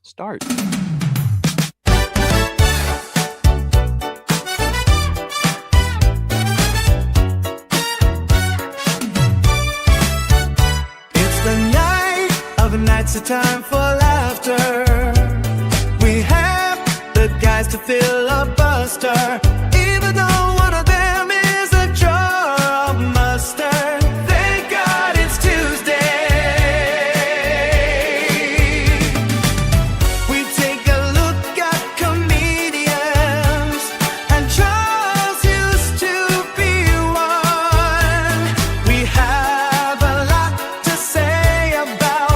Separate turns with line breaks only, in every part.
Start.
It's a time for laughter. We have the guys to filibuster, even though one of them is a jar of mustard. Thank God it's Tuesday. We take a look at comedians, and Charles used to be one. We have a lot to say about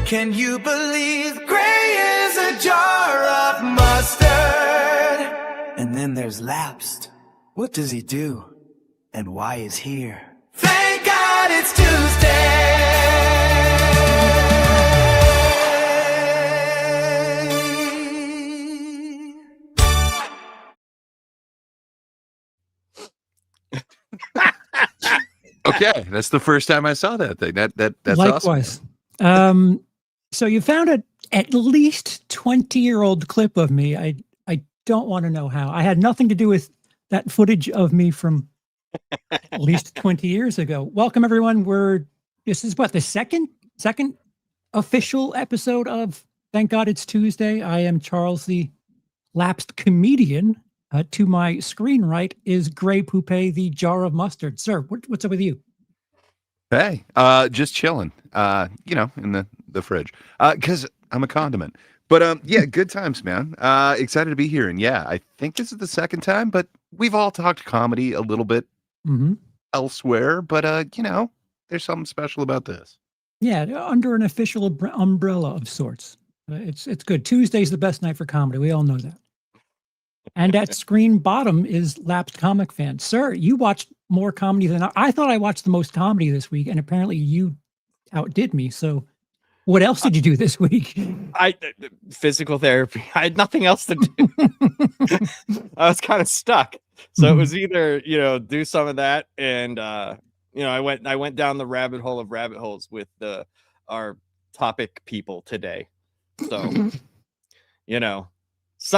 Can you believe Gray is a jar of mustard? And then there's Lapsed. What does he do? And why is here? Thank God it's Tuesday.
Okay, that's the first time I saw that thing. That's
likewise.
Awesome.
So you found at least 20-year-old clip of me. I don't want to know how. I had nothing to do with that footage of me from at least 20 years ago. Welcome everyone. This is what, the second official episode of Thank God It's Tuesday. I am Charles, the lapsed comedian. To my screen right is Gray Poupée, the jar of mustard. Sir, what's up with you?
Hey, just chilling, in the fridge, because I'm a condiment. But yeah, good times, man. Excited to be here. And yeah, I think this is the second time, but we've all talked comedy a little bit elsewhere. But there's something special about this.
Yeah, under an official umbrella of sorts. It's good. Tuesday's the best night for comedy. We all know that. And at screen bottom is Lapsed Comic Fan. Sir, you watched more comedy than I thought. I watched the most comedy this week, and apparently you outdid me. So what else did you do this week?
Physical therapy. I had nothing else to do. I was kind of stuck. So it was either, do some of that, and I went down the rabbit hole of rabbit holes with our topic people today. So,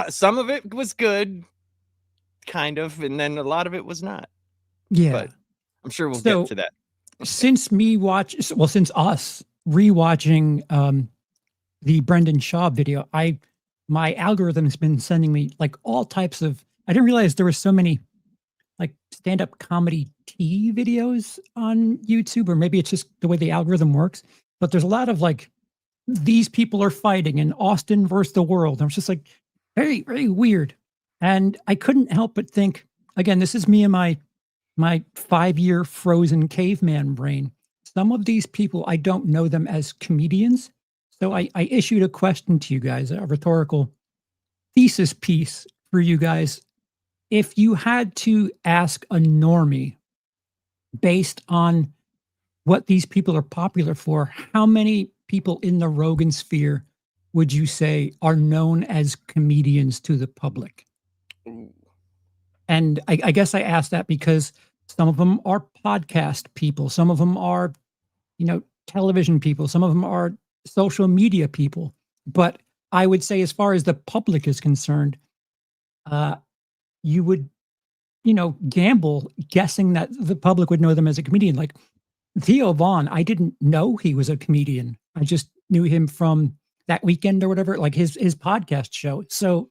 some of it was good, kind of, and then a lot of it was not.
Yeah,
but I'm sure we'll get to that.
Since us rewatching the Brendan Schaub video, my algorithm's been sending me like all types of. I didn't realize there were so many like stand-up comedy tea videos on YouTube, or maybe it's just the way the algorithm works. But there's a lot of like, these people are fighting in Austin versus the world. And I was just like, very, very weird. And I couldn't help but think, again, this is me and my 5-year frozen caveman brain. Some of these people, I don't know them as comedians. So I issued a question to you guys, a rhetorical thesis piece for you guys. If you had to ask a normie based on what these people are popular for, how many people in the Rogan-sphere would you say are known as comedians to the public? And I guess I asked that because some of them are podcast people. Some of them are, television people. Some of them are social media people. But I would say as far as the public is concerned, you would, gamble guessing that the public would know them as a comedian. Like Theo Vaughn, I didn't know he was a comedian. I just knew him from That Weekend or whatever, like his podcast show. So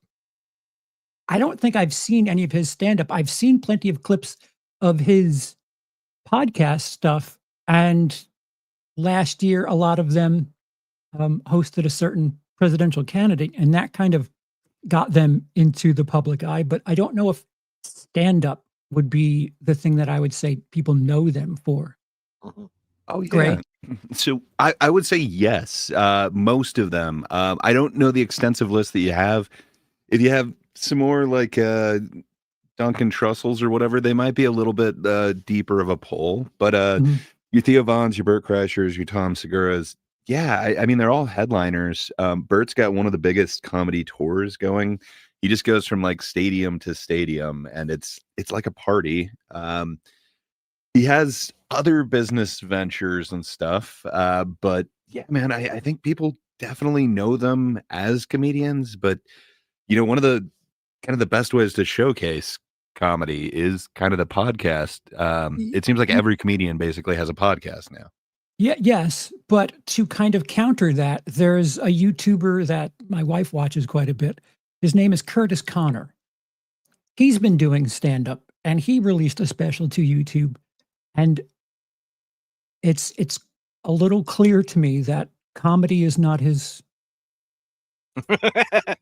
I don't think I've seen any of his stand-up. I've seen plenty of clips of his podcast stuff. And last year, a lot of them hosted a certain presidential candidate, and that kind of got them into the public eye. But I don't know if stand-up would be the thing that I would say people know them for.
Oh, yeah.
Great.
So I would say yes, most of them. I don't know the extensive list that you have. If you have some more like Duncan Trussells or whatever, they might be a little bit deeper of a poll. But your Theo Vaughns, your Bert Kreischers, your Tom Seguras, yeah, I mean, they're all headliners. Bert's got one of the biggest comedy tours going. He just goes from like stadium to stadium, and it's like a party. He has other business ventures and stuff. But yeah, man, I think people definitely know them as comedians. But one of the kind of the best ways to showcase comedy is kind of the podcast. It seems like every comedian basically has a podcast now.
Yeah, yes, but to kind of counter that, there's a YouTuber that my wife watches quite a bit. His name is Curtis Connor. He's been doing stand-up, and he released a special to YouTube, and it's a little clear to me that comedy is not his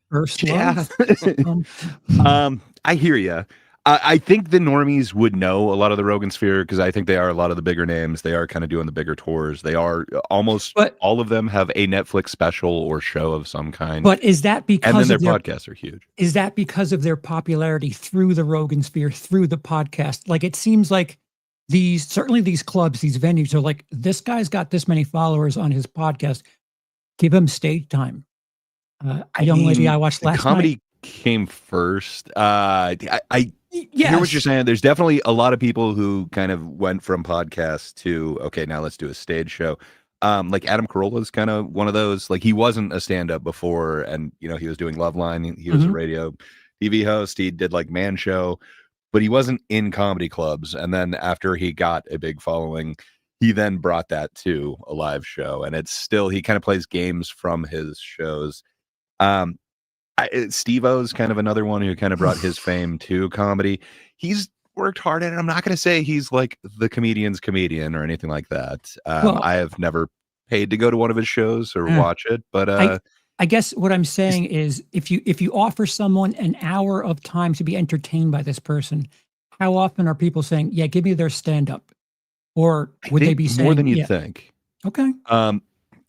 first love.
I hear you. I think the normies would know a lot of the Rogan-sphere because I think they are a lot of the bigger names. They are kind of doing the bigger tours. They are almost all of them have a Netflix special or show of some kind.
But is that because
and then their podcasts are huge?
Is that because of their popularity through the Rogan-sphere, through the podcast? Like it seems like certainly these clubs, these venues are like, this guy's got this many followers on his podcast. Give him stage time. A young lady I watched last
comedy
night
came first. I hear what you're saying. There's definitely a lot of people who kind of went from podcast to, okay, now let's do a stage show. Like Adam Carolla is kind of one of those. Like he wasn't a stand-up before, and he was doing Loveline. He was a radio TV host. He did like Man Show, but he wasn't in comedy clubs. And then after he got a big following, he then brought that to a live show, and it's still he kind of plays games from his shows. Steve-O's kind of another one who kind of brought his fame to comedy. He's worked hard at it. I'm not going to say he's like the comedian's comedian or anything like that. I have never paid to go to one of his shows or watch it, but
I guess what I'm saying is if you offer someone an hour of time to be entertained by this person, how often are people saying, yeah, give me their stand-up? Or would they be saying
more than you think?
Okay.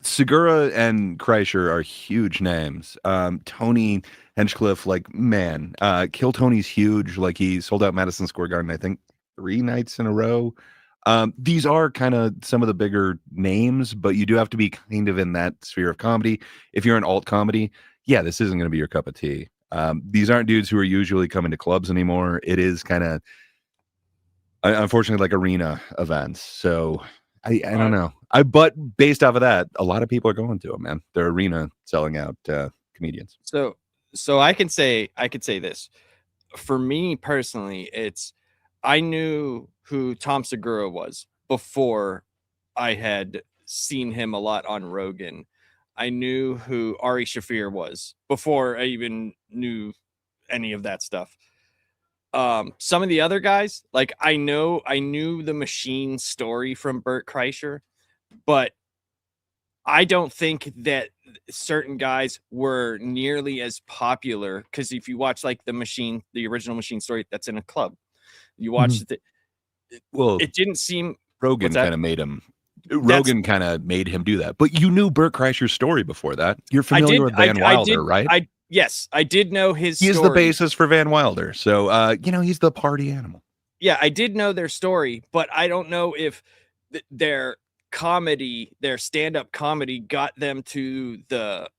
Segura and Kreischer are huge names. Tony Hinchcliffe, like, man, Kill Tony's huge. Like, he sold out Madison Square Garden, I think, 3 nights in a row. These are kind of some of the bigger names, but you do have to be kind of in that sphere of comedy. If you're an alt comedy, yeah, this isn't going to be your cup of tea. These aren't dudes who are usually coming to clubs anymore. It is kind of, unfortunately, like arena events. So I don't know. But based off of that, a lot of people are going to them, man. They're arena selling out comedians.
So I could say this. For me personally, I knew who Tom Segura was before I had seen him a lot on Rogan. I knew who Ari Shaffir was before I even knew any of that stuff. Some of the other guys, like I knew the machine story from Bert Kreischer, but I don't think that certain guys were nearly as popular, because if you watch like the original machine story, that's in a club. You watch it. Well, it didn't seem
Rogan kind of made him. Rogan kind of made him do that. But you knew Bert Kreischer's story before that. You're familiar with Van Wilder, right?
Yes, I did know his story.
He's the basis for Van Wilder. So, he's the party animal.
Yeah, I did know their story, but I don't know if their stand-up comedy got them to the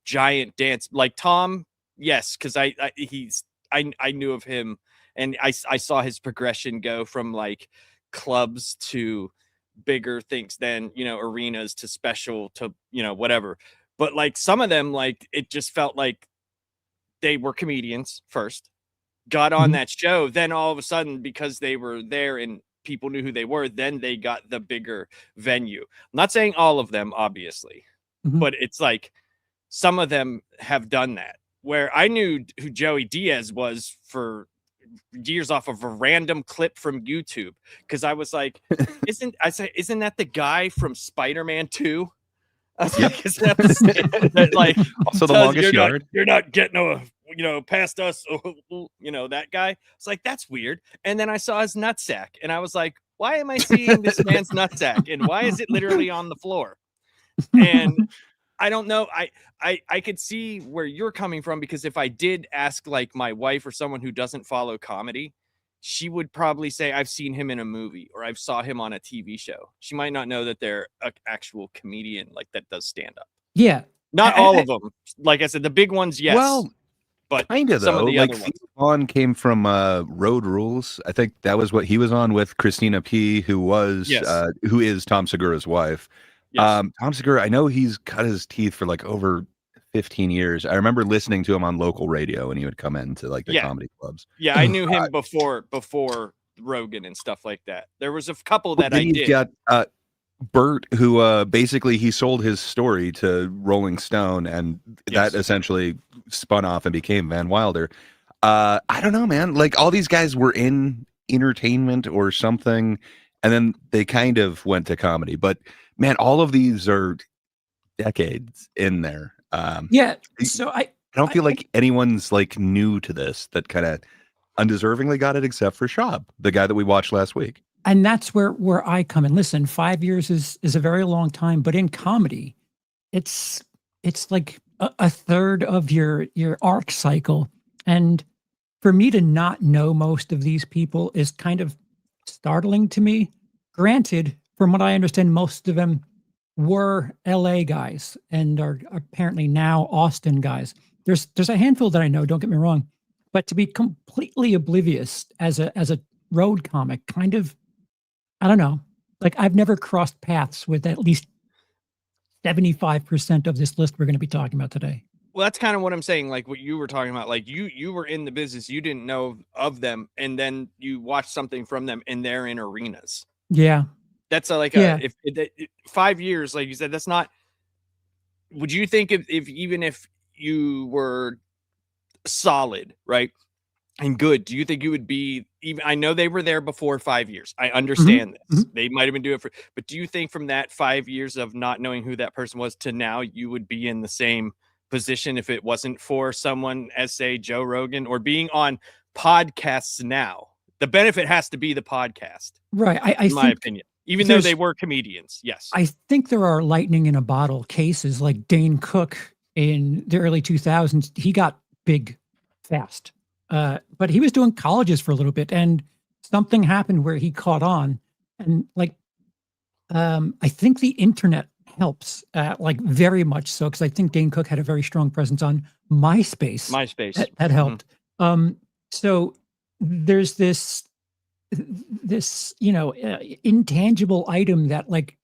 giant dance. Like Tom, yes, because I knew of him, and I saw his progression go from like clubs to bigger things, then arenas to special to whatever. But like some of them, like it just felt like they were comedians first, got on that show, then all of a sudden, because they were there and people knew who they were, then they got the bigger venue. I'm not saying all of them, obviously, but it's like some of them have done that. Where I knew who Joey Diaz was for years off of a random clip from YouTube, because I was like, isn't that the guy from Spider-Man 2? I was like, is that the like
also the longest yard?
You're not getting past us, that guy. It's like, that's weird. And then I saw his nutsack, and I was like, why am I seeing this man's nutsack, and why is it literally on the floor? And I don't know. I could see where you're coming from, because if I did ask like my wife or someone who doesn't follow comedy, she would probably say, I've seen him in a movie, or I've saw him on a TV show. She might not know that they're an actual comedian like that does stand up.
Yeah.
Not all of them. Like I said, the big ones, yes.
Well,
but
Kind of
some of
though.
the
Like
other
Theo
ones.
Vaughn came from Road Rules. I think that was what he was on with Christina P, who
Yes.
is Tom Segura's wife.
Yes.
Tom Segura, I know he's cut his teeth for like over 15 years. I remember listening to him on local radio when he would come into like the
Yeah.
comedy clubs.
Yeah, I knew him before Rogan and stuff like that. There was a couple that
Then
I
you've
did.
got Bert, who basically he sold his story to Rolling Stone, and
Yes.
that essentially spun off and became Van Wilder. I don't know, man. Like all these guys were in entertainment or something, and then they kind of went to comedy. But man, all of these are decades in there.
Yeah. So
I don't feel like anyone's like new to this that kind of undeservingly got it, except for Schaub, the guy that we watched last week.
and that's where I come in. Listen, 5 years is a very long time, but in comedy, it's like a third of your arc cycle. And for me to not know most of these people is kind of startling to me. Granted, from what I understand, most of them were LA guys and are apparently now Austin guys. There's a handful that I know, don't get me wrong, but to be completely oblivious as a road comic, kind of, I don't know. Like I've never crossed paths with at least 75% of this list we're going to be talking about today.
Well, that's kind of what I'm saying. Like what you were talking about, like you were in the business, you didn't know of them, and then you watch something from them, and they're in arenas.
Yeah.
That's
Yeah.
if 5 years, like you said, that's not. Would you think if even if you were solid, right, and good, do you think you would be even? I know they were there before 5 years. I understand this. They might have been doing it for, but do you think from that 5 years of not knowing who that person was to now, you would be in the same position if it wasn't for someone as say Joe Rogan or being on podcasts now? The benefit has to be the podcast,
Right. I
in my
think
opinion, even though they were comedians. Yes.
I think there are lightning in a bottle cases like Dane Cook in the early 2000s. He got big fast. But he was doing colleges for a little bit and something happened where he caught on. And like, I think the internet helps, like very much so. Cause I think Dane Cook had a very strong presence on MySpace. That helped. So there's this, intangible item that like,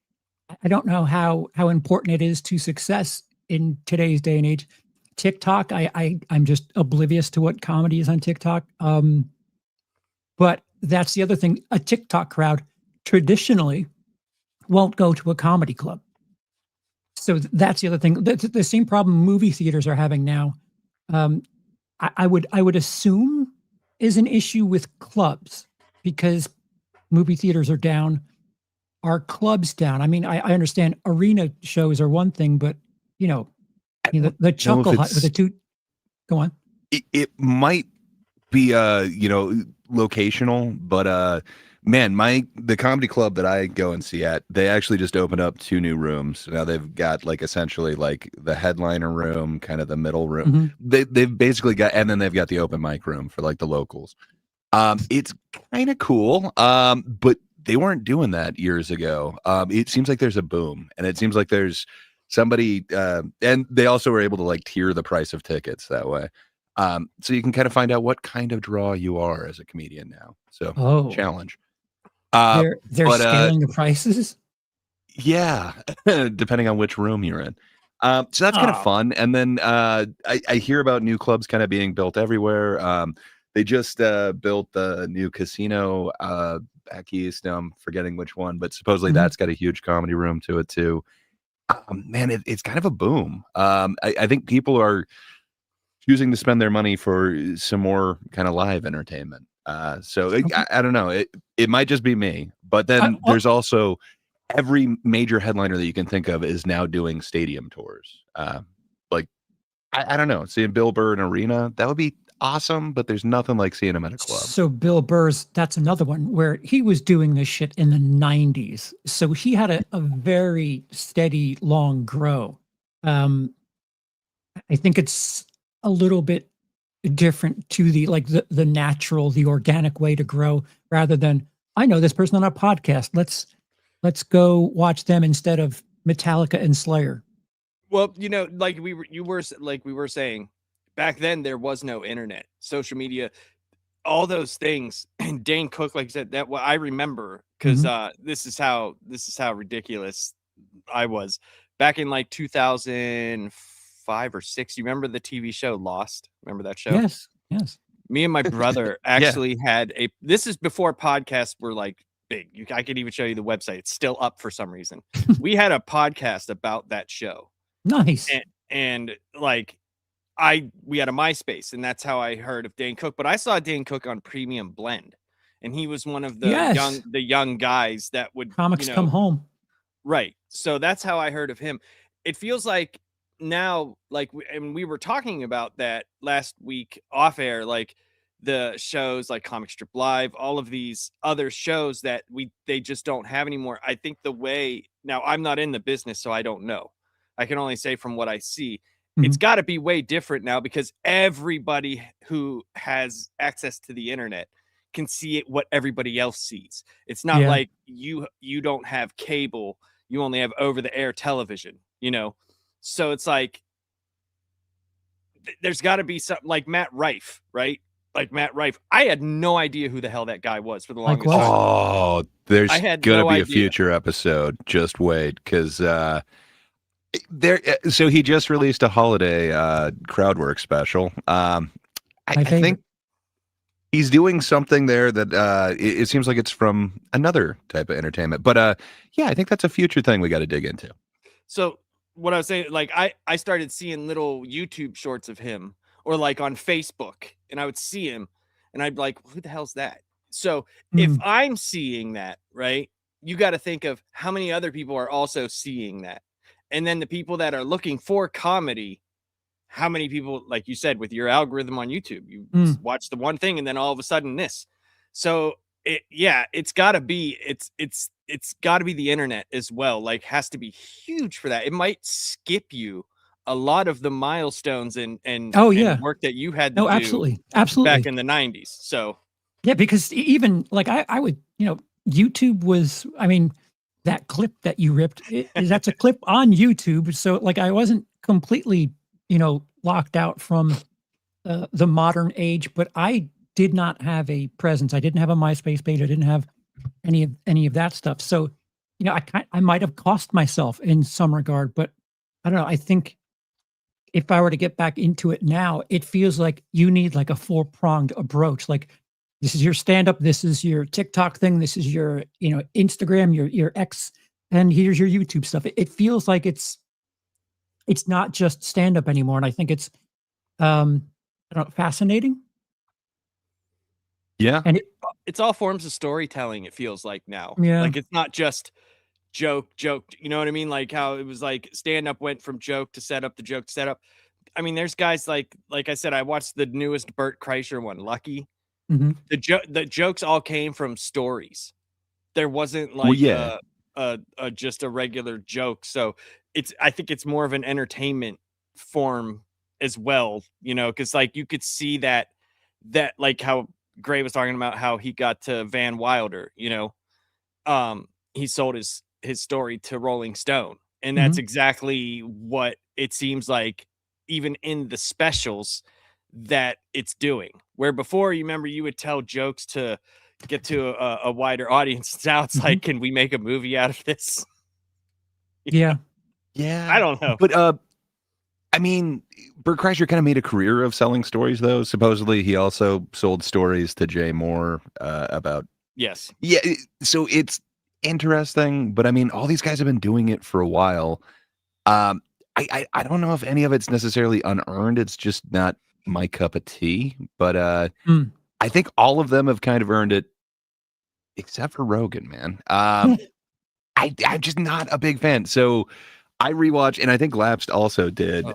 I don't know how important it is to success in today's day and age. TikTok, I'm just oblivious to what comedy is on TikTok. But that's the other thing. A TikTok crowd traditionally won't go to a comedy club. So that's the other thing. The same problem movie theaters are having now. I would assume is an issue with clubs because movie theaters are down. Are clubs down? I mean, I understand arena shows are one thing, but the Chuckle Hut with the two. Go on.
It might be locational, but man, the comedy club that I go and see at, they actually just opened up 2 new rooms. Now they've got like essentially like the headliner room, kind of the middle room. They've basically got, and then they've got the open mic room for like the locals. It's kind of cool, but they weren't doing that years ago. It seems like there's a boom, and it seems like there's somebody, and they also were able to like tier the price of tickets that way. So you can kind of find out what kind of draw you are as a comedian now. So challenge.
They're scaling the prices.
Yeah, depending on which room you're in. So that's kind of fun. And then I hear about new clubs kind of being built everywhere. They just built the new casino back east. Now I'm forgetting which one, but supposedly that's got a huge comedy room to it too. Man, it's kind of a boom. I think people are choosing to spend their money for some more kind of live entertainment. I don't know. It might just be me, but then there's also every major headliner that you can think of is now doing stadium tours. Like I don't know, seeing Bill Burr in arena, that would be awesome, but there's nothing like seeing him at a club.
So Bill Burr's, that's another one where he was doing this shit in the 90s. So he had a very steady, long grow. I think it's a little bit different to the natural, the organic way to grow rather than, I know this person on a podcast. Let's go watch them instead of Metallica and Slayer.
Well, like we were saying, back then there was no internet, social media, all those things. And Dane Cook, like you said, that what I remember, because this is how ridiculous I was back in like 2005 or 6. You remember the TV show Lost? Remember that show?
Yes. Yes.
Me and my brother actually had this is before podcasts were like big. I could even show you the website. It's still up for some reason. We had a podcast about that show.
Nice.
And like we had a MySpace, and that's how I heard of Dane Cook. But I saw Dane Cook on Premium Blend, and he was one of the young guys that would
Comics Come Home.
Right. So that's how I heard of him. It feels like now, like, and we were talking about that last week off air, like the shows like Comic Strip Live, all of these other shows that they just don't have anymore. I think the way now, I'm not in the business, so I don't know. I can only say from what I see, it's got to be way different now, because everybody who has access to the internet can see it, what everybody else sees. It's not like you don't have cable, you only have over the air television, you know? So it's like, there's got to be something like Matt Rife, right? Like Matt Rife. I had no idea who the hell that guy was for the longest time.
Oh, there's going to be a
idea.
future episode. Just wait, because so he just released a holiday crowd work special. I think he's doing something there that it seems like it's from another type of entertainment. But yeah, I think that's a future thing we got to dig into.
So what I was saying, like I started seeing little YouTube shorts of him, or like on Facebook, and I would see him and I'd be like, who the hell's that? So if I'm seeing that, right, you got to think of how many other people are also seeing that. And then the people that are looking for comedy, how many people, like you said, with your algorithm on YouTube, you watch the one thing and then all of a sudden this. So it's got to be the internet as well. Like, has to be huge for that. It might skip you a lot of the milestones and work that you had to do
absolutely
back in the 90s. So
yeah, because even like I would, YouTube was, I mean, that clip that you ripped, that's a clip on YouTube. So like I wasn't completely, locked out from the modern age, but I did not have a presence. I didn't have a MySpace page. I didn't have any of that stuff. So, I might have cost myself in some regard, but I don't know. I think if I were to get back into it now, it feels like you need like a 4-pronged approach. Like, this is your stand-up, this is your TikTok thing, this is your, Instagram, your X, and here's your YouTube stuff. It feels like it's not just stand-up anymore. And I think it's fascinating.
Yeah.
And it's all forms of storytelling, it feels like now.
Yeah.
Like, it's not just joke, you know what I mean? Like how it was like stand-up went from joke to setup to joke to setup. I mean, there's guys like I said, I watched the newest Bert Kreischer one, Lucky. The jokes all came from stories. There wasn't like just a regular joke. So I think it's more of an entertainment form as well, because like you could see that like how Gray was talking about how he got to Van Wilder, he sold his story to Rolling Stone, and that's exactly what it seems like, even in the specials, that it's doing. Where before, you remember, you would tell jokes to get to a wider audience. Now it's like, can we make a movie out of this?
Yeah.
I don't know,
but I mean, Bert Kreischer kind of made a career of selling stories, though. Supposedly, he also sold stories to Jay Moore about.
Yes.
Yeah. So it's interesting, but I mean, all these guys have been doing it for a while. I don't know if any of it's necessarily unearned. It's just not my cup of tea. But I think all of them have kind of earned it, except for Rogan, man. I'm just not a big fan. So I rewatched, and I think Lapsed also did.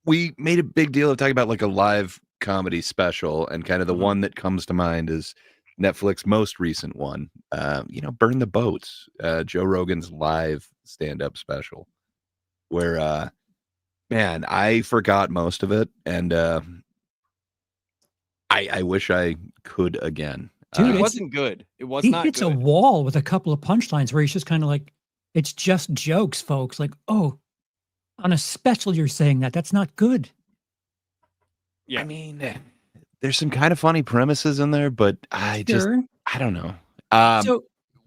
We made a big deal of talking about like a live comedy special, and kind of the one that comes to mind is Netflix most recent one, Burn the Boats, Joe Rogan's live stand-up special, where man, I forgot most of it, and I wish I could again.
Dude, it wasn't good. It was not good.
He hits a wall with a couple of punchlines where he's just kind of like, it's just jokes, folks. Like, oh, on a special you're saying that. That's not good.
Yeah.
I mean, there's some kind of funny premises in there, but I don't know.
So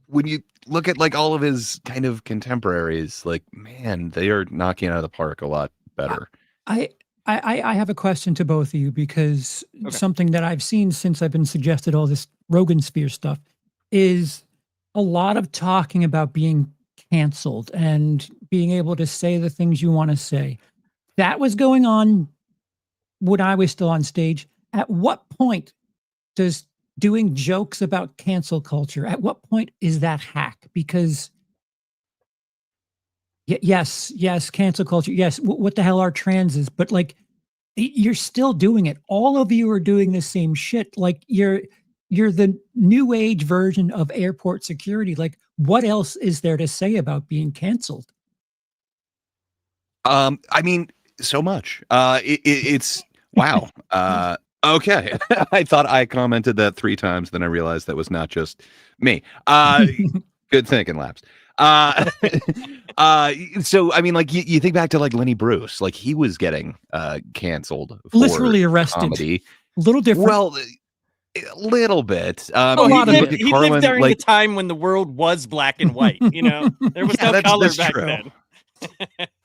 When you look at like all of his kind of contemporaries, like, man, they are knocking it out of the park a lot better.
I have a question to both of you because
Okay.
something that I've seen since I've been suggested all this Rogan-sphere stuff is a lot of talking about being canceled and being able to say the things you want to say. That was going on when I was still on stage. At what point does doing jokes about cancel culture, at what point is that hack? Because yes, cancel culture. Yes, what the hell are transes? But like, you're still doing it. All of you are doing the same shit. Like you're the new age version of airport security. Like, what else is there to say about being canceled?
I mean, so much. It's wow. Okay. I thought I commented that 3 times, then I realized that was not just me. Good thinking, Labs. So I mean, like you think back to like Lenny Bruce, like he was getting canceled for
Literally arrested.
comedy.
A little different.
Well, a little bit.
A lot of it.
He lived during the time when the world was black and white. You know, there was no color back then.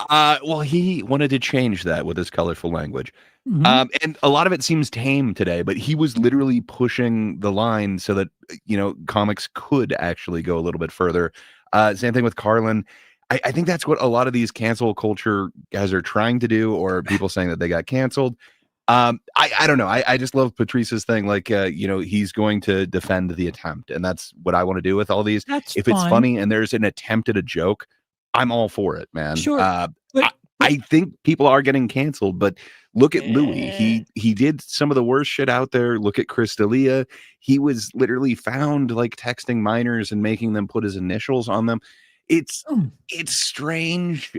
Well, he wanted to change that with his colorful language. And a lot of it seems tame today, but he was literally pushing the line so that, you know, comics could actually go a little bit further. Same thing with Carlin. I think that's what a lot of these cancel culture guys are trying to do, or people saying that they got canceled. I don't know. I just love Patrice's thing. Like, you know, he's going to defend the attempt, and that's what I want to do with all these. If it's funny and there's an attempt at a joke, I'm all for it, man.
Sure.
I think people are getting canceled, but look at Louis. He did some of the worst shit out there. Look at Chris D'Elia. He was literally found like texting minors and making them put his initials on them. It's strange.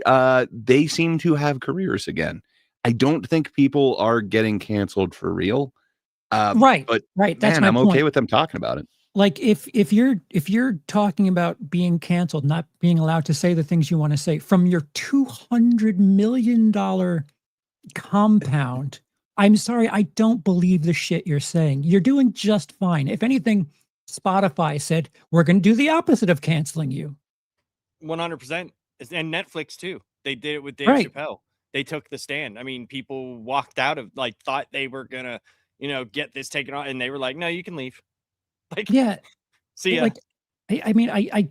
They seem to have careers again. I don't think people are getting canceled for real.
Right.
But
That's
man,
my
I'm
point.
okay with them talking about it.
Like if you're talking about being canceled, not being allowed to say the things you want to say from your $200 million compound, I'm sorry, I don't believe the shit you're saying. You're doing just fine. If anything, Spotify said we're going to do the opposite of canceling you.
100%. And Netflix too. They did it with Dave Chappelle. They took the stand. I mean, people walked out of like thought they were gonna, you know, get this taken off, and they were like, "No, you can leave." Like,
yeah.
See ya.
Like, I mean, I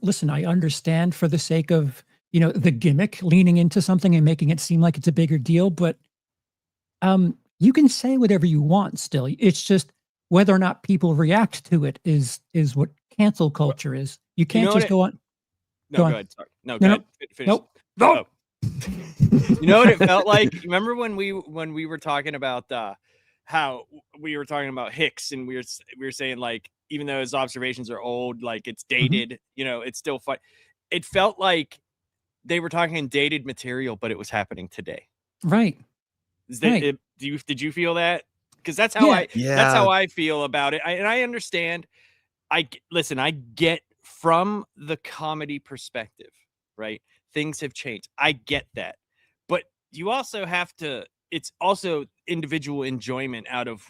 listen. I understand for the sake of, you know, the gimmick, leaning into something and making it seem like it's a bigger deal, but you can say whatever you want. Still, it's just whether or not people react to it is what cancel culture is. You can't just go on.
No, go ahead. Sorry. No, go ahead. Finish.
Nope.
Oh. You know what it felt like? Remember when we were talking about how we were talking about Hicks, and we were saying like, even though his observations are old, like it's dated, you know, it's still fun. It felt like they were talking in dated material, but it was happening today.
Right.
Did you feel that? Because that's how that's how I feel about it. And I understand. I get from the comedy perspective, right? Things have changed. I get that. But you also have to, it's also individual enjoyment out of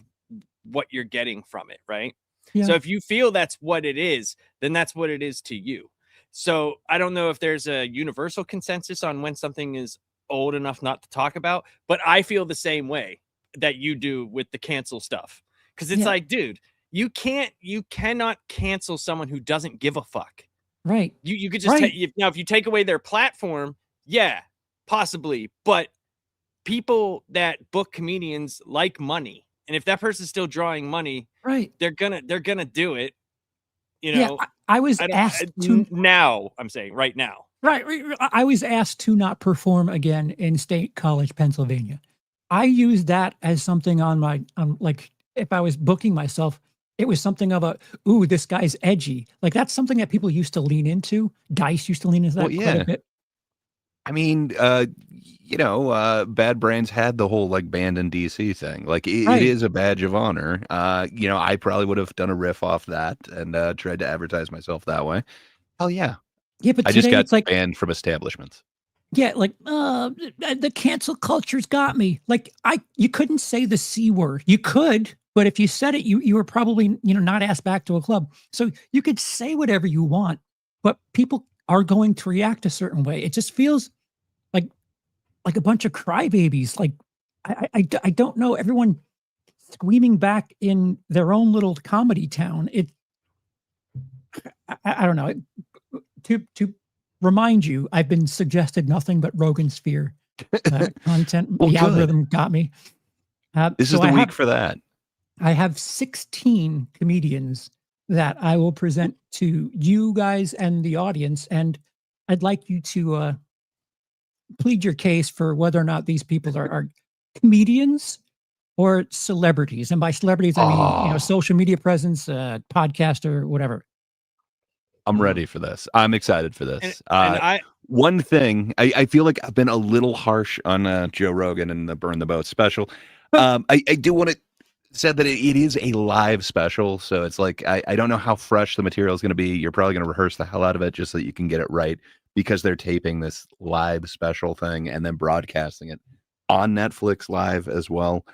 what you're getting from it, right? Yeah. So if you feel that's what it is, then that's what it is to you. So I don't know if there's a universal consensus on when something is old enough not to talk about, but I feel the same way that you do with the cancel stuff. Because it's like, dude, you cannot cancel someone who doesn't give a fuck.
Right.
You could just now if you take away their platform, yeah, possibly. But people that book comedians like money, and if that person's still drawing money,
right,
they're gonna do it. You know,
yeah, I was asked to
now. I'm saying right now.
Right. I was asked to not perform again in State College, Pennsylvania. I used that as something on like if I was booking myself. It was something of a, ooh, this guy's edgy. Like that's something that people used to lean into. Dice used to lean into that quite a bit.
I mean, you know, Bad Brains had the whole like band in DC thing. Like it is a badge of honor. You know, I probably would have done a riff off that and tried to advertise myself that way. Hell yeah.
Yeah, but
I just got
it's like,
banned from establishments.
Yeah, like the cancel culture's got me. Like you couldn't say the C word. You could, but if you said it, you were probably not asked back to a club. So you could say whatever you want, but people are going to react a certain way. It just feels like a bunch of crybabies. Like I don't know. Everyone screaming back in their own little comedy town. I don't know. To remind you, I've been suggested nothing but Rogan-sphere content.
Well,
the
good.
algorithm got me.
This
so
is the
I
week
have,
for that.
I have 16 comedians that I will present to you guys and the audience, and I'd like you to plead your case for whether or not these people are comedians or celebrities. And by celebrities, I mean social media presence, podcaster, whatever.
I'm ready for this. I'm excited for this.
And
one thing, I feel like I've been a little harsh on Joe Rogan and the Burn the Boat special. I do want to say that it is a live special, so it's like I don't know how fresh the material is going to be. You're probably going to rehearse the hell out of it just so that you can get it right, because they're taping this live special thing and then broadcasting it on Netflix live as well.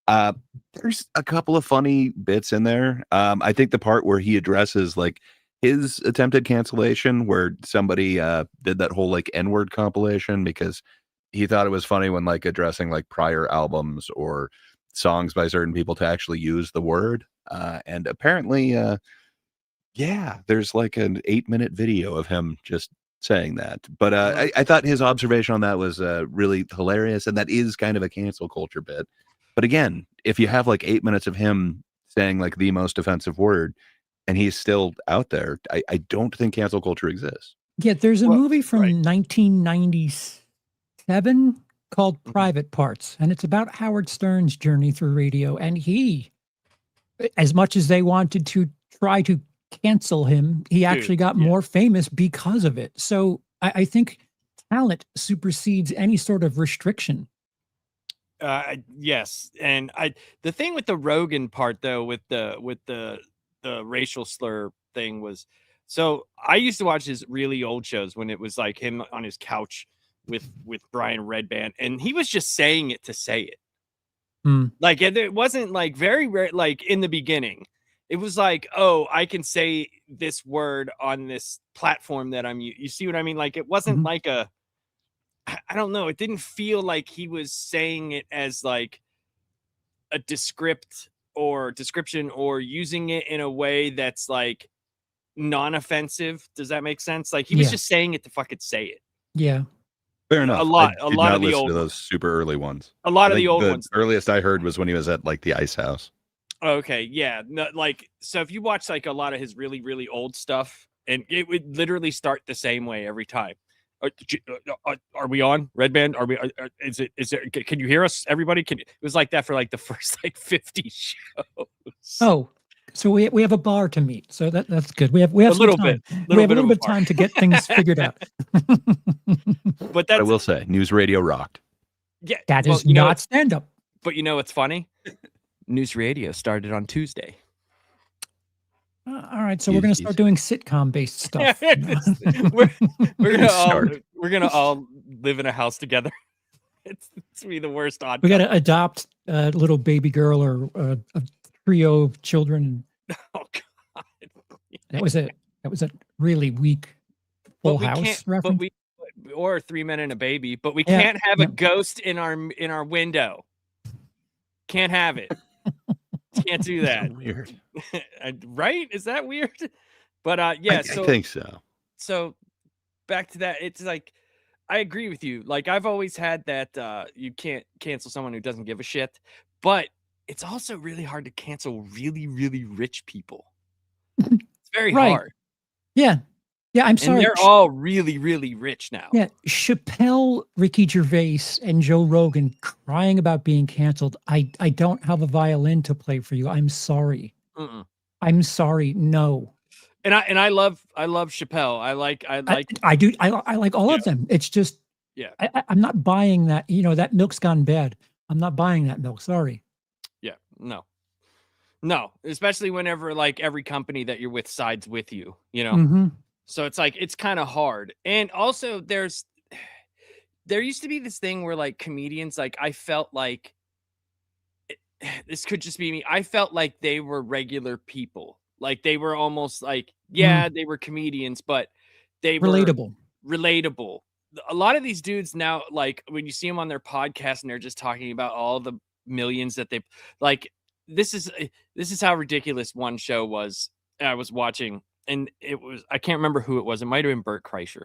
There's a couple of funny bits in there. I think the part where he addresses like his attempted cancellation, where somebody did that whole like N-word compilation because he thought it was funny when like addressing like prior albums or songs by certain people to actually use the word. And apparently, there's like an 8-minute video of him just saying that. But I thought his observation on that was really hilarious, and that is kind of a cancel culture bit. But again, if you have like 8 minutes of him saying like the most offensive word, and he's still out there, I don't think cancel culture exists.
Yeah, there's a movie from 1997 called Private Parts, and it's about Howard Stern's journey through radio. And he, as much as they wanted to try to cancel him, he actually got more famous because of it. So I think talent supersedes any sort of restriction.
Yes, and the thing with the Rogan part though, with the racial slur thing was, so I used to watch his really old shows when it was like him on his couch with Brian Redband, and he was just saying it to say it. Like it wasn't like very rare. Like in the beginning, it was like, oh, I can say this word on this platform that you see what I mean? Like it wasn't like I don't know. It didn't feel like he was saying it as like a description or using it in a way that's like non-offensive. Does that make sense? Like he was just saying it to fucking say it.
Yeah.
Fair enough.
A lot
of the old to those super early ones.
A lot of the old ones.
The earliest I heard was when he was at like the Ice House.
Okay, yeah. No, like, so if you watch like a lot of his really, really old stuff, and it would literally start the same way every time. Are we on Redband? Are we? Is it? Can you hear us, everybody? It was like that for like the first like 50 shows.
Oh, so we have a bar to meet. So that's good. We have
a little bit.
We have a little bit of time to get things figured out.
But that's,
I will say, News Radio rocked.
Yeah,
that is not stand up.
But you know what's funny? News Radio started on Tuesday.
All right, so we're going to start doing sitcom-based stuff.
we're gonna all live in a house together. It's be the worst odd.
We got to adopt a little baby girl or a trio of children.
Oh God,
that was a really weak Full House reference.
Or 3 Men and a Baby, but we can't have a ghost in our window. Can't have it. Can't do that.
Weird.
Right? Is that weird? But I
think so.
So back to that, it's like I agree with you. Like I've always had that you can't cancel someone who doesn't give a shit, but it's also really hard to cancel really, really rich people. It's very hard.
Yeah. Yeah, I'm sorry.
And they're all really, really rich now.
Yeah, Chappelle, Ricky Gervais, and Joe Rogan crying about being canceled. I don't have a violin to play for you. I'm sorry. I'm sorry. No.
And I love Chappelle. I like
all of them. It's just I'm not buying that. That milk's gone bad. I'm not buying that milk. Sorry.
Yeah. No. Especially whenever like every company that you're with sides with you.
Mm-hmm.
So it's like, it's kind of hard. And also there's, there used to be this thing where like comedians, like I felt like this could just be me. I felt like they were regular people. Like they were almost like, yeah, they were comedians, but they were relatable. A lot of these dudes now, like when you see them on their podcast and they're just talking about all the millions that they like, this is how ridiculous one show was I was watching, and it was, I can't remember who it was. It might have been Bert Kreischer.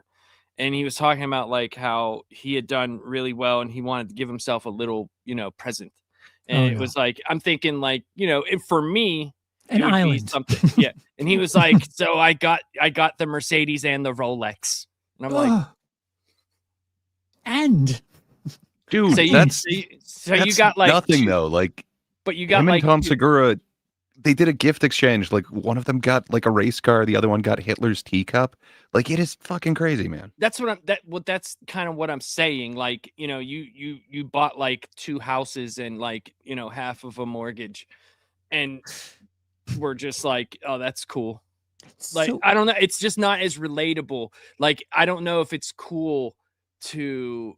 And he was talking about like how he had done really well and he wanted to give himself a little, present. And it was like, I'm thinking like, if for me,
an island,
something. Yeah. And he was like, so I got the Mercedes and the Rolex. And I'm like,
and
dude,
so you got like
nothing though. Like,
but you got
him
like
and Tom Segura, they did a gift exchange. Like one of them got like a race car, the other one got Hitler's teacup. Like it is fucking crazy, man.
That's what that's kind of what I'm saying. Like, you bought like 2 houses and like, half of a mortgage, and we're just like, oh, that's cool. Like, I don't know. It's just not as relatable. Like, I don't know if it's cool to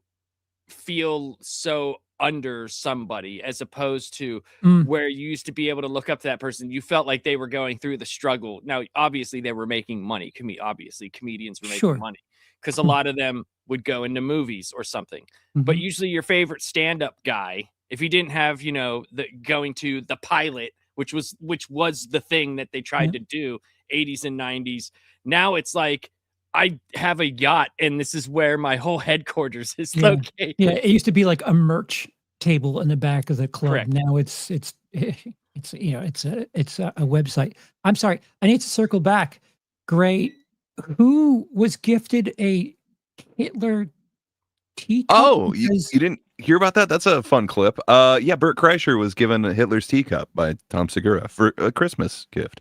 feel so under somebody as opposed to where you used to be able to look up to that person. You felt like they were going through the struggle. Now, obviously they were making money. Obviously comedians were making money because a lot of them would go into movies or something, but usually your favorite stand-up guy, if he didn't have, the going to the pilot, which was the thing that they tried to do 80s and 90s. Now it's like, I have a yacht and this is where my whole headquarters is located. Yeah,
it used to be like a merch table in the back of the club.
Correct.
Now it's a website. I'm sorry, I need to circle back. Gray, who was gifted a Hitler teacup?
Oh, you didn't hear about that? That's a fun clip. Yeah, Bert Kreischer was given a Hitler's teacup by Tom Segura for a Christmas gift.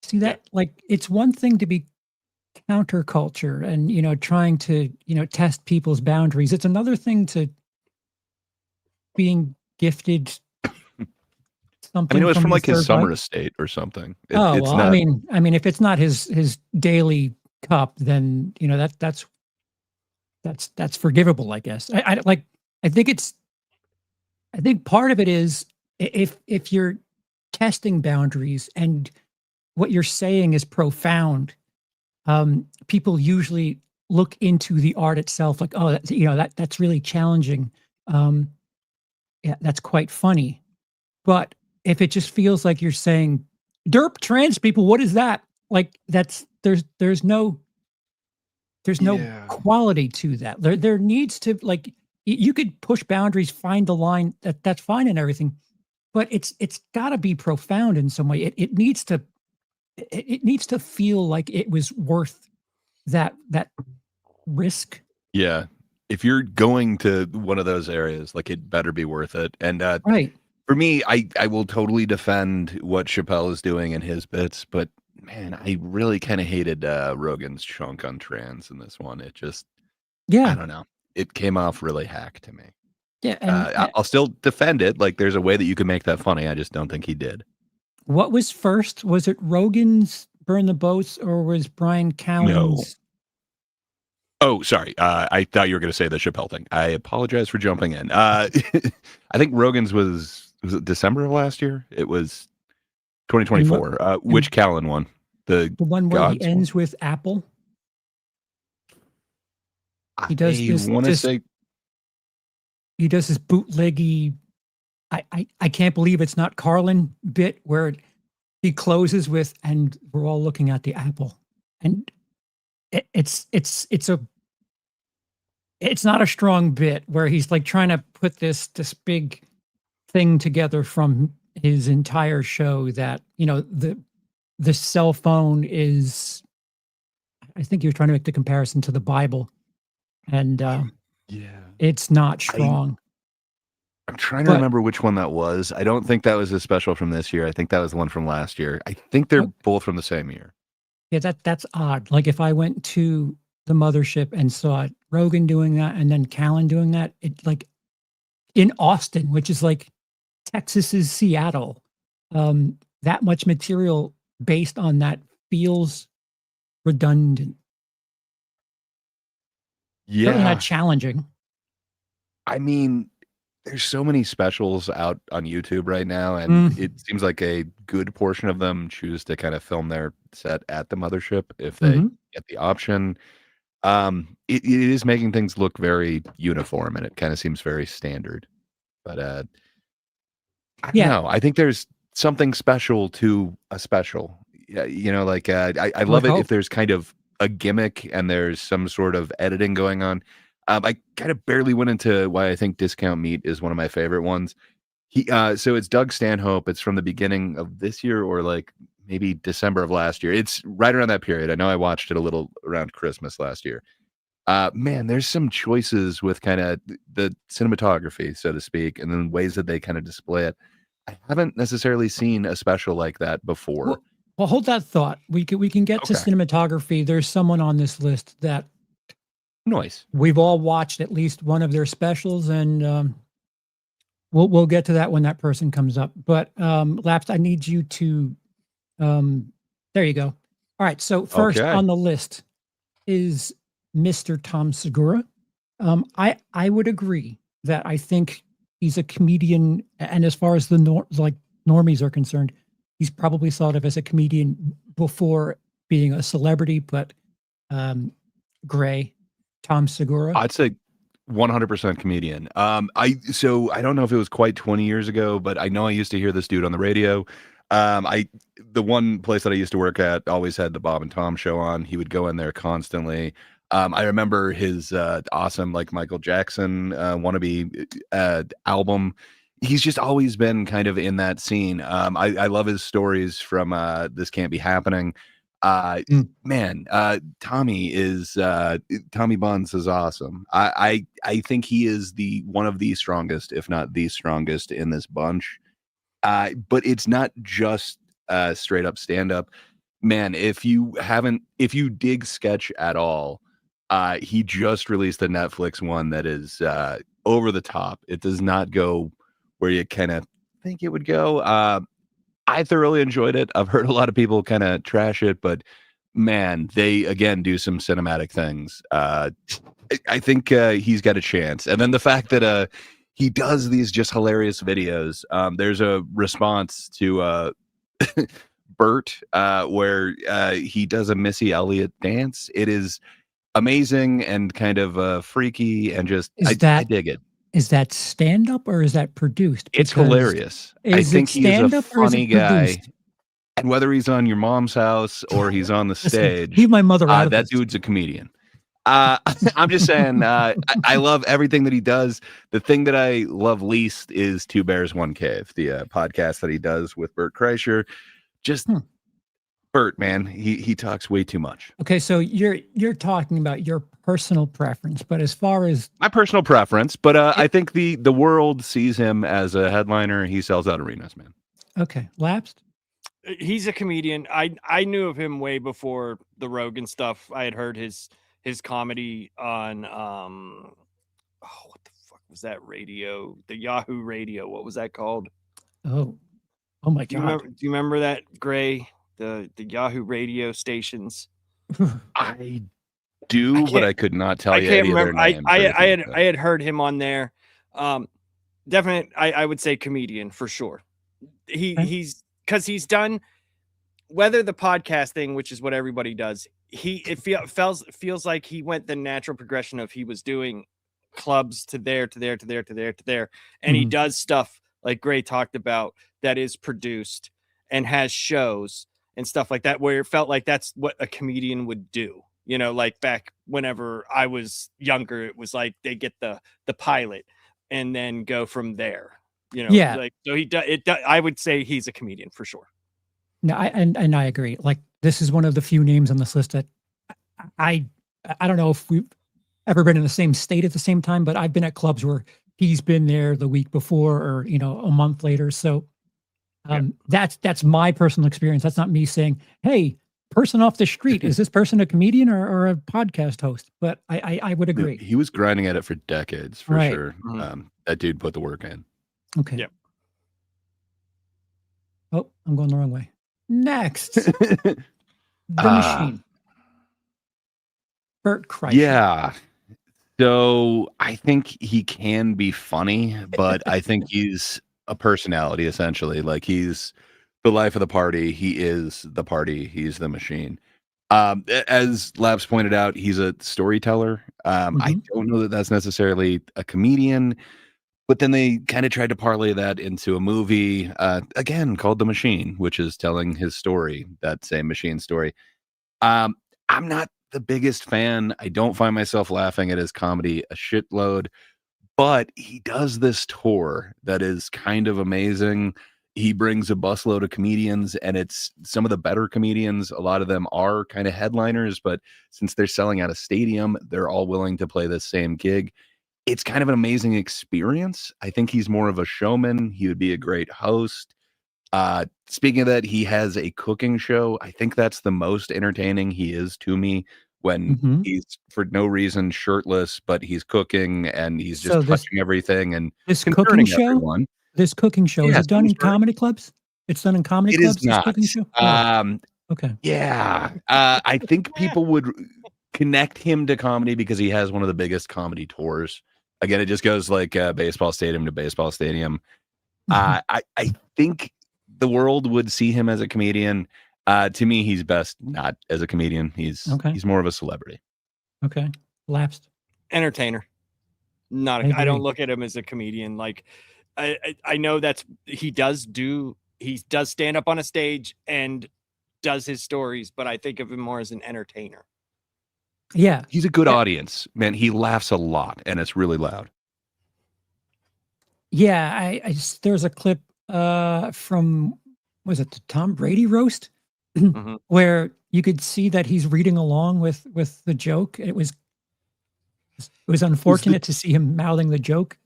See that? Like, it's one thing to be counterculture and trying to test people's boundaries. It's another thing to being gifted something.
I mean, it was from like his summer
life
estate or something.
It's not, I mean, if it's not his daily cup, then that's forgivable, I guess. I think part of it is if you're testing boundaries and what you're saying is profound, people usually look into the art itself like, oh, that's really challenging. Yeah, that's quite funny. But if it just feels like you're saying, derp trans people, what is that? Like there's no quality to that. There needs to, like, you could push boundaries, find the line, that's fine and everything, but it's gotta be profound in some way. It needs to feel like it was worth that risk.
Yeah. If you're going to one of those areas, like, it better be worth it. And
right.
For me, I will totally defend what Chappelle is doing in his bits, but man, I really kind of hated Rogan's chunk on trans in this one. It just, I don't know. It came off really hack to me.
Yeah. And,
I'll still defend it. Like, there's a way that you can make that funny. I just don't think he did.
What was first? Was it Rogan's Burn the Boats or was Bryan Callen's?
No. Oh, sorry. I thought you were going to say the Chappelle thing. I apologize for jumping in. I think Rogan's was it December of last year? It was 2024. Which Callen one? The
one where he ends with Apple. He does this bootleggy, I can't believe it's not Carlin bit where he closes with, and we're all looking at the apple. And it's not a strong bit where he's like trying to put this big thing together from his entire show that, the cell phone is, I think he was trying to make the comparison to the Bible. And it's not strong.
I'm trying to remember which one that was. I don't think that was a special from this year. I think that was the one from last year. I think they're both from the same year.
Yeah, that's odd. Like, if I went to the mothership and saw Rogan doing that and then Callen doing that, it, like, in Austin, which is like Texas's Seattle, that much material based on that feels redundant.
Yeah.
Certainly not challenging.
I mean, there's so many specials out on YouTube right now, and it seems like a good portion of them choose to kind of film their set at the mothership if they get the option. It is making things look very uniform, and it kind of seems very standard. But I don't know. I think there's something special to a special. Yeah, like I love it if there's kind of a gimmick and there's some sort of editing going on. I kind of barely went into why I think Discount Meat is one of my favorite ones. So it's Doug Stanhope. It's from the beginning of this year or like maybe December of last year. It's right around that period. I know I watched it a little around Christmas last year. Man, there's some choices with kind of the cinematography, so to speak, and then ways that they kind of display it. I haven't necessarily seen a special like that before.
Well, hold that thought. We can get to cinematography. There's someone on this list that we've all watched at least one of their specials, and we'll get to that when that person comes up. But Laps, I need you to there you go. All right. So first on the list is Mr. Tom Segura. I would agree that I think he's a comedian, and as far as the normies are concerned, he's probably thought of as a comedian before being a celebrity. But Gray, Tom Segura,
I'd say 100% comedian. I don't know if it was quite 20 years ago, but I know I used to hear this dude on the radio. The one place that I used to work at always had the Bob and Tom show on. He would go in there constantly. I remember his awesome like Michael Jackson wannabe album. He's just always been kind of in that scene. I love his stories from This Can't Be Happening. Man, Tommy Buns is awesome. I think he is one of the strongest, if not the strongest in this bunch. But it's not just straight up stand up. Man, if you dig sketch at all, he just released a Netflix one that is over the top. It does not go where you kind of think it would go. I thoroughly enjoyed it. I've heard a lot of people kind of trash it, but man, they again do some cinematic things. I think he's got a chance. And then the fact that he does these just hilarious videos. There's a response to Bert where he does a Missy Elliott dance. It is amazing and kind of freaky and just I dig it.
Is that stand-up or is that produced?
It's hilarious. I think he's a funny guy. And whether he's on Your Mom's House or he's on the stage,
leave my mother out of
that dude's a comedian. I'm just saying, I love everything that he does. The thing that I love least is Two Bears, One Cave, the podcast that he does with Bert Kreischer. Just Bert, man, he talks way too much.
Okay, so you're talking about your personal preference, but as far as
my personal preference, but I think the world sees him as a headliner. He sells out arenas, man.
Okay, Lapsed.
He's a comedian. I knew of him way before the Rogan stuff. I had heard his comedy on what the fuck was that radio? The Yahoo Radio. What was that called?
Oh my God.
Do you remember that, Gray? The Yahoo Radio stations.
I do, but I could not tell you any of their names.
I had heard him on there. Definitely, I would say comedian for sure. He's because he's done whether the podcast thing, which is what everybody does. Feels like he went the natural progression of he was doing clubs to there, and he does stuff like Gray talked about that is produced and has shows and stuff like that, where it felt like that's what a comedian would do. You know, like back whenever I was younger, it was like they get the pilot and then go from there. You know, like so he does it. I would say he's a comedian for sure.
No, I agree. Like this is one of the few names on this list that I don't know if we've ever been in the same state at the same time, but I've been at clubs where he's been there the week before or a month later. So that's my personal experience. That's not me saying, hey, person off the street, is this person a comedian or a podcast host? But I would agree.
He was grinding at it for decades, for sure. That dude put the work in.
Okay.
Yep.
Oh, I'm going the wrong way. Next. The Machine. Bert Kreischer.
Yeah. So I think he can be funny, but I think he's a personality essentially. Like he's the life of the party. He is the party. He's the machine. As Labs pointed out, he's a storyteller. I don't know that that's necessarily a comedian, but then they kind of tried to parlay that into a movie, again called The Machine, which is telling his story, that same machine story. Um, I'm not the biggest fan. I don't find myself laughing at his comedy a shitload, but he does this tour that is kind of amazing. He brings a busload of comedians, and it's some of the better comedians. A lot of them are kind of headliners, but since they're selling out a stadium, they're all willing to play the same gig. It's kind of an amazing experience. I think he's more of a showman. He would be a great host. Speaking of that, he has a cooking show. I think that's the most entertaining he is to me, when he's for no reason shirtless, but he's cooking and he's just
So
touching everything and
this cooking
concerning
show,
everyone.
this cooking show, is
Yeah,
it done in
Sainsbury.
comedy clubs? It's done in comedy
It is
clubs, this
not.
cooking show? Oh, okay.
Yeah. I think people would connect him to comedy because he has one of the biggest comedy tours. Again, it just goes like baseball stadium to baseball stadium. I think the world would see him as a comedian. To me, he's best not as a comedian. He's more of a celebrity.
Okay. Lapsed.
Entertainer. Not. I don't look at him as a comedian. Like, I know he does stand up on a stage and does his stories, but I think of him more as an entertainer.
Yeah.
He's a good audience, man. He laughs a lot and it's really loud.
Yeah. There's a clip from, was it the Tom Brady roast? Where you could see that he's reading along with the joke. It was unfortunate to see him mouthing the joke.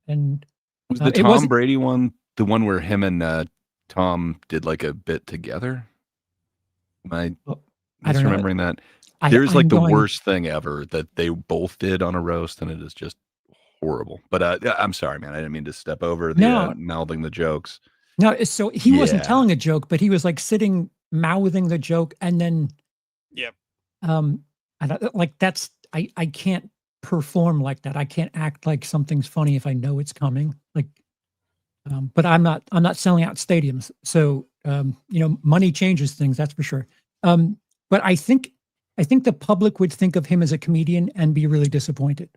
And
was the Tom Brady one the one where him and Tom did like a bit together? Am I misremembering that? There's like the worst thing ever that they both did on a roast, and it is just horrible. But I'm sorry, man. I didn't mean to step over the mouthing the jokes.
No, so he wasn't telling a joke, but he was like sitting mouthing the joke, and then I can't perform like that. I can't act like something's funny if I know it's coming. Like, but I'm not selling out stadiums, so money changes things, that's for sure. But I think the public would think of him as a comedian and be really disappointed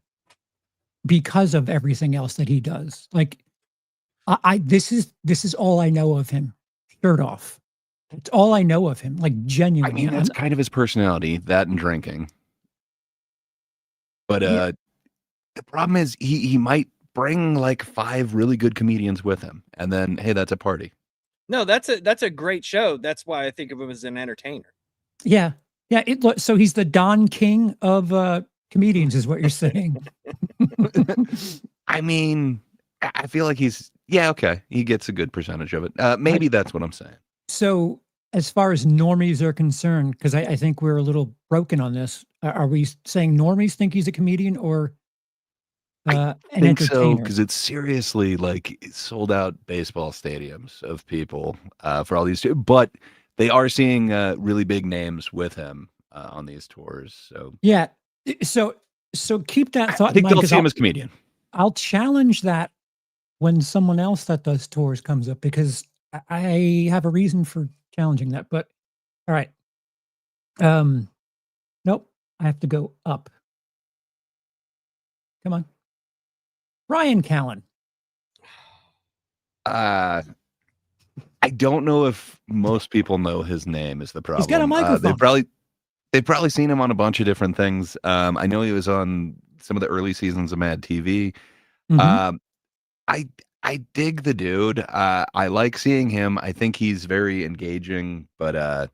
because of everything else that he does. Like, this is all I know of him, shirt off. It's all I know of him, like, genuinely.
I mean, that's kind of his personality, that and drinking. But the problem is he might bring like 5 really good comedians with him, and then, hey, that's a party.
No, that's a great show. That's why I think of him as an entertainer.
Yeah. Yeah. So he's the Don King of comedians, is what you're saying.
I mean, I feel like he gets a good percentage of it. Maybe that's what I'm saying. So
as far as normies are concerned, because I think we're a little broken on this, are we saying normies think he's a comedian or
I think so, because it's seriously like sold out baseball stadiums of people for all these, but they are seeing really big names with him on these tours. So
yeah, so keep that thought.
I think they'll see him as comedian.
I'll challenge that when someone else that does tours comes up, because I have a reason for challenging that. But all right, nope, I have to go up. Come on. Bryan Callen.
I don't know if most people know his name is the problem.
He's got a microphone.
They've probably seen him on a bunch of different things. I know he was on some of the early seasons of Mad TV. I dig the dude. I like seeing him. I think he's very engaging, but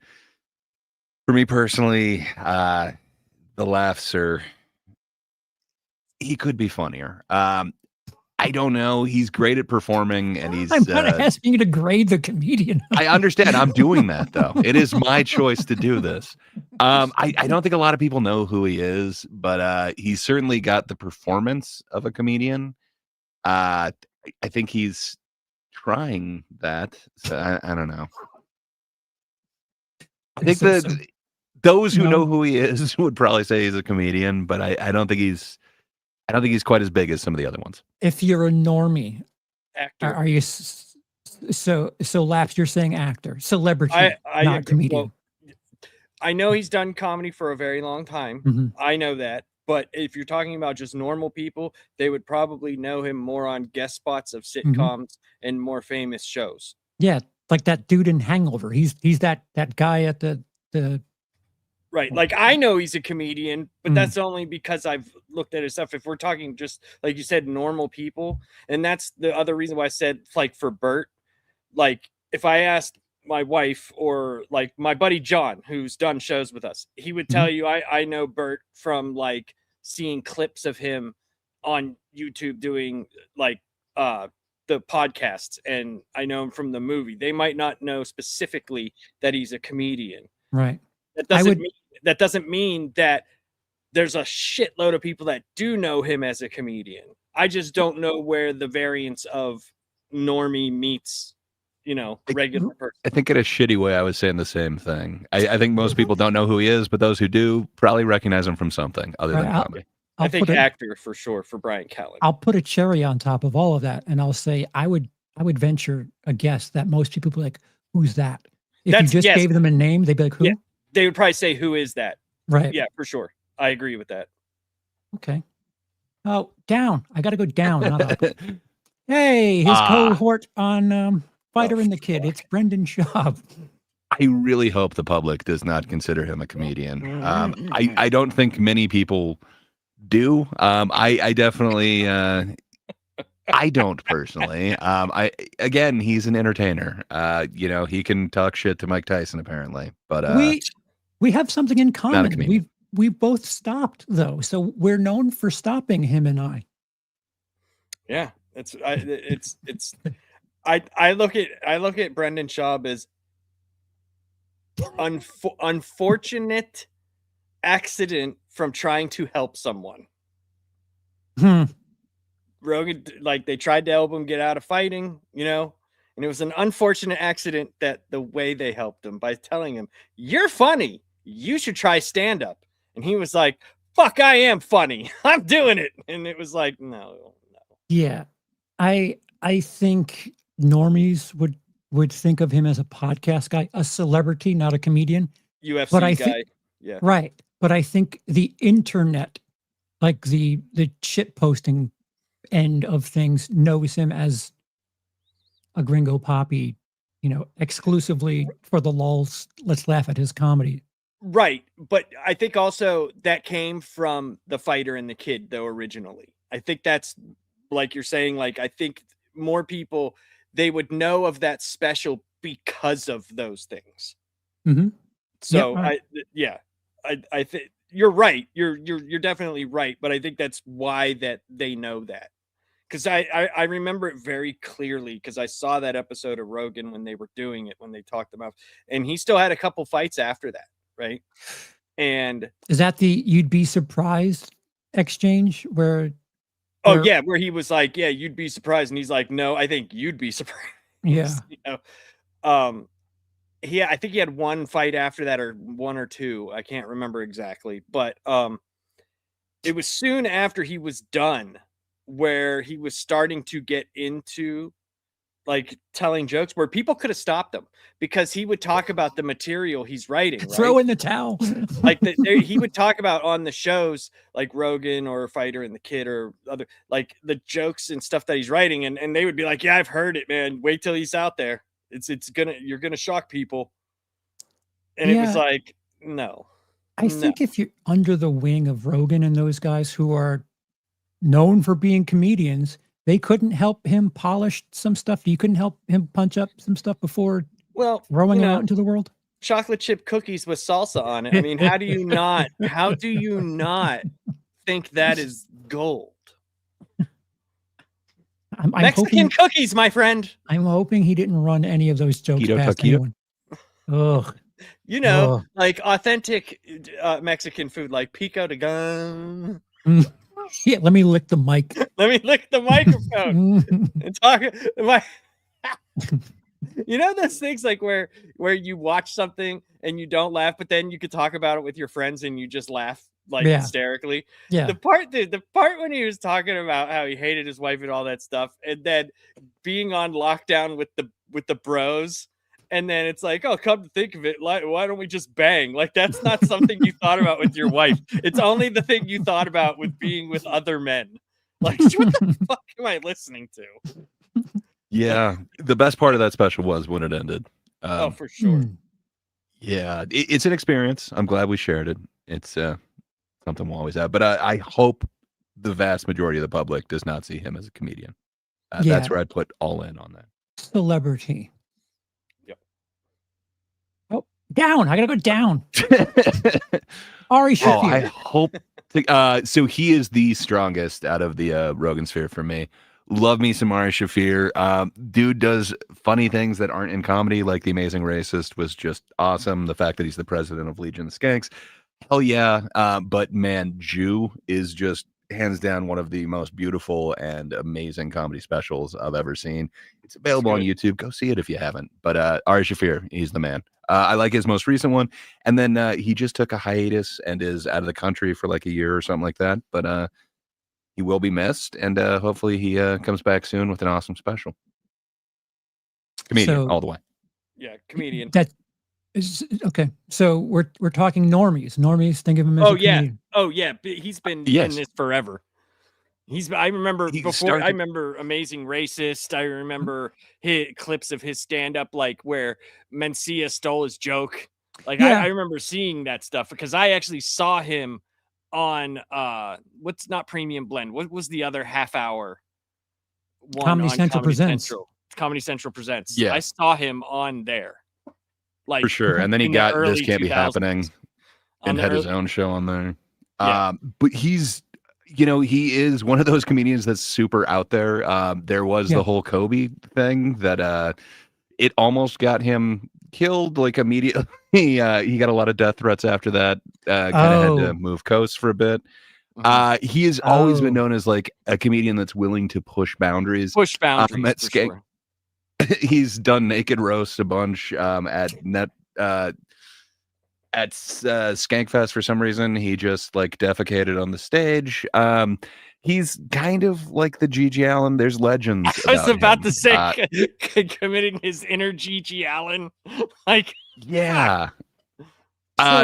for me personally, the laughs he could be funnier. I don't know. He's great at performing, and
I'm not asking you to grade the comedian.
I understand. I'm doing that though. It is my choice to do this. I don't think a lot of people know who he is, but he's certainly got the performance of a comedian. I think he's trying that. So I don't know. I think those who know who he is would probably say he's a comedian, but I don't think he's I don't think he's quite as big as some of the other ones.
If you're a normie,
Actor.
are you so Laps? You're saying actor, celebrity,
I
not comedian.
Well, I know he's done comedy for a very long time.
Mhm.
I know that. But if you're talking about just normal people, they would probably know him more on guest spots of sitcoms and more famous shows.
Yeah, like that dude in Hangover. He's that guy at the
Right. Like I know he's a comedian, but that's only because I've looked at his stuff. If we're talking just like you said, normal people, and that's the other reason why I said like for Bert, like if I asked my wife or like my buddy John, who's done shows with us, he would tell you I know Bert from like seeing clips of him on YouTube doing like the podcasts, and I know him from the movie. They might not know specifically that he's a comedian.
right.
That doesn't mean that there's a shitload of people that do know him as a comedian. I just don't know where the variance of normie meets, regular person.
I think in a shitty way, I was saying the same thing. I think most people don't know who he is, but those who do probably recognize him from something other than comedy.
I think actor for sure for Bryan Callen.
I'll put a cherry on top of all of that, and I'll say I would venture a guess that most people would be like, "Who's that?" If you just gave them a name, they'd be like, "Who?"
Yeah. They would probably say, "Who is that?"
Right.
Yeah, for sure. I agree with that.
Okay. Oh, down. I got to go down, not up. Hey, his cohort on Fighter and the Kid. It's Brendan Schaub.
I really hope the public does not consider him a comedian. I don't think many people do. I definitely I don't personally. Again, he's an entertainer. He can talk shit to Mike Tyson apparently, but
we have something in common. We've both stopped though, so we're known for stopping, him and I.
Yeah, I look at Brendan Schaub as unfortunate accident from trying to help someone. Rogan, like they tried to help him get out of fighting, and it was an unfortunate accident that the way they helped him by telling him, "You're funny. You should try stand up." And he was like, "Fuck, I am funny. I'm doing it." And it was like, no.
Yeah. I think normies would think of him as a podcast guy, a celebrity, not a comedian.
UFC guy. Yeah.
Right. But I think the internet, like the shit posting end of things, knows him as a gringo poppy, exclusively for the lulz. Let's laugh at his comedy.
Right. But I think also that came from The Fighter and the Kid, though, originally. I think that's like you're saying, like, I think more people, they would know of that special because of those things. So I think you're right. You're definitely right. But I think that's why that they know that. Because I remember it very clearly because I saw that episode of Rogan when they were doing it, when they talked about, and he still had a couple fights after that. Right. And
is that the "you'd be surprised" exchange where
where he was like, "Yeah, you'd be surprised," and he's like, "No, I think you'd be surprised."
Yeah.
I think he had one fight after that, or one or two, I can't remember exactly, but it was soon after he was done where he was starting to get into like telling jokes where people could have stopped him because he would talk about the material he's writing. Right?
Throw in the towel.
Like he would talk about on the shows like Rogan or Fighter and the Kid or other, like the jokes and stuff that he's writing. And they would be like, "Yeah, I've heard it, man. Wait till he's out there. You're going to shock people." And it was like, no.
I think if you're under the wing of Rogan and those guys who are known for being comedians, they couldn't help him polish some stuff. You couldn't help him punch up some stuff before throwing it out into the world.
Chocolate chip cookies with salsa on it. I mean, how do you not think that is gold? I'm Mexican cookies, my friend.
I'm hoping he didn't run any of those jokes past anyone. Ugh.
Like authentic Mexican food, like pico de gun.
Yeah, let me lick the mic.
Let me lick the microphone and talk. Those things like where you watch something and you don't laugh, but then you could talk about it with your friends and you just laugh like
Yeah.
hysterically.
Yeah.
The part when he was talking about how he hated his wife and all that stuff, and then being on lockdown with the bros, and then it's like, oh, come to think of it, like, why don't we just bang? Like, that's not something you thought about with your wife. It's only the thing you thought about with being with other men. Like, what the fuck am I listening to?
Yeah, the best part of that special was when it ended.
Oh, for sure.
Yeah, it's an experience. I'm glad we shared it. It's something we'll always have. But I hope the vast majority of the public does not see him as a comedian. That's where I'd put all in on that.
Celebrity.
Yep.
Oh, down. I gotta go down. Ari Shaffir.
Oh, I hope. So he is the strongest out of the Rogan-sphere for me. Love me some Ari Shaffir. Dude does funny things that aren't in comedy, like The Amazing Racist was just awesome. The fact that he's the president of Legion of Skanks, hell yeah. But man, Jew is just hands down one of the most beautiful and amazing comedy specials I've ever seen. It's available on YouTube. Go see it if you haven't. But Ari Shaffir, he's the man. I like his most recent one. And then he just took a hiatus and is out of the country for like a year or something like that. But he will be missed, and hopefully he comes back soon with an awesome special. Comedian all the way.
Yeah, comedian.
That is okay. So we're talking Normies. Normies, think of him as a comedian.
Oh yeah, he's been in this forever. I remember before. I remember Amazing Racist. I remember clips of his stand-up, like where Mencia stole his joke. Like I remember seeing that stuff because I actually saw him on what's not Premium Blend. What was the other half hour one?
Comedy Central Presents.
Comedy Central Presents.
Yeah,
I saw him on there. Like
for sure. And then he got This Can't Be Happening and had his own show on there.
Yeah.
But he's, he is one of those comedians that's super out there. There was the whole Kobe thing that it almost got him killed like immediately. He got a lot of death threats after that. Kind of had to move coast for a bit. He has always been known as like a comedian that's willing to push boundries.
Push boundaries.
At Skank. He's done Naked Roast a bunch at Skankfest for some reason. He just like defecated on the stage. He's kind of like the Gigi Allen. There's legends.
I was about to say committing his inner Gigi Allen. Like,
yeah.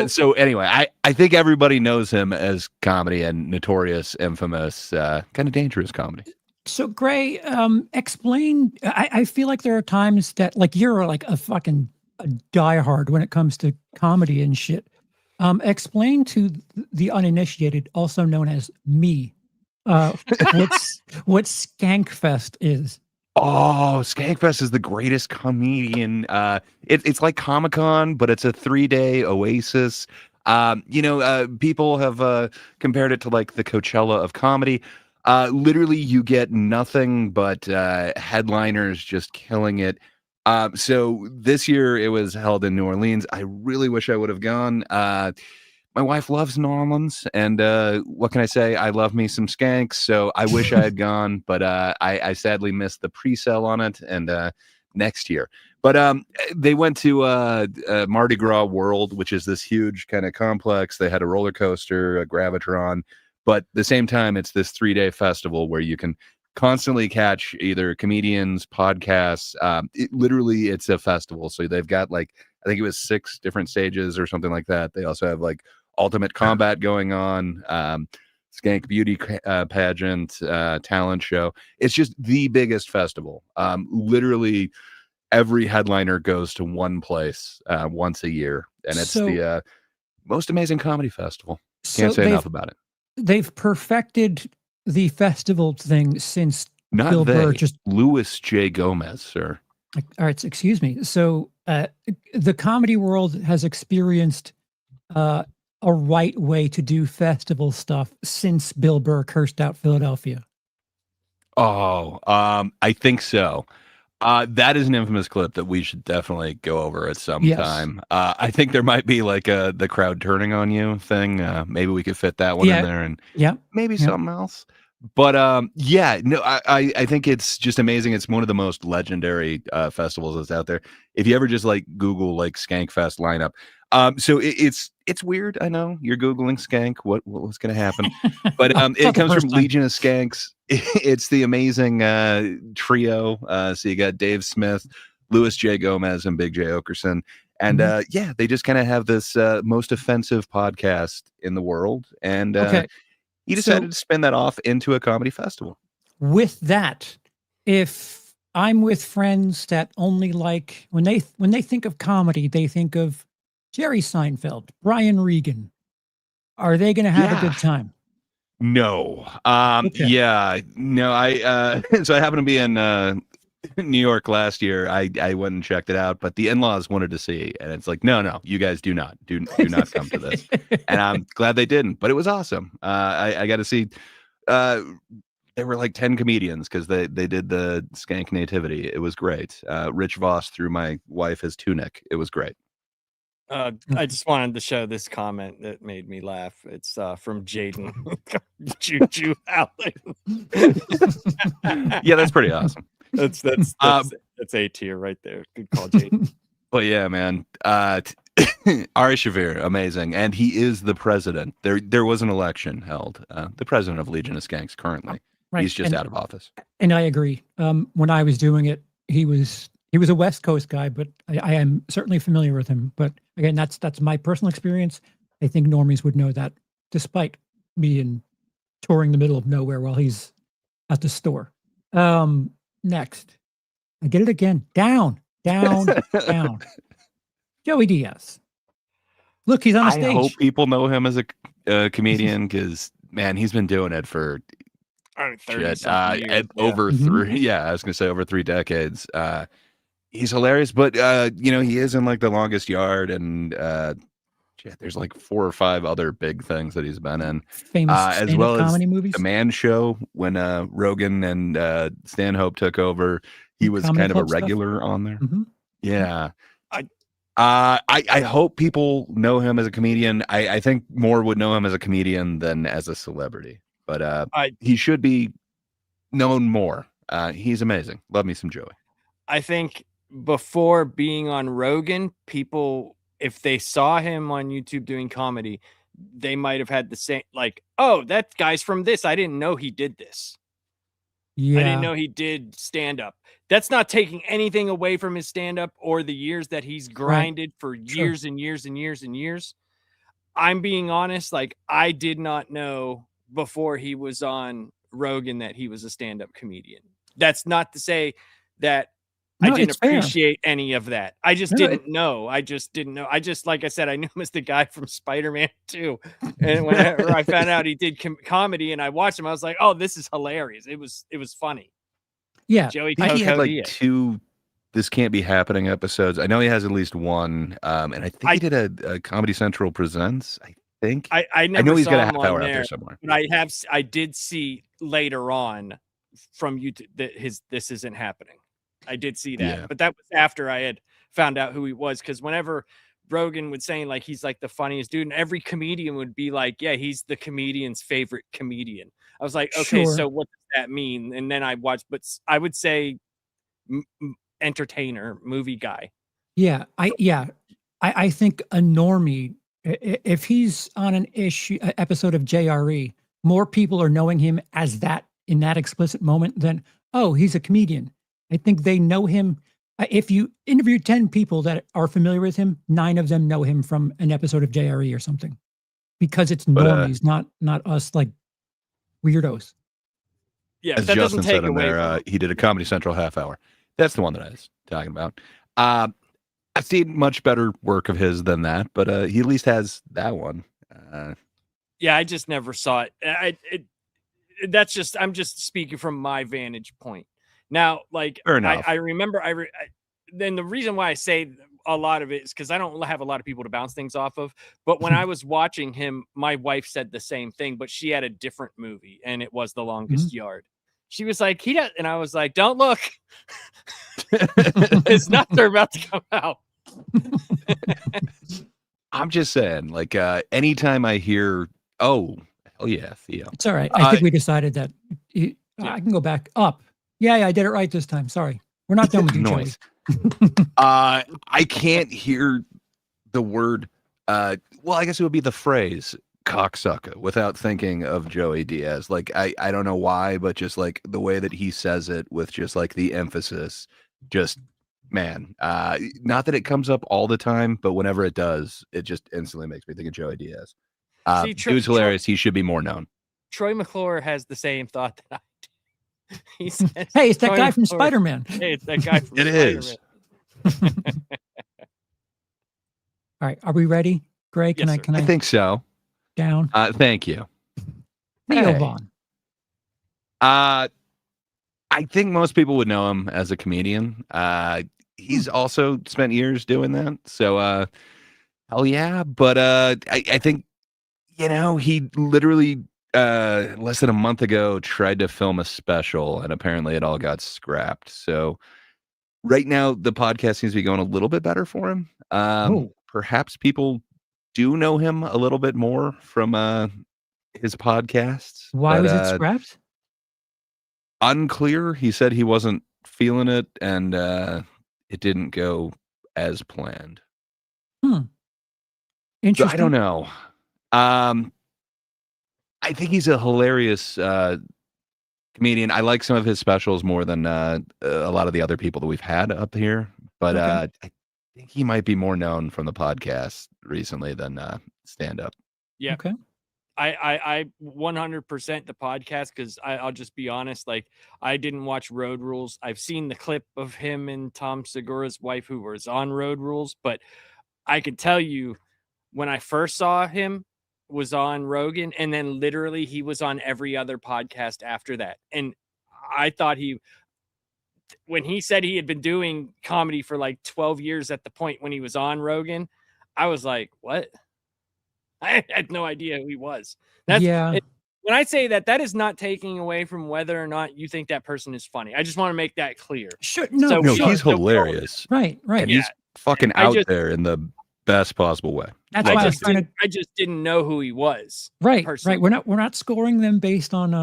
So anyway, I think everybody knows him as comedy and notorious, infamous, kind of dangerous comedy.
So Gray, explain. I feel like there are times that like you're like a fucking diehard when it comes to comedy and shit. Explain to the uninitiated, also known as me, what Skankfest is.
Oh, Skankfest is the greatest comedian. It's like Comic-Con, but it's a 3-day oasis. People have compared it to like the Coachella of comedy. Literally, you get nothing but headliners just killing it. So this year it was held in New Orleans. I really wish I would have gone. My wife loves New Orleans, and what can I say? I love me some skanks, so I wish I had gone, but I sadly missed the pre-sale on it, and next year. But they went to Mardi Gras World, which is this huge kind of complex. They had a roller coaster, a Gravitron, but at the same time, it's this 3-day festival where you can constantly catch either comedians, podcasts. Literally, it's a festival. So they've got like, I think it was 6 different stages or something like that. They also have like Ultimate Combat going on, Skank Beauty pageant, talent show. It's just the biggest festival. Literally, every headliner goes to one place once a year, and it's the most amazing comedy festival. Can't say enough about it.
They've perfected the festival thing since
Not
Bill
they.
Burr just
Louis J. Gomez, sir.
All right, excuse me. So the comedy world has experienced a right way to do festival stuff since Bill Burr cursed out Philadelphia.
Oh, I think so. That is an infamous clip that we should definitely go over at some time. I think there might be like the crowd turning on you thing. Maybe we could fit that one in there, and maybe something else. But yeah, no, I think it's just amazing. It's one of the most legendary festivals that's out there. If you ever just like Google like Skankfest lineup, so it's weird. I know you're Googling Skank. What's going to happen? But it comes from Legion of Skanks. It's the amazing trio. So you got Dave Smith, Louis J. Gomez, and Big J. Okerson. And yeah, they just kind of have this most offensive podcast in the world. And he decided to spin that off into a comedy festival.
With that, if I'm with friends that only like when they think of comedy, they think of Jerry Seinfeld, Brian Regan. Are they going to have a good time?
No. Yeah. No. So I happened to be in New York last year. I went and checked it out, but the in-laws wanted to see, and it's like, no, you guys do not come to this. And I'm glad they didn't, but it was awesome. I got to see. There were like 10 comedians because they did the Skank Nativity. It was great. Rich Voss threw my wife his tunic. It was great.
I just wanted to show this comment that made me laugh. It's from Jaden. Juju Allen.
Yeah, that's pretty awesome.
That's A tier right there. Good call, Jaden.
But yeah, man. Ari Shaffir, amazing. And he is the president. There was an election held. The president of Legion of Skanks currently. Right. He's just out of office.
And I agree. When I was doing it, he was a West Coast guy, but I am certainly familiar with him. But again, that's my personal experience. I think Normies would know that, despite being touring the middle of nowhere while he's at the store. Next, I get it again. Down. Joey Diaz. Look, he's on a stage.
I hope people know him as a comedian because, man, he's been doing it for
30 years,
over three. Yeah, I was gonna say over 3 decades. He's hilarious, but he is in like The Longest Yard, and there's like 4 or 5 other big things that he's been in,
famous
as well as
comedy movies.
The Man Show when Rogan and Stanhope took over. He was
Comedy
kind of a
Club stuff.
regular on there.
Mm-hmm.
Yeah. I hope people know him as a comedian. I think more would know him as a comedian than as a celebrity, but he should be known more. He's amazing. Love me some Joey.
I think before being on Rogan, people, if they saw him on YouTube doing comedy, they might have had the same, like, oh, that guy's from this. I didn't know he did this.
Yeah.
I didn't know he did stand up. That's not taking anything away from his stand up or the years that he's grinded for years and years and years and years. I'm being honest. Like, I did not know before he was on Rogan that he was a stand up comedian. That's not to say that I didn't appreciate any of that. I just didn't know. I just didn't know. I just, like I said, I knew him as the guy from Spider-Man 2. And whenever I found out he did comedy and I watched him, I was like, oh, this is hilarious. It was funny.
Yeah.
Joey
he had like 2 This Can't Be Happening episodes. I know he has at least one. And I think he did a Comedy Central Presents. I think.
I
know he's got a half hour
out
there somewhere.
But I did see later on from YouTube that This Isn't Happening. I did see that, but that was after I had found out who he was. Because whenever Rogan would say like he's like the funniest dude, and every comedian would be like, yeah, he's the comedian's favorite comedian. I was like, okay, so what does that mean? And then I watched, but I would say entertainer, movie guy. Yeah,
I think a normie, if he's on an episode of JRE, more people are knowing him as that in that explicit moment than, oh, he's a comedian. I think they know him. If you interview 10 people that are familiar with him, 9 of them know him from an episode of JRE or something, because it's normies, not us like weirdos.
Yeah,
as
that
Justin
doesn't take
said in
away
there, he did a Comedy Central half hour. That's the one that I was talking about. I've seen much better work of his than that, but he at least has that one.
Yeah, I just never saw it. I'm just speaking from my vantage point. Now, like, I remember, then the reason why I say a lot of it is because I don't have a lot of people to bounce things off of. But when I was watching him, my wife said the same thing, but she had a different movie, and it was The Longest Yard. She was like, and I was like, don't look. His nuts are about to come out.
I'm just saying, like, anytime I hear, oh, hell yeah, Theo.
It's all right. I think we decided that
Yeah.
I can go back up. Yeah, I did it right this time. Sorry. We're not done with you, Joey.
Noise. I can't hear the word. Well, I guess it would be the phrase cocksucker without thinking of Joey Diaz. Like, I don't know why, but just like the way that he says it with just like the emphasis, just man, not that it comes up all the time, but whenever it does, it just instantly makes me think of Joey Diaz.
See,
Dude's hilarious. He should be more known.
Troy McClure has the same thought that I do. He says,
Hey, it's that
Troy
guy from
McClure-
Spider-Man.
Hey, it's that guy from
It is.
All right, are we ready, Greg?
Yes, sir.
Can
I
I
think so.
down?
Thank you.
Theo
Hey.
Vaughn.
I think most people would know him as a comedian. He's also spent years doing that. So, hell yeah. But I think, he literally less than a month ago tried to film a special, and apparently it all got scrapped. So right now, the podcast seems to be going a little bit better for him. Perhaps people do know him a little bit more from his podcasts.
Why was it scrapped?
Unclear. He said he wasn't feeling it, and it didn't go as planned. So
Interesting.
I don't know. I think he's a hilarious comedian. I like some of his specials more than a lot of the other people that we've had up here. But I think he might be more known from the podcast recently than stand-up.
Yeah.
Okay.
I 100% the podcast, because I'll just be honest, like, I didn't watch Road Rules. I've seen the clip of him and Tom Segura's wife who was on Road Rules, but I could tell you when I first saw him was on Rogan, and then literally he was on every other podcast after that. And I thought when he said he had been doing comedy for like 12 years at the point when he was on Rogan, I was like, what? I had no idea who he was. When I say that, that is not taking away from whether or not you think that person is funny. I just want to make that clear.
Sure.
No,
sure.
he's hilarious.
Right.
And he's fucking out there in the best possible way.
That's why
I just didn't know who he was.
Right.
personally.
Right. We're not scoring them based on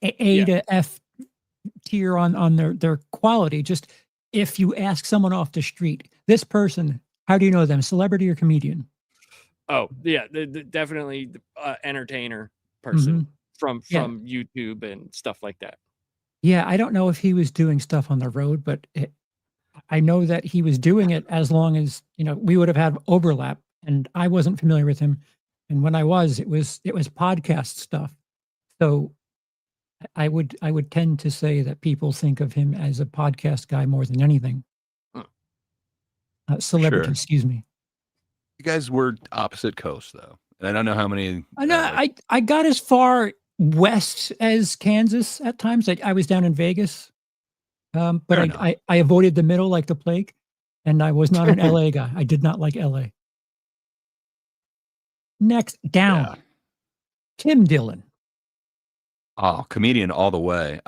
A to F tier on their quality. Just if you ask someone off the street, this person, how do you know them? Celebrity or comedian?
Oh yeah, definitely entertainer person from YouTube and stuff like that.
Yeah, I don't know if he was doing stuff on the road, but I know that he was doing it as long as we would have had overlap, and I wasn't familiar with him. And when I was, it was podcast stuff. So I would tend to say that people think of him as a podcast guy more than anything. Celebrity,
Sure.
Excuse me.
You guys were opposite coasts, though. And I don't know how many.
I know. I got as far west as Kansas at times. I was down in Vegas, but I avoided the middle like the plague, and I was not an LA guy. I did not like LA. Next, down. Tim Dillon.
Oh, comedian all the way.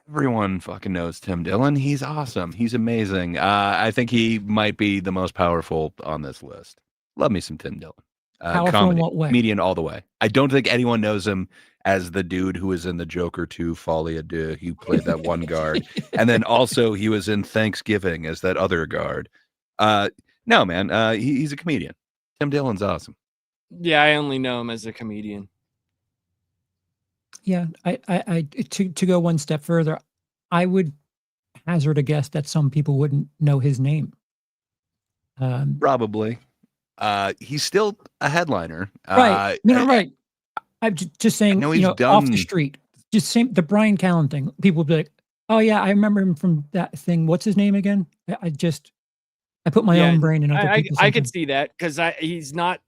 Everyone fucking knows Tim Dillon. He's awesome. He's amazing. I think he might be the most powerful on this list. Love me some Tim Dillon.
Powerful
Comedy,
in what way?
comedian all the way. I don't think anyone knows him as the dude who was in the Joker 2 Folie à Deux. He played that one guard. And then also he was in Thanksgiving as that other guard. No, man. He's a comedian. Tim Dillon's awesome.
Yeah, I only know him as a comedian.
Yeah, I to go one step further, I would hazard a guess that some people wouldn't know his name.
Probably. He's still a headliner.
Right. Right. I'm just saying,
he's
off the
done-
street. Just same the Bryan Callen thing. People would be like, "Oh yeah, I remember him from that thing. What's his name again?" I put my own brain in other people's.
I could see that because he's not.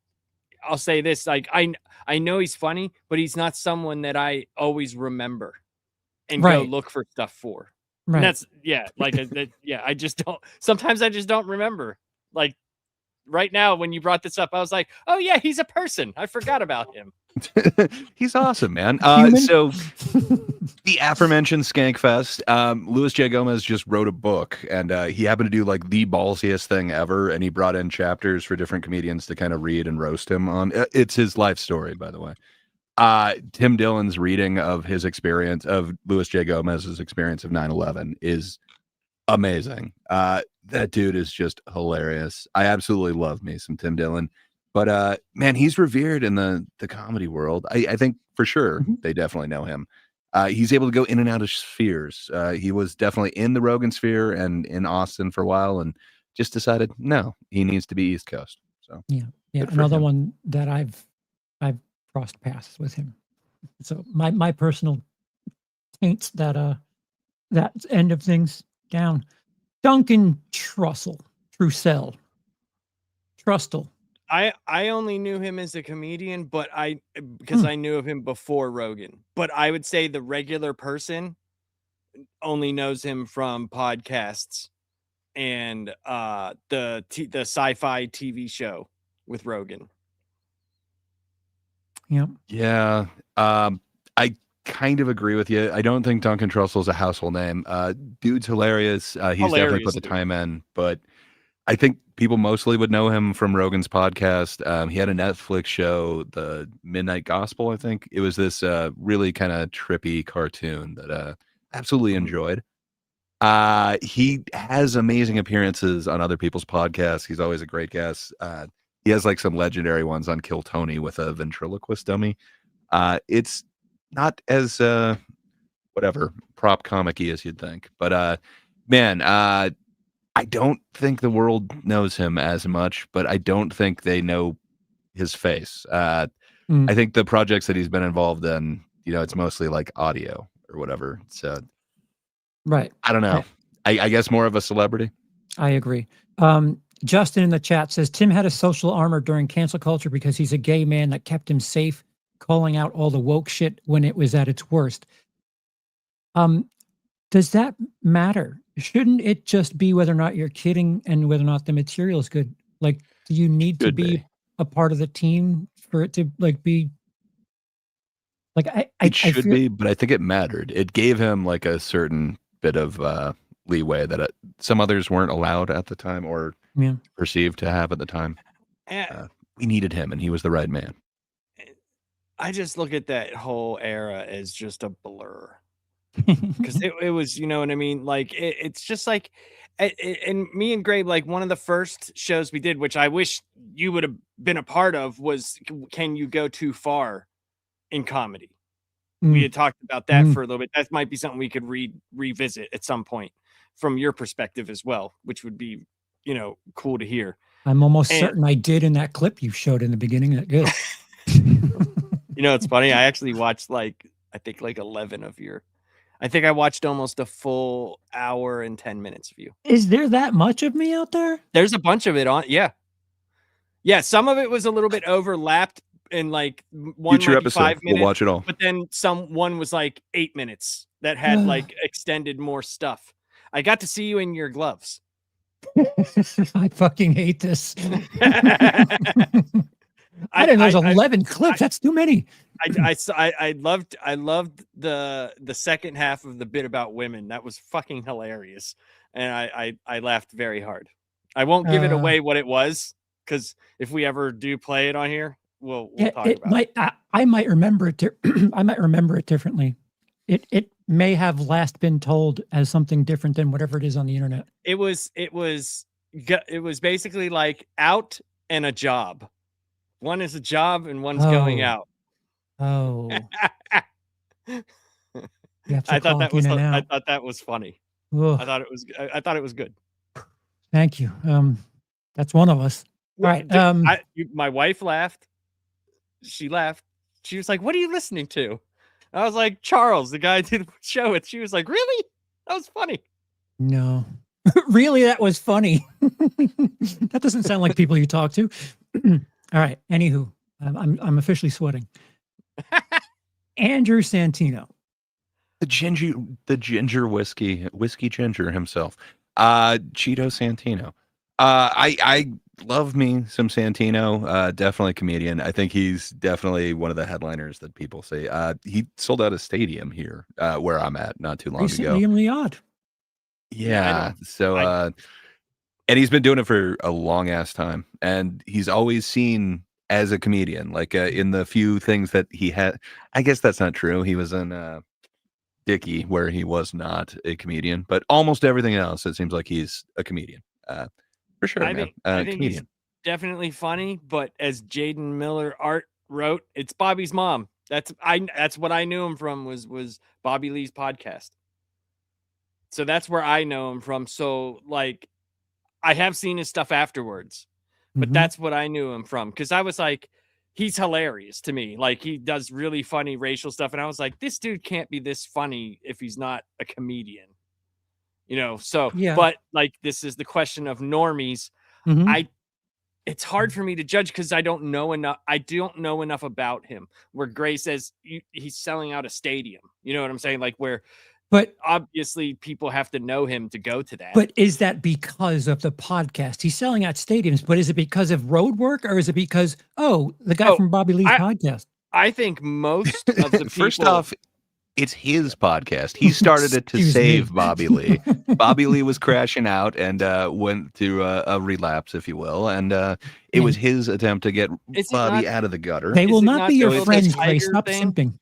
I'll say this: like I know he's funny, but he's not someone that I always remember and go look for stuff for.
Right.
And that's I just don't. Sometimes I just don't remember. Like right now, when you brought this up, I was like, "Oh yeah, he's a person. I forgot about him."
He's awesome, man. So the aforementioned Skankfest, Louis J. Gomez just wrote a book, and he happened to do like the ballsiest thing ever, and he brought in chapters for different comedians to kind of read and roast him on. It's his life story, by the way. Tim Dillon's reading of his experience of Louis J. Gomez's experience of 9/11 is amazing. That dude is just hilarious. I absolutely love me some Tim Dillon. But man, he's revered in the comedy world. I think for sure they definitely know him. He's able to go in and out of spheres. He was definitely in the Rogan-sphere and in Austin for a while, and just decided no, he needs to be East Coast. So
Yeah.
good for
Another
him.
one that I've crossed paths with him. So my personal taints that end of things down. Duncan Trussell.
I only knew him as a comedian, but because I knew of him before Rogan. But I would say the regular person only knows him from podcasts and the sci-fi TV show with Rogan.
Yeah.
Yeah. I kind of agree with you. I don't think Duncan Trussell's a household name. Dude's hilarious. He's definitely
Hilarious,
put the
dude.
time in, but I think people mostly would know him from Rogan's podcast. He had a Netflix show, The Midnight Gospel, I think. It was this really kind of trippy cartoon that I absolutely enjoyed. He has amazing appearances on other people's podcasts. He's always a great guest. He has like some legendary ones on Kill Tony with a ventriloquist dummy. It's not as prop comic-y as you'd think. But man, I don't think the world knows him as much, but I don't think they know his face. I think the projects that he's been involved in, it's mostly like audio or whatever. So
Right.
I don't know. I guess more of a celebrity.
I agree. Justin in the chat says Tim had a social armor during cancel culture because he's a gay man that kept him safe, calling out all the woke shit when it was at its worst. Does that matter? Shouldn't it just be whether or not you're kidding and whether or not the material is good? Like, do you need to be a part of the team for it to be like
It should be, but I think it mattered. It gave him like a certain bit of leeway that some others weren't allowed at the time or perceived to have at the time. We needed him, and he was the right man.
I just look at that whole era as just a blur. Because it was, you know what I mean? Like, it's just like, and me and Grabe, like one of the first shows we did, which I wish you would have been a part of, was Can You Go Too Far in Comedy? We had talked about that for a little bit. That might be something we could revisit at some point from your perspective as well, which would be, cool to hear.
I'm almost certain I did in that clip you showed in the beginning. That good.
It's funny. I actually watched I think 11 of your. I think I watched almost a full hour and 10 minutes of you.
Is there that much of me out there?
There's a bunch of it on. Yeah. Yeah. Some of it was a little bit overlapped in one
future episode.
5 minutes.
We'll watch it all.
But then one was 8 minutes that had extended more stuff. I got to see you in your gloves.
I fucking hate this. I didn't know there's 11 clips. That's too many.
I loved the second half of the bit about women. That was fucking hilarious, and I laughed very hard. I won't give it away what it was, because if we ever do play it on here, we'll talk about it.
I might remember it. I might remember it differently. It may have last been told as something different than whatever it is on the internet.
It was basically like out and a job. One is a job and one's going out.
Oh.
I thought that was funny.
Ugh.
I thought it was good.
Thank you. That's one of us. All right.
My wife laughed. She laughed. She was like, "What are you listening to?" I was like, "Charles, the guy I did the show with." She was like, "Really? That was funny."
No. Really, that was funny. That doesn't sound like people you talk to. All right. Anywho, I'm officially sweating. Andrew Santino,
the ginger whiskey ginger himself, Cheeto Santino. I love me some Santino. Definitely a comedian. I think he's definitely one of the headliners that people say. He sold out a stadium here where I'm at not too long
recently
ago.
in Riyadh.
Yeah. So and he's been doing it for a long ass time, and he's always seen as a comedian. Like in the few things that he had, I guess that's not true. He was in Dickie, where he was not a comedian, but almost everything else, it seems like he's a comedian. For sure, man.
I think
Comedian.
he's definitely funny, but as Jaden Miller Art wrote, it's Bobby's mom. That's what I knew him from was Bobby Lee's podcast. So that's where I know him from. So like, I have seen his stuff afterwards, but that's what I knew him from. Cause I was like, he's hilarious to me. Like he does really funny racial stuff. And I was like, this dude can't be this funny if he's not a comedian, you know? So,
Yeah.
but like, this is the question of normies. It's hard for me to judge because I don't know enough. I don't know enough about him. Where Gray says he's selling out a stadium. You know what I'm saying? Like but obviously people have to know him to go to that.
But is that because of the podcast? He's selling out stadiums, but is it because of road work or is it because, the guy from Bobby Lee's podcast?
I think most of the people...
First off, it's his podcast. He started it to save Bobby Lee. Bobby Lee was crashing out and went through a relapse, if you will. And it was his attempt to get Bobby out of the gutter.
They will not be your friends, Gray. Stop simping.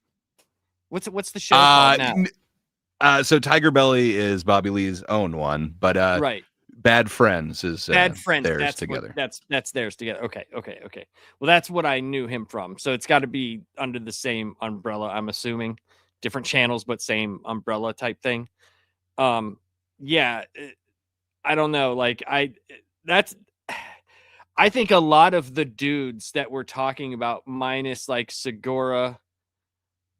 What's the show called now?
So Tiger Belly is Bobby Lee's own one, but
right.
Bad Friends is
Bad Friends.
Theirs together.
That's theirs together. Okay. Well, that's what I knew him from. So it's got to be under the same umbrella, I'm assuming. Different channels, but same umbrella type thing. Yeah, I don't know. Like I think a lot of the dudes that we're talking about, minus like Segura,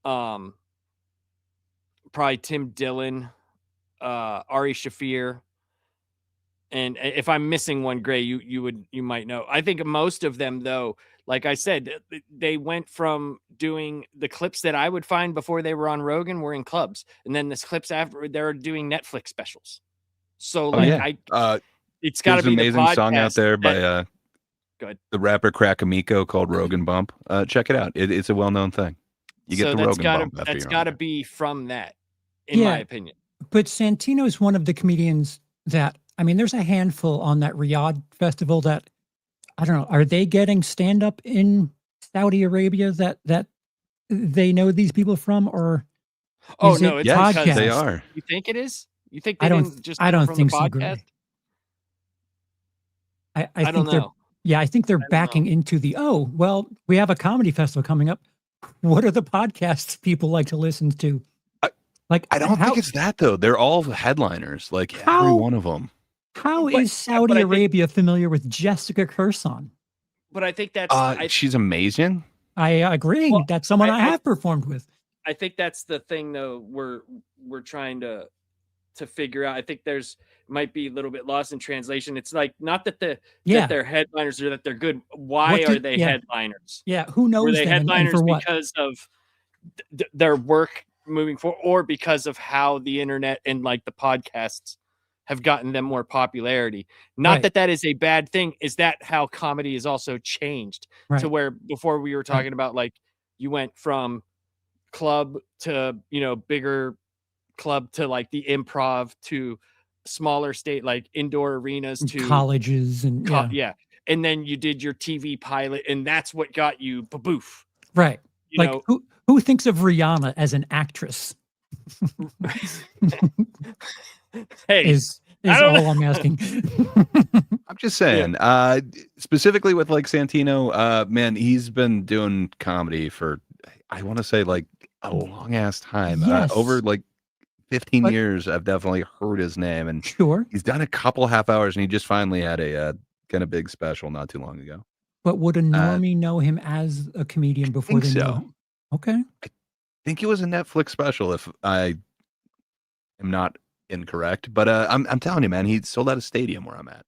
probably Tim Dillon, Ari Shaffir, and if I'm missing one, Gray, you might know. I think most of them, though, like I said, they went from doing the clips that I would find before they were on Rogan were in clubs, and then the clips after they're doing Netflix specials. So it's got to be
an amazing
the
song out there by
the
rapper Crack Amico called Rogan Bump. Check it out. It's a well-known thing. You get the Rogan Bump.
That's got to be from that, in my opinion.
But Santino is one of the comedians that, I mean, there's a handful on that Riyadh festival that, I don't know, are they getting stand-up in Saudi Arabia that they know these people from, or
it's
podcast?
They are.
You think it is? You think
I don't think so. I think know. I think they're backing into the, we have a comedy festival coming up. What are the podcasts people like to listen to?
I don't think it's that though. They're all headliners, like every one of them.
How is Saudi Arabia familiar with Jessica Kirson?
But I think that's
she's amazing.
I agree. Well, that's someone I have performed with.
I think that's the thing though. We're trying to figure out. I think might be a little bit lost in translation. It's like not that that they're headliners or that they're good. Why are they headliners?
Yeah, who knows?
Were they headliners
and
because of their work moving forward, or because of how the internet and like the podcasts have gotten them more popularity? Not that is a bad thing. Is that how comedy is also changed to where before we were talking about like you went from club to bigger club to like the improv to smaller state like indoor arenas to
colleges and
and then you did your TV pilot and that's what got you baboof.
Right. Who thinks of Rihanna as an actress?
Hey,
is all I'm asking.
I'm just saying, specifically with like Santino, man, he's been doing comedy for, I want to say like a long ass time.
Yes.
Over like 15 years, I've definitely heard his name, and he's done a couple half hours, and he just finally had a kind of big special not too long ago.
But would a normie know him as a comedian before they know him? Okay.
I think it was a Netflix special, if I am not incorrect. But I'm telling you, man, he sold out a stadium where I'm at.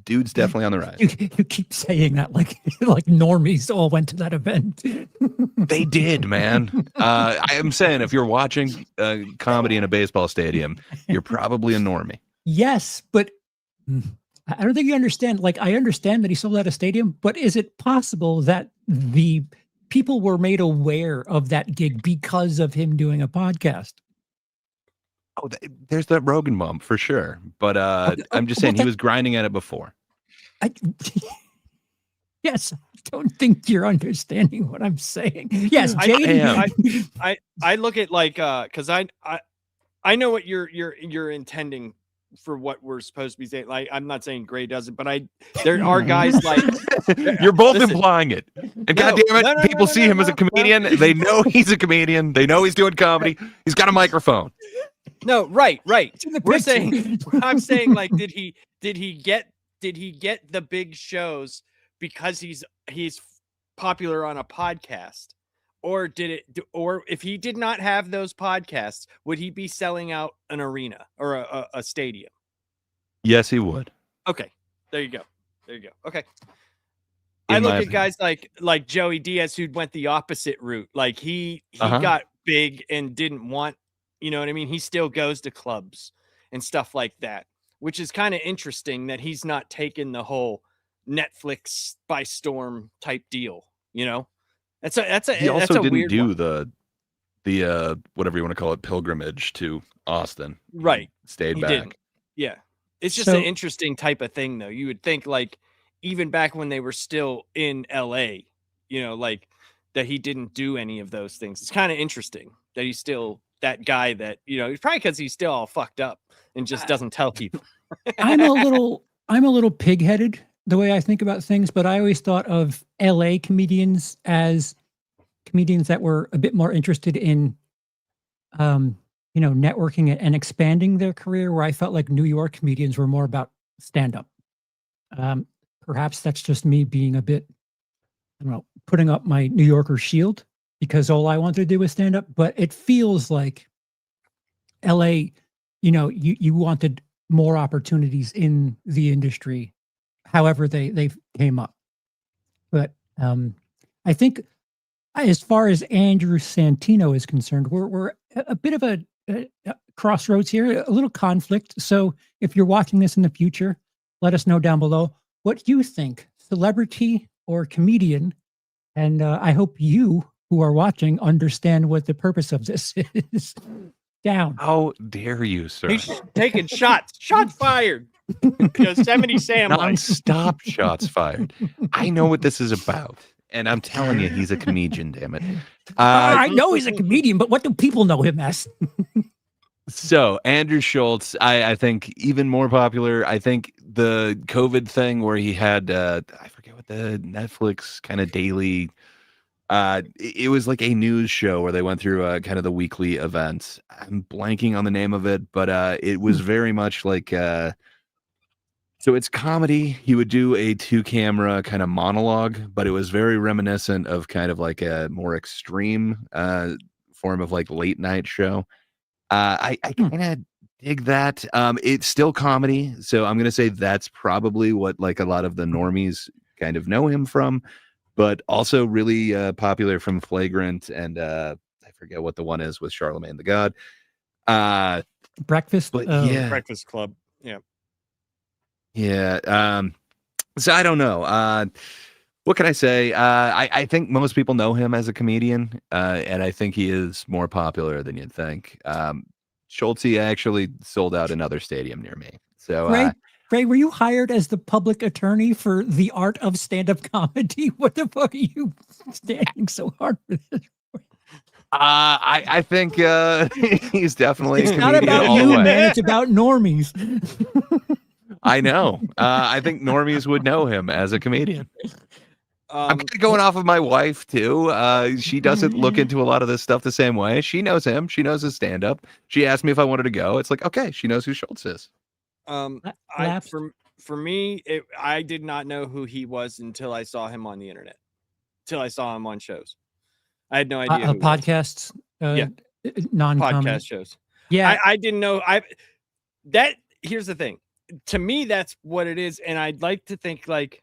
Dude's definitely on the rise.
You keep saying that like normies all went to that event.
They did, man. I am saying if you're watching comedy in a baseball stadium, you're probably a normie.
Yes, but I don't think you understand. Like, I understand that he sold out a stadium, but is it possible that the people were made aware of that gig because of him doing a podcast?
Oh, there's that Rogan bump for sure. But I'm just saying he was grinding at it before.
Yes, I don't think you're understanding what I'm saying. Yes, Jaden.
I look at like because I know what you're intending for what we're supposed to be saying. Like, I'm not saying Gray does it, but there are guys like
you're both
listen,
implying it. And God damn it, people see him as a comedian. They know he's a comedian. They know he's doing comedy. He's got a microphone.
No, right. I'm saying like, did he get the big shows because he's popular on a podcast, or if he did not have those podcasts, would he be selling out an arena or a stadium?
Yes, he would.
Okay, there you go. Okay. I look at guys like Joey Diaz, who went the opposite route. Like he got big and didn't want, you know what I mean? He still goes to clubs and stuff like that, which is kind of interesting that he's not taking the whole Netflix by storm type deal. You know,
he also didn't do the whatever you want to call it, pilgrimage to Austin.
Right.
He stayed back.
Didn't. Yeah. It's just an interesting type of thing, though. You would think, like, even back when they were still in LA, you know, like that he didn't do any of those things. It's kind of interesting that he's still that guy that, you know, probably because he's still all fucked up and just doesn't tell people.
I'm a little pig-headed the way I think about things, but I always thought of LA comedians as comedians that were a bit more interested in networking and expanding their career, where I felt like New York comedians were more about stand-up. Perhaps that's just me being a bit, I don't know, putting up my New Yorker shield because all I wanted to do was stand-up. But it feels like LA, you wanted more opportunities in the industry, however they came up. But I think as far as Andrew Santino is concerned, we're a bit of a crossroads here, a little conflict. So if you're watching this in the future, let us know down below what you think, celebrity or comedian. And I hope you who are watching understand what the purpose of this is. Down.
How dare you, sir?
He's taking shots. Shots fired. Yosemite Sam.
Non-stop shots fired. I know what this is about. And I'm telling you, he's a comedian, damn it.
I know he's a comedian, but what do people know him as?
So, Andrew Schulz, I think even more popular. I think the COVID thing where he had, I forget what the Netflix kind of daily, it was like a news show where they went through kind of the weekly events. I'm blanking on the name of it, but it was very much like, so it's comedy. He would do a 2-camera kind of monologue, but it was very reminiscent of kind of like a more extreme form of like late night show. I kind of dig that. It's still comedy, so I'm gonna say that's probably what like a lot of the normies kind of know him from, but also really popular from Flagrant and I forget what the one is with Charlemagne the God.
Breakfast,
but yeah,
Breakfast Club. Yeah.
Yeah. So I don't know. What can I say? I think most people know him as a comedian, and I think he is more popular than you'd think. Schultz actually sold out another stadium near me. So,
Ray, were you hired as the public attorney for the art of stand-up comedy? What the fuck are you standing so hard for this?
I think he's definitely.
It's not about you, man. It's about normies.
I know. I think normies would know him as a comedian. I'm kind of going off of my wife too. She doesn't look into a lot of this stuff the same way. She knows him. She knows his stand-up. She asked me if I wanted to go. It's like, okay, she knows who Schultz is.
For me, I did not know who he was until I saw him on the internet. Till I saw him on shows. I had no idea.
Podcasts,
non-podcast shows.
Yeah,
I didn't know. Here's the thing. To me, that's what it is, and I'd like to think like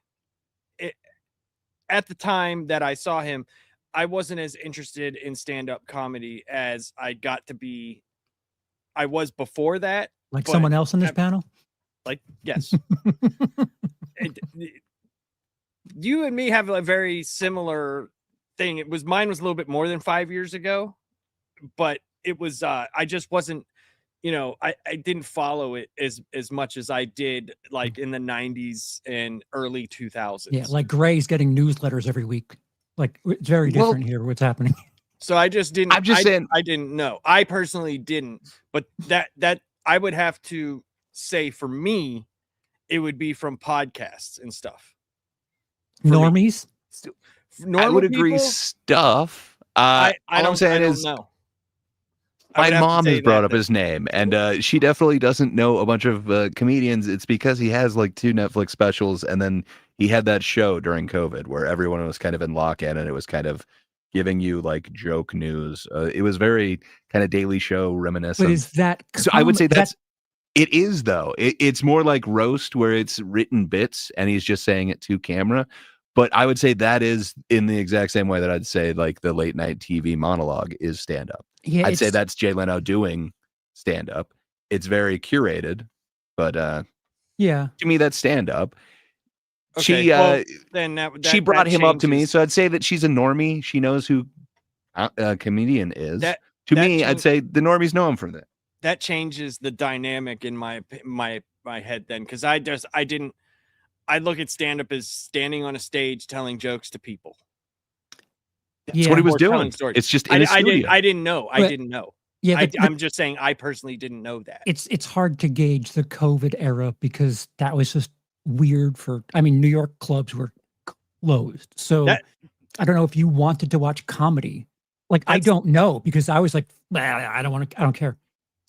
at the time that I saw him, I wasn't as interested in stand-up comedy as I got to be. I was before that.
Like someone else on this panel?
Like, yes. You and me have a very similar thing. Mine was a little bit more than 5 years ago, but it was, I just wasn't I didn't follow it as much as I did like in the 90s and early 2000s.
Yeah, like Gray's getting newsletters every week. Like it's very different here. What's happening?
So I just didn't.
I'm just saying.
I didn't know. I personally didn't. But that I would have to say for me, it would be from podcasts and stuff.
Normies.
I would agree.
People,
stuff.
I
all I'm saying is,
know.
my mom has brought up his name, and she definitely doesn't know a bunch of comedians. It's because he has like 2 Netflix specials, and then he had that show during COVID where everyone was kind of in lock-in, and it was kind of giving you like joke news. It was very kind of Daily Show reminiscent.
But is that?
So I would say it is though. It's more like roast where it's written bits and he's just saying it to camera. But I would say that is in the exact same way that I'd say like the late night TV monologue is stand up.
Yeah,
I'd say that's Jay Leno doing stand up. It's very curated, but
yeah,
to me that's stand up.
Okay,
She brought him up to me, so I'd say that she's a normie. She knows who a comedian is. I'd say the normies know him from that.
That changes the dynamic in my head then, because I look at stand up as standing on a stage telling jokes to people.
That's what he was doing. It's just in a studio.
I didn't know. I didn't know.
Yeah,
I'm just saying I personally didn't know that.
It's hard to gauge the COVID era because that was just weird New York clubs were closed. So I don't know if you wanted to watch comedy. Like, I don't know, because I was like, I don't care.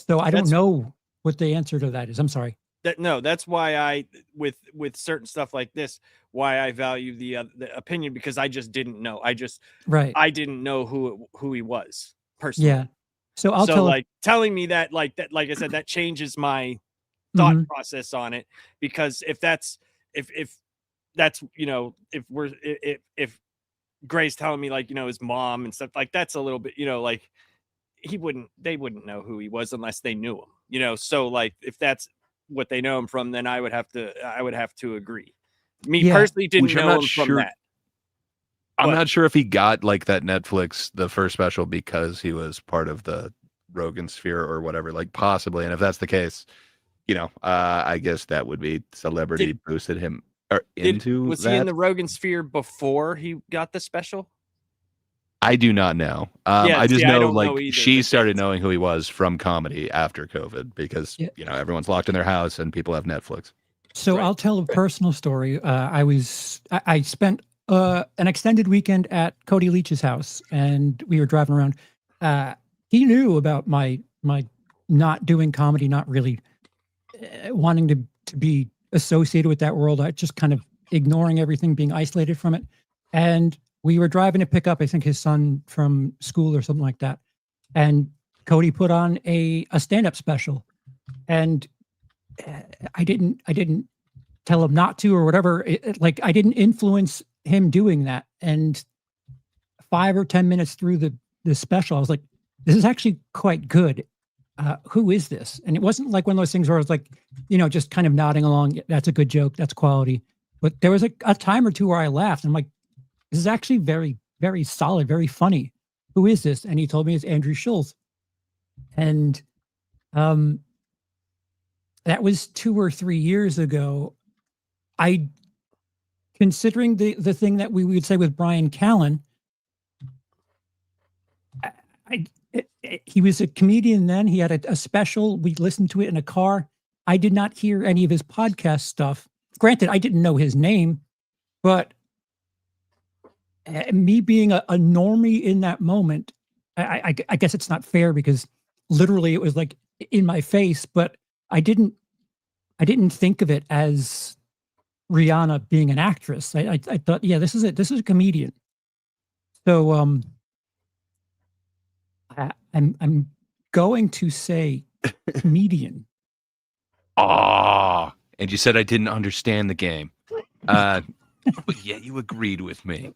So I don't know what the answer to that is. I'm sorry.
That's why I, with certain stuff like this, why I value the opinion, because I just didn't know. I didn't know who he was personally.
Yeah. So
telling me that, like I said, that changes my thought process on it, because if Gray's telling me like, his mom and stuff like that's a little bit, like they wouldn't know who he was unless they knew him, so like if that's what they know him from, then I would have to agree. Personally didn't know him from that.
I'm not sure if he got like that Netflix, the first special, because he was part of the Rogan-sphere or whatever, like possibly. And if that's the case, I guess that would be celebrity boosted him into.
Was he in the Rogan-sphere before he got the special?
I do not know. I just know she started knowing who he was from comedy after COVID, because everyone's locked in their house and people have Netflix.
So I'll tell a personal story. I spent an extended weekend at Cody Leach's house, and we were driving around. He knew about my not doing comedy, not really wanting to be associated with that world. I just kind of ignoring everything, being isolated from it. And we were driving to pick up, I think, his son from school or something like that. And Cody put on a stand-up special, and I didn't tell him not to or whatever. I didn't influence him doing that. And 5 or 10 minutes through the special, I was like, this is actually quite good. Who is this? And it wasn't like one of those things where I was like, just kind of nodding along. That's a good joke. That's quality. But there was a time or two where I laughed. I'm like, this is actually very, very solid, very funny. Who is this? And he told me it's Andrew Schulz. And that was 2 or 3 years ago. Considering the thing that we would say with Bryan Callen, he was a comedian then. He had a special. We listened to it in a car. I did not hear any of his podcast stuff. Granted, I didn't know his name, but me being a normie in that moment, I guess it's not fair because literally it was like in my face, but I didn't think of it as Rihanna being an actress. I thought, yeah, this is it. This is a comedian. So I'm going to say comedian.
And you said I didn't understand the game. But yeah, you agreed with me.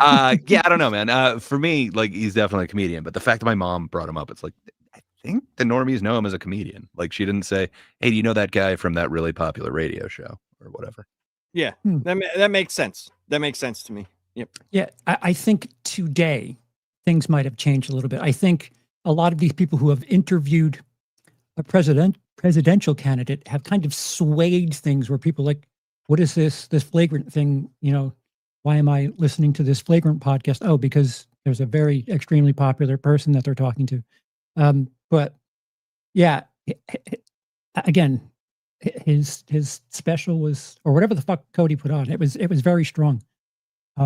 I don't know, man. For me, like, he's definitely a comedian. But the fact that my mom brought him up, it's like, I think the normies know him as a comedian. Like, she didn't say, hey, do you know that guy from that really popular radio show or whatever?
Yeah, that makes sense. That makes sense to me. Yep.
Yeah, I think today things might have changed a little bit. I think a lot of these people who have interviewed presidential candidate have kind of swayed things where people like, what is this flagrant thing? You know, why am I listening to this flagrant podcast? Oh, because there's a very extremely popular person that they're talking to. But yeah, again, his special was, or whatever the fuck Cody put on, it was very strong. I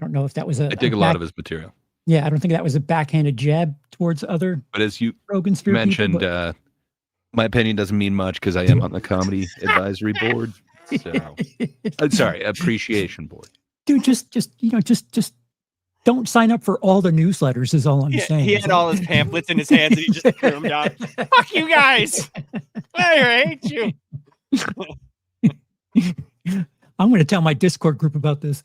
don't know if that was
I dig a lot of his material.
Yeah, I don't think that was a backhanded jab towards other.
But as you
Rogan-sphere
mentioned,
people,
my opinion doesn't mean much because I am on the comedy advisory board. So, sorry, appreciation board.
Dude, just don't sign up for all the newsletters. Is all I'm saying.
He had all his pamphlets in his hands and he just threw them down. Fuck you guys! I hate you.
I'm going to tell my Discord group about this.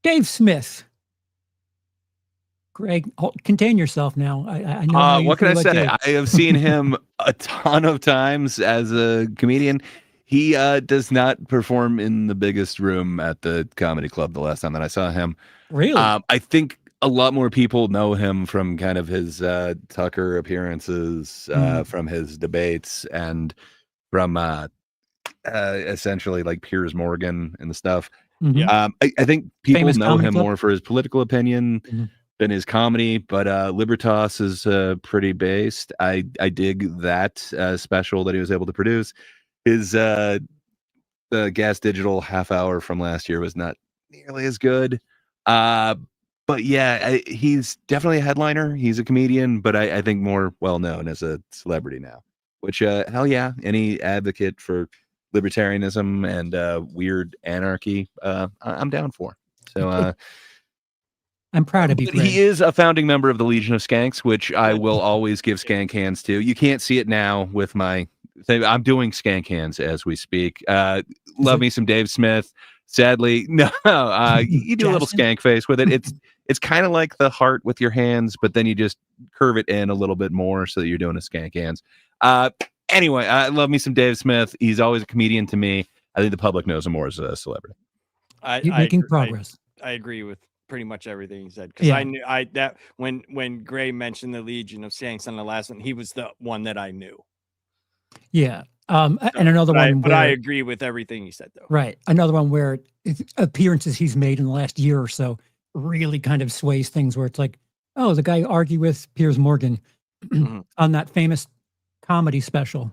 Dave Smith. Greg, contain yourself now. I know. How you
what can I
feel
say?
about
I have seen him a ton of times as a comedian. He does not perform in the biggest room at the comedy club the last time that I saw him.
Really?
I think a lot more people know him from kind of his Tucker appearances, from his debates, and from essentially like Piers Morgan and the stuff.
Mhm.
I think people
Famous
know
comedy
him
club?
more for his political opinion than his comedy, but Libertas is pretty based. I dig that special that he was able to produce. His the Gas Digital half hour from last year was not nearly as good. But yeah, he's definitely a headliner. He's a comedian, but I think more well known as a celebrity now. Which hell yeah, any advocate for libertarianism and weird anarchy, I'm down for. So
I'm proud of you. Greg.
he is a founding member of the Legion of Skanks, which I will always give skank hands to. You can't see it now with my I'm doing skank hands as we speak. Love me some Dave Smith. Sadly, no. You do a little skank face with it. It's kind of like the heart with your hands, but then you just curve it in a little bit more so that you're doing a skank hands. Anyway, I love me some Dave Smith. He's always a comedian to me. I think the public knows him more as a celebrity.
You're making progress.
I agree with pretty much everything he said, because I knew that when Gray mentioned the Legion of Skanks on the last one, he was the one that I knew.
Yeah. And another one.
But I agree with everything he said, though.
Right. Another one where appearances he's made in the last year or so really kind of sways things where it's like, oh, the guy argued with Piers Morgan on that famous comedy special.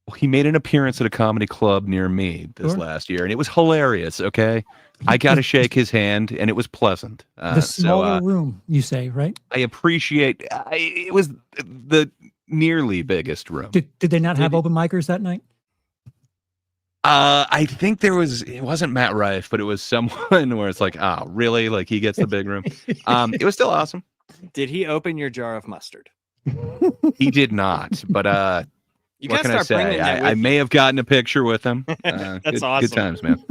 Well, he made an appearance at a comedy club near me this last year, and it was hilarious. Okay. I got to shake his hand, and it was pleasant.
The smaller room, you say, right?
I appreciate it was the nearly biggest room.
Did they not have open micers that night?
I think it wasn't Matt Rife, but it was someone where it's like, oh, really? Like he gets the big room. It was still awesome.
Did he open your jar of mustard?
He did not, but what can I say? I may have gotten a picture with him.
That's awesome.
Good times, man.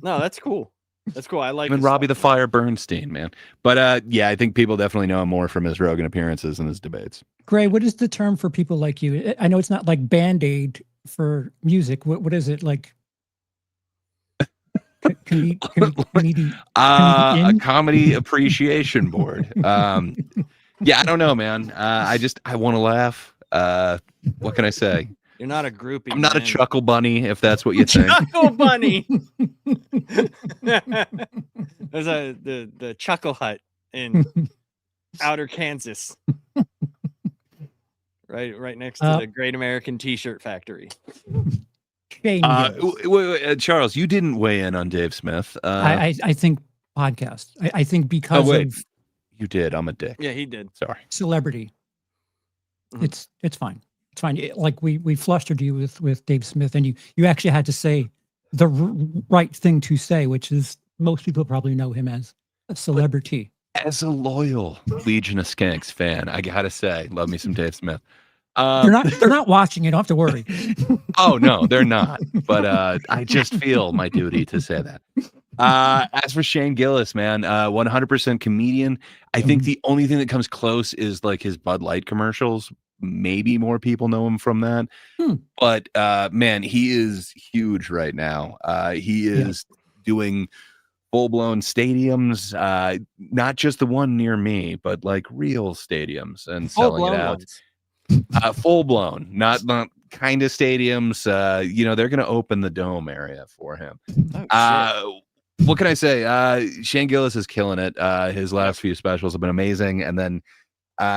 No, that's cool. That's cool. I like
even Robbie the Fire Bernstein, man. But yeah, I think people definitely know him more from his Rogan appearances and his debates.
Gray, what is the term for people like you? I know it's not like Band-Aid for music. What is it like? A
comedy appreciation board. Yeah, I don't know, man. I want to laugh. What can I say?
You're not a groupie.
I'm not a chuckle bunny, if that's what you think.
Chuckle bunny. There's the Chuckle Hut in outer Kansas. Right next to the Great American T-shirt Factory.
Charles, you didn't weigh in on Dave Smith.
I think podcast. I think because of
you did. I'm a dick.
Yeah, he did.
Sorry.
Celebrity. It's fine. It's fine. Like we flustered you with Dave Smith, and you actually had to say the right thing to say, which is most people probably know him as a celebrity.
As a loyal Legion of Skanks fan, I gotta say, love me some Dave Smith.
They're not watching. You don't have to worry.
Oh no, they're not. But I just feel my duty to say that. As for Shane Gillis, man, 100% comedian. I think the only thing that comes close is like his Bud Light commercials. Maybe more people know him from that. But man, he is huge right now. He is doing full-blown stadiums, not just the one near me, but like real stadiums, and selling it out. Full-blown, not kind of stadiums. They're going to open the dome area for him. What can I say? Shane Gillis is killing it. His last few specials have been amazing. And then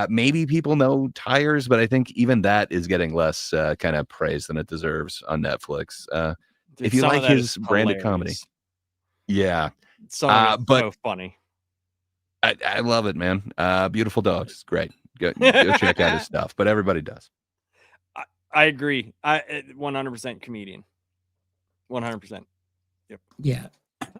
maybe people know Tires, but I think even that is getting less kind of praise than it deserves on Netflix.
Dude,
if you like his branded comedy. Yeah.
But so funny.
I love it, man. Beautiful Dogs. Great. Go check out his stuff. But everybody does.
I agree. 100% comedian. 100%. Yep.
Yeah.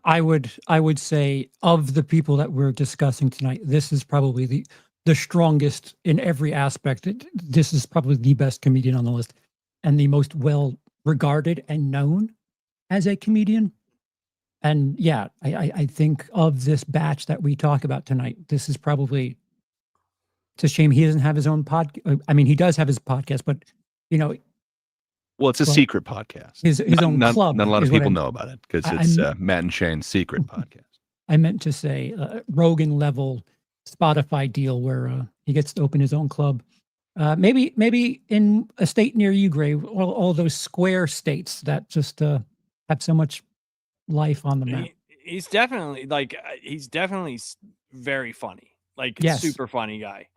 I would say of the people that we're discussing tonight, this is probably the strongest in every aspect. This is probably the best comedian on the list and the most well regarded and known as a comedian. And yeah, I think of this batch that we talk about tonight, this is probably, it's a shame he doesn't have his own podcast. I mean, he does have his podcast, but
well, it's a secret podcast.
His own club.
Not a lot of people know about it because it's Matt and Shane's secret podcast. I
meant to say Rogan level Spotify deal where he gets to open his own club. Maybe in a state near you, Gray, all those square states that just have so much life on the map.
He's definitely very funny, super funny guy.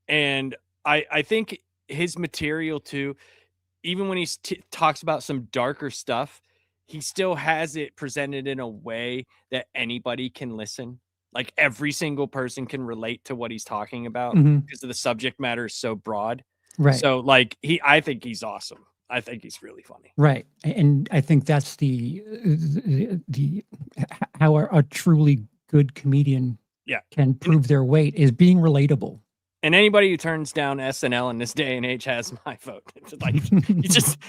And I think his material too, even when he talks about some darker stuff, he still has it presented in a way that anybody can listen. Like every single person can relate to what he's talking about because of the subject matter is so broad.
Right.
So I think he's awesome. I think he's really funny.
Right. And I think that's the how a truly good comedian can prove their weight is being relatable.
And anybody who turns down SNL in this day and age has my vote.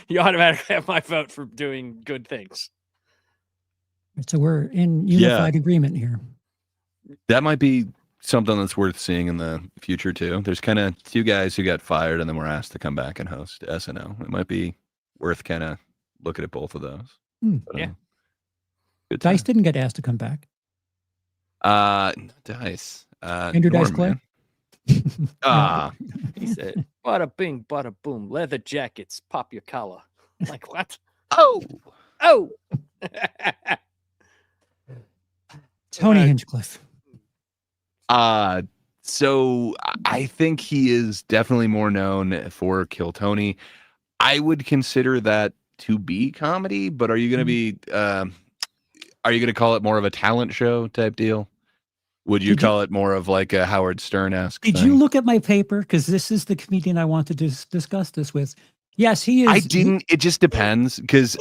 You automatically have my vote for doing good things.
So we're in unified agreement here.
That might be something that's worth seeing in the future too. There's kind of two guys who got fired and then were asked to come back and host SNL. It might be worth kind of looking at both of those.
Yeah.
Dice didn't get asked to come back.
Dice.
Andrew Dice Clay.
He said, "Bada bing, bada boom, leather jackets, pop your collar." Like what?
Oh.
Tony Hinchcliffe.
So I think he is definitely more known for Kill Tony. I would consider that to be comedy, but are you going to be? Are you going to call it more of a talent show type deal? Would you call it more of like a Howard Stern-esque
Did you look at my paper? Because this is the comedian I want to discuss this with. Yes, he is.
I didn't. It just depends. Because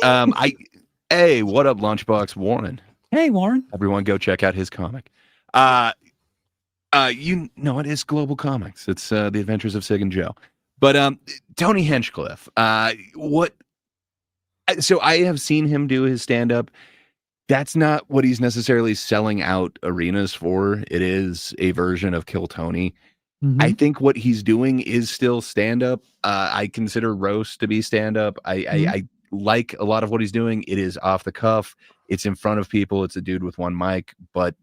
hey, what up, Lunchbox Warren?
Hey, Warren.
Everyone go check out his comic. It is Global Comics. It's The Adventures of Sig and Joe. But Tony Hinchcliffe. So I have seen him do his stand-up. That's not what he's necessarily selling out arenas for. It is a version of Kill Tony. I think what he's doing is still stand-up. I consider roast to be stand-up. I like a lot of what he's doing. It is off the cuff. It's in front of people. It's a dude with one mic, but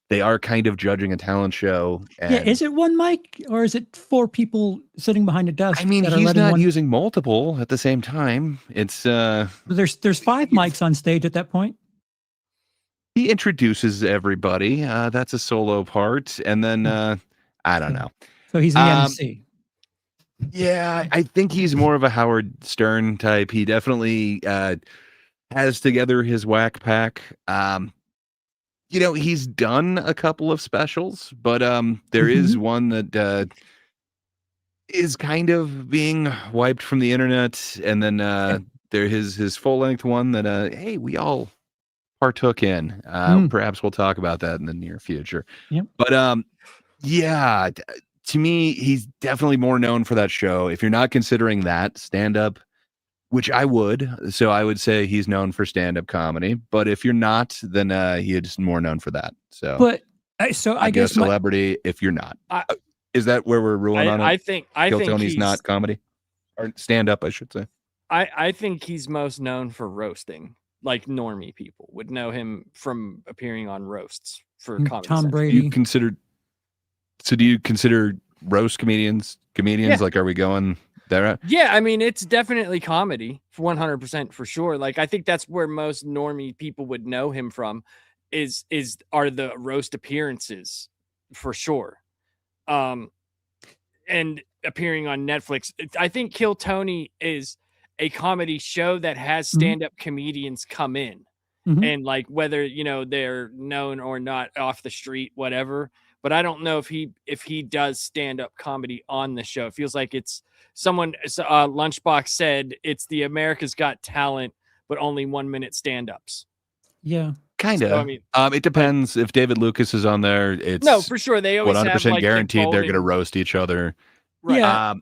they are kind of judging a talent show. And
is it one mic or is it four people sitting behind a desk?
I mean, he's not using multiple at the same time. It's
there's five mics on stage at that point.
He introduces everybody. That's a solo part. And then I don't know.
So he's the MC.
Yeah, I think he's more of a Howard Stern type. He definitely has together his whack pack. He's done a couple of specials, but there is one that is kind of being wiped from the internet. And then there his full-length one that, hey, we all partook in. Perhaps we'll talk about that in the near future.
Yep.
But to me, he's definitely more known for that show. If you're not considering that stand-up, which I would, so I would say he's known for stand-up comedy. But if you're not, then he is more known for that. So,
but I guess
celebrity. If you're not, is that where we're ruling on it?
I think
Tony's not comedy or stand-up, I should say.
I think he's most known for roasting. like normie people would know him from appearing on roasts for Comedy
Tom
Central.
Brady.
Do you consider roast comedians?
Yeah.
Like, are we going there?
Yeah, I mean, it's definitely comedy, 100% for sure. Like, I think that's where most normie people would know him from, are the roast appearances, for sure. And appearing on Netflix. I think Kill Tony is a comedy show that has stand-up comedians come in, and like whether they're known or not off the street, whatever. But I don't know if he does stand-up comedy on the show. It feels like it's someone. Lunchbox said it's the America's Got Talent, but only 1 minute stand-ups.
Yeah,
kind of.
So, I mean,
it depends if David Lucas is on there. It's
no, for sure. They always
100%
have, like,
guaranteed they're going to
Golden-
roast each other.
Right.
Yeah.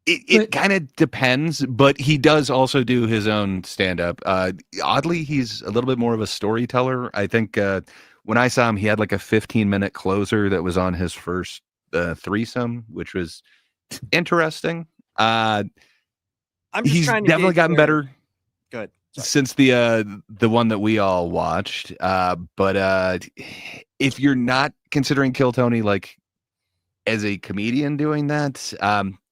It kind of depends, but he does also do his own stand-up. Oddly, he's a little bit more of a storyteller. I think when I saw him, he had like a 15-minute closer that was on his first threesome, which was interesting.
I'm just
He's
trying to
definitely
gauge
gotten
where-
better
Good. Sorry.
since the one that we all watched. But if you're not considering Kill Tony like as a comedian doing that,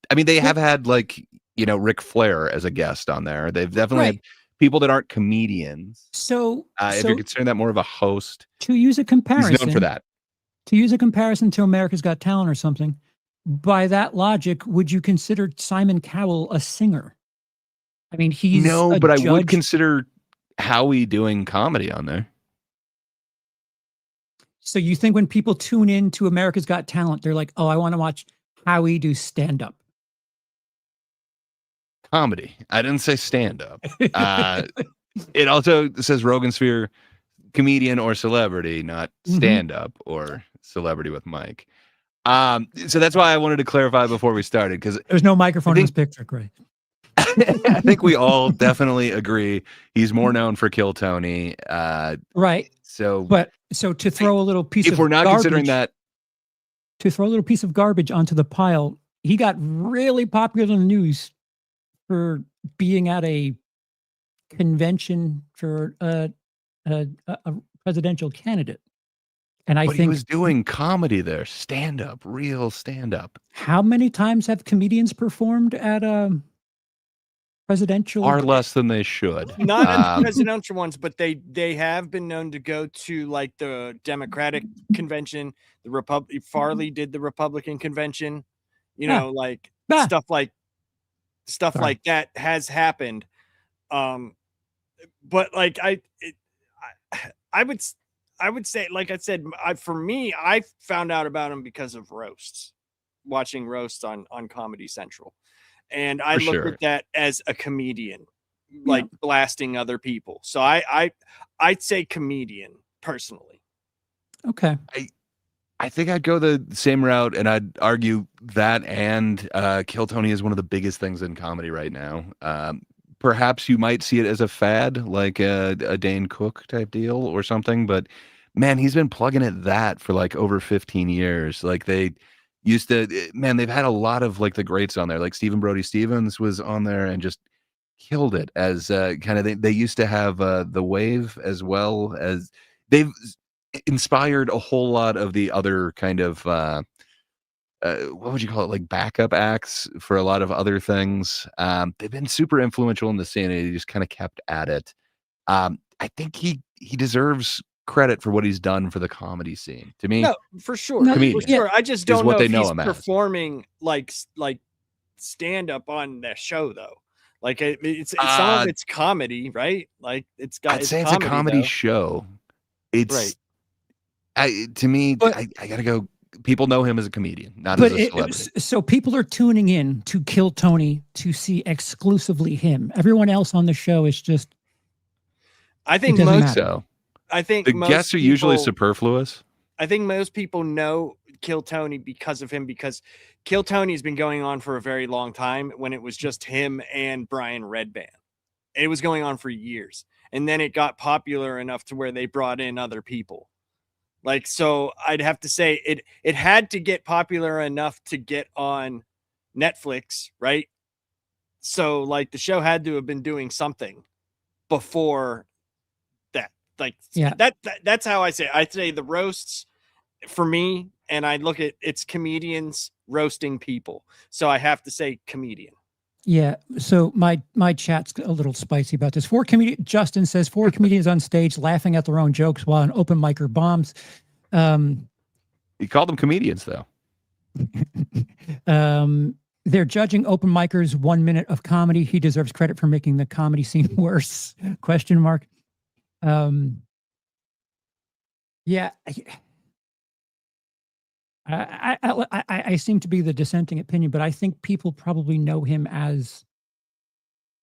I mean, they have had like Ric Flair as a guest on there. They've definitely had people that aren't comedians.
So,
If you're considering that more of a host,
to use a comparison,
he's known for that.
To use a comparison to America's Got Talent or something, by that logic, would you consider Simon Cowell a singer? I mean, he's
No,
a
but I would
judge.
consider Howie doing comedy on there.
So you think when people tune in to America's Got Talent, they're like, "Oh, I want to watch Howie do stand up."
Comedy. I didn't say stand up. It also says Rogan-sphere comedian or celebrity, not stand up or celebrity with Mike. So that's why I wanted to clarify before we started, because
There's no microphone in this picture, Gray.
I think we all definitely agree he's more known for Kill Tony.
Right.
So
to throw a little piece
if
of
we're not
garbage,
considering that,
to throw a little piece of garbage onto the pile, he got really popular in the news for being at a convention for a presidential candidate. And I
but
think
he was doing comedy there, stand up, real stand up.
how many times have comedians performed at a presidential?
Far less than they should.
Not at the presidential ones, but they have been known to go to like the Democratic convention. The Farley did the Republican convention. Like stuff like that has happened. But like I would say, like I said, for me, I found out about him because of roasts, watching roasts on Comedy Central. And I looked at that as a comedian, like blasting other people. So I'd say comedian personally.
Okay.
I think I'd go the same route, and I'd argue that and Kill Tony is one of the biggest things in comedy right now. Perhaps you might see it as a fad, like a Dane Cook type deal or something, but man, he's been plugging at that for like over 15 years. Like they used to, man, they've had a lot of like the greats on there. Like Stephen Brody Stevens was on there and just killed it as kind of, they used to have The Wave, as well as they've inspired a whole lot of the other kind of, what would you call it? Like backup acts for a lot of other things. They've been super influential in the scene, and he just kind of kept at it. I think he deserves credit for what he's done for the comedy scene. To me,
No, for sure.
Comedian
For sure. I just don't
what
know
they
if
know
he's
him as.
performing like stand up on the show though. Like it's some of it's comedy, right? Like
I'd say it's a comedy
though.
show. It's
right.
To me,
But-
I gotta go. People know him as a comedian, not as a celebrity.
So people are tuning in to Kill Tony to see exclusively him. Everyone else on the show is just.
I think
It doesn't
most.
matter.
So
I think
the
most
guests are usually
people-
superfluous.
I think most people know Kill Tony because of him, because Kill Tony has been going on for a very long time, when it was just him and Brian Redband. It was going on for years. And then it got popular enough to where they brought in other people. Like, so I'd have to say it had to get popular enough to get on Netflix, right? So like the show had to have been doing something before Like,
Yeah.
that's how I say it. I say the roasts for me, and I look at it's comedians roasting people. So I have to say comedian.
Yeah. So my chat's a little spicy about this. Justin says 4 comedians on stage laughing at their own jokes while an open micer bombs.
He called them comedians, though.
They're judging open micers 1 minute of comedy. He deserves credit for making the comedy scene worse. Question mark. Yeah. I seem to be the dissenting opinion, but I think people probably know him as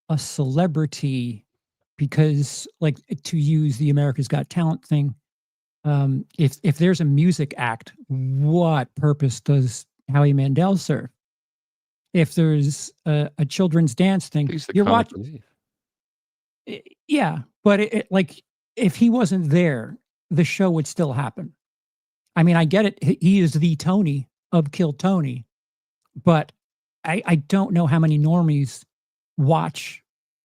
a celebrity because, like, to use the America's Got Talent thing, if there's a music act, what purpose does Howie Mandel serve? If there's a children's dance thing,
He's the
you're
comic
watching.
relief.
Yeah, but like if he wasn't there, the show would still happen. I mean, I get it. He is the Tony of Kill Tony, but I don't know how many normies watch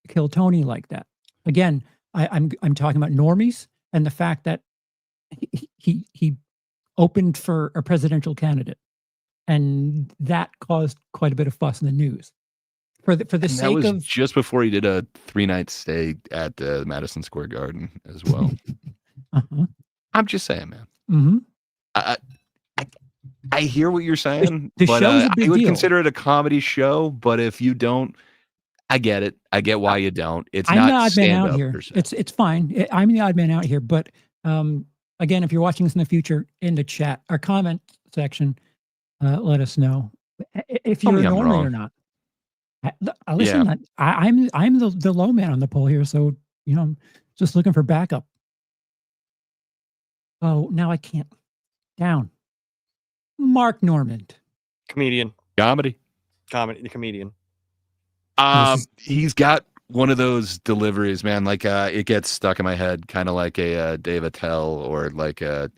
Kill Tony like that. Again, I'm talking about normies and the fact that he opened for a presidential candidate, and that caused quite a bit of fuss in the news. For the
And that
sake
was
of
just before he did a 3-night stay at Madison Square Garden as well. I'm just saying, man.
Mhm.
I hear what you're saying,
The
but
show's a big
I would
deal.
consider it a comedy show. But if you don't, I get it. I get why you don't. It's
I'm the
not
odd man
stand
out
up
here.
per se.
It's fine. I'm the odd man out here. But again, if you're watching this in the future, in the chat or comment section, let us know if
Tell
you're
me
a
I'm
normie or
wrong.
not. Listen, I'm the low man on the pole here, so I'm just looking for backup. Oh, now I can't. Down. Mark Normand.
Comedian.
Comedy.
The comedian.
He's got one of those deliveries, man. Like it gets stuck in my head, kind of like a Dave Attell or like a.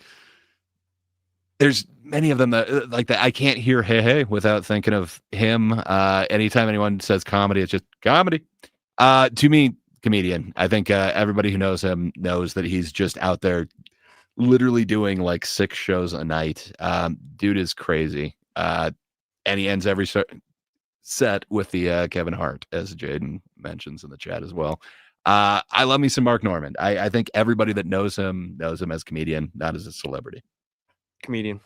There's many of them that like that. I can't hear hey without thinking of him. Anytime anyone says comedy, it's just comedy. To me, comedian. I think everybody who knows him knows that he's just out there, literally doing like 6 shows a night. Dude is crazy. And he ends every set with the Kevin Hart, as Jaden mentions in the chat as well. I love me some Mark Normand. I think everybody that knows him as comedian, not as a celebrity.
Comedian.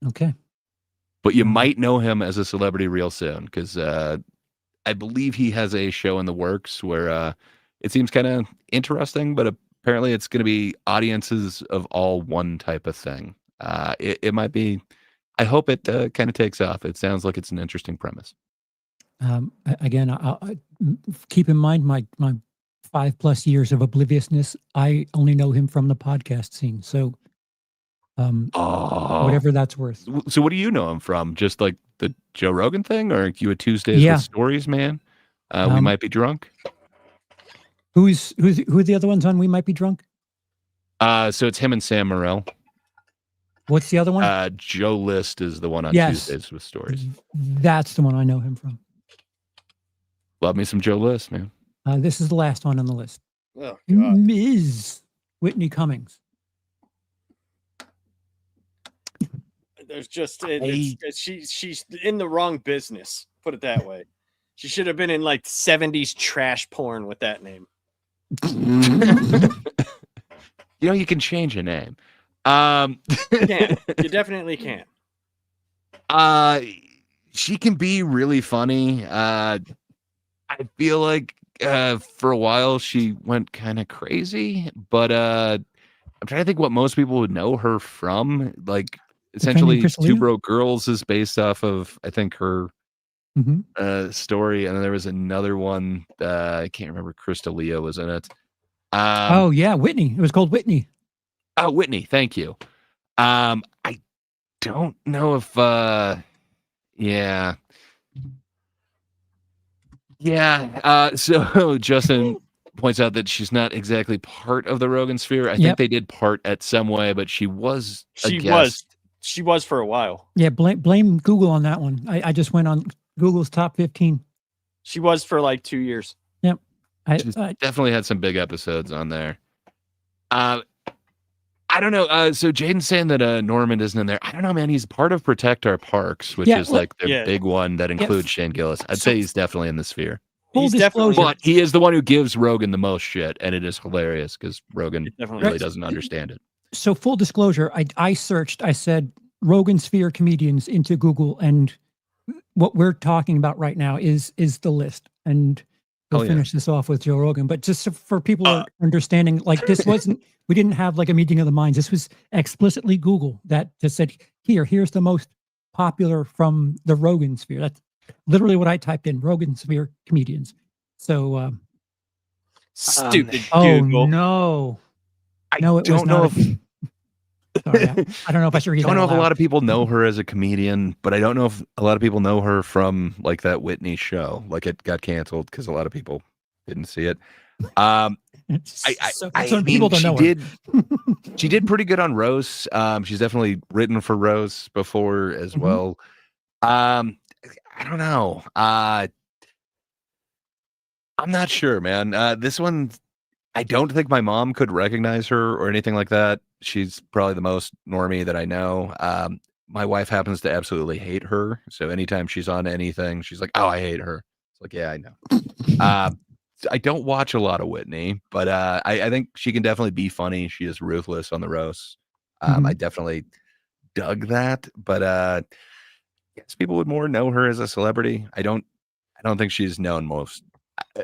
Okay.
But you might know him as a celebrity real soon because I believe he has a show in the works where it seems kind of interesting, but apparently it's going to be audiences of all one type of thing. It might be. I hope it kind of takes off. It sounds like it's an interesting premise.
Again, I keep in mind my 5+ years of obliviousness. I only know him from the podcast scene. So whatever that's worth.
So what do you know him from? Just like the Joe Rogan thing, or you at Tuesdays with Stories, man? We might be drunk.
Who are the other ones on We Might Be Drunk?
So it's him and Sam Morril.
What's the other one?
Joe List is the one on Tuesdays with Stories.
That's the one I know him from.
Love me some Joe List, man.
This is the last one on the list.
Oh, God.
Ms. Whitney Cummings.
There's just she's in the wrong business. Put it that way. She should have been in like 70s trash porn with that name.
You can change a name.
You can. You definitely can.
She can be really funny. I feel like for a while she went kind of crazy, but I'm trying to think what most people would know her from. Like essentially, Two Broke Girls is based off of I think her story, and then there was another one. I can't remember. Krista Leo was in it.
Oh yeah, Whitney. It was called Whitney.
Oh, Whitney. Thank you. I don't know if so Justin points out that she's not exactly part of the Rogan-sphere. I think they did part at some way, but she was
she was for a while.
Yeah, blame Google on that one. I just went on Google's top 15.
She was for like 2 years.
Yep.
She's definitely had some big episodes on there. I don't know. So Jaden's saying that Norman isn't in there. I don't know, man. He's part of Protect Our Parks, which is like the big one that includes Shane Gillis. I'd say he's definitely in the sphere.
Full disclosure.
But he is the one who gives Rogan the most shit, and it is hilarious because Rogan really doesn't understand it.
So full disclosure, I searched, I said Rogan-sphere comedians into Google, and what we're talking about right now is the list. And we'll finish this off with Joe Rogan. But just for people understanding, like this wasn't, we didn't have like a meeting of the minds. This was explicitly Google that just said, here's the most popular from the Rogan-sphere. That's literally what I typed in, Rogan-sphere comedians. So
stupid
oh
Google.
no.
I don't know if
sorry, I don't know if I should read that.
I don't know if a
aloud.
lot of people know her as a comedian, but I don't know if a lot of people know her from like that Whitney show. Like it got canceled because a lot of people didn't see it. I mean,
people don't know her.
She did pretty good on roasts. She's definitely written for roasts before as well. I don't know. I'm not sure, man. This one, I don't think my mom could recognize her or anything like that. She's probably the most normie that I know. My wife happens to absolutely hate her. So anytime she's on anything, she's like, oh, I hate her. It's like, yeah, I know. I don't watch a lot of Whitney, but I think she can definitely be funny. She is ruthless on the roasts. I definitely dug that, but yes, people would more know her as a celebrity. I don't think she's known most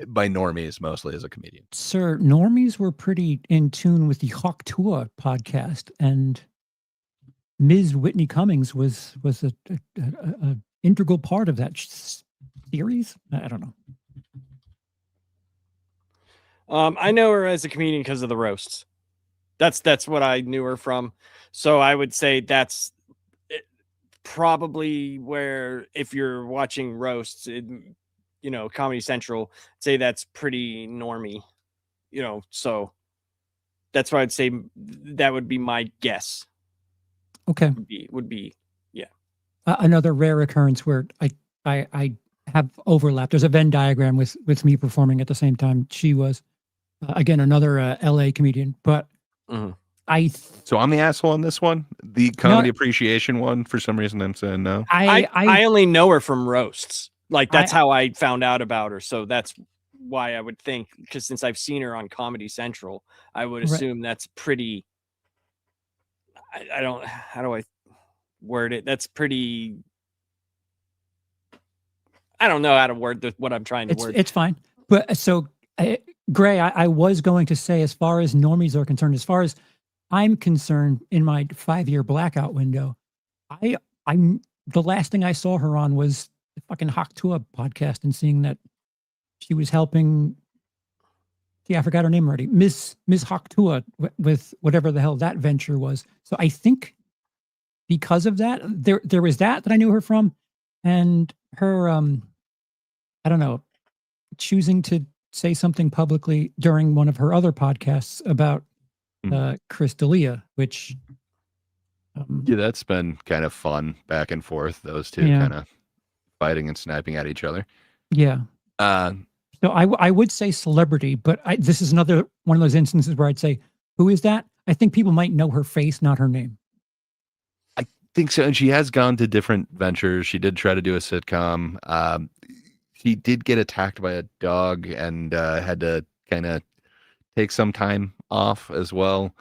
by normies mostly as a comedian.
Sir, normies were pretty in tune with the Hawk Tour podcast, and Ms. Whitney Cummings was a integral part of that series. I don't know.
I know her as a comedian because of the roasts. That's what I knew her from. So I would say that's probably where, if you're watching roasts, Comedy Central, say that's pretty normie, so that's why I'd say that would be my guess.
Okay.
Would be yeah.
Another rare occurrence where I have overlap. There's a Venn diagram with me performing at the same time she was. Again, another LA comedian, but
So I'm the asshole on this one. The comedy appreciation one, for some reason, I'm saying no.
I only know her from roasts. Like that's how I found out about her. So that's why I would think, because since I've seen her on Comedy Central, I would assume that's pretty. I don't. How do I word it? That's pretty. I don't know how to word what I'm trying to word.
It's fine. But so. Gray, I was going to say, as far as normies are concerned, as far as I'm concerned, in my 5-year blackout window, I'm the last thing I saw her on was the fucking Hawk Tour podcast, and seeing that she was helping. Yeah, I forgot her name already. Miss Hawk Tour with whatever the hell that venture was. So I think because of that, there was that I knew her from, and her I don't know, choosing to say something publicly during one of her other podcasts about Chris D'Elia, which
that's been kind of fun back and forth, those two kind of fighting and sniping at each other.
So I would say celebrity, but this is another one of those instances where I'd say, who is that? I think people might know her face, not her name.
I think so. And she has gone to different ventures. She did try to do a sitcom. He did get attacked by a dog and had to kind of take some time off as well.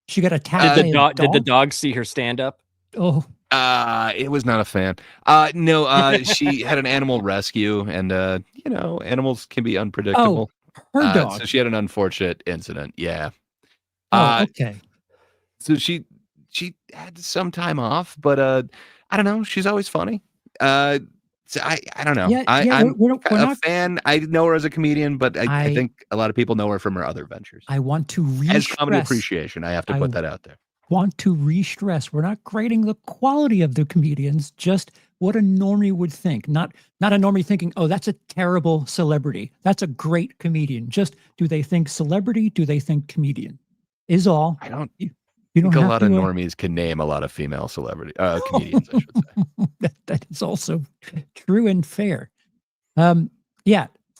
She got attacked by a dog?
Did the dog see her stand up?
Oh.
It was not a fan. No, she had an animal rescue, and animals can be unpredictable.
Oh, her dog.
So she had an unfortunate incident. Yeah.
Okay.
So she had some time off, but I don't know. She's always funny. So I don't know. I'm
we're
a fan. I know her as a comedian, but I think a lot of people know her from her other ventures.
I want to
as comedy appreciation. I have to put that out there.
Want to re-stress. We're not grading the quality of the comedians, just what a normie would think. Not a normie thinking, oh, that's a terrible celebrity. That's a great comedian. Just, do they think celebrity? Do they think comedian? Is all.
I don't.
You don't
think
have
a lot of normies can name a lot of female comedians, I should say.
that is also true and fair. So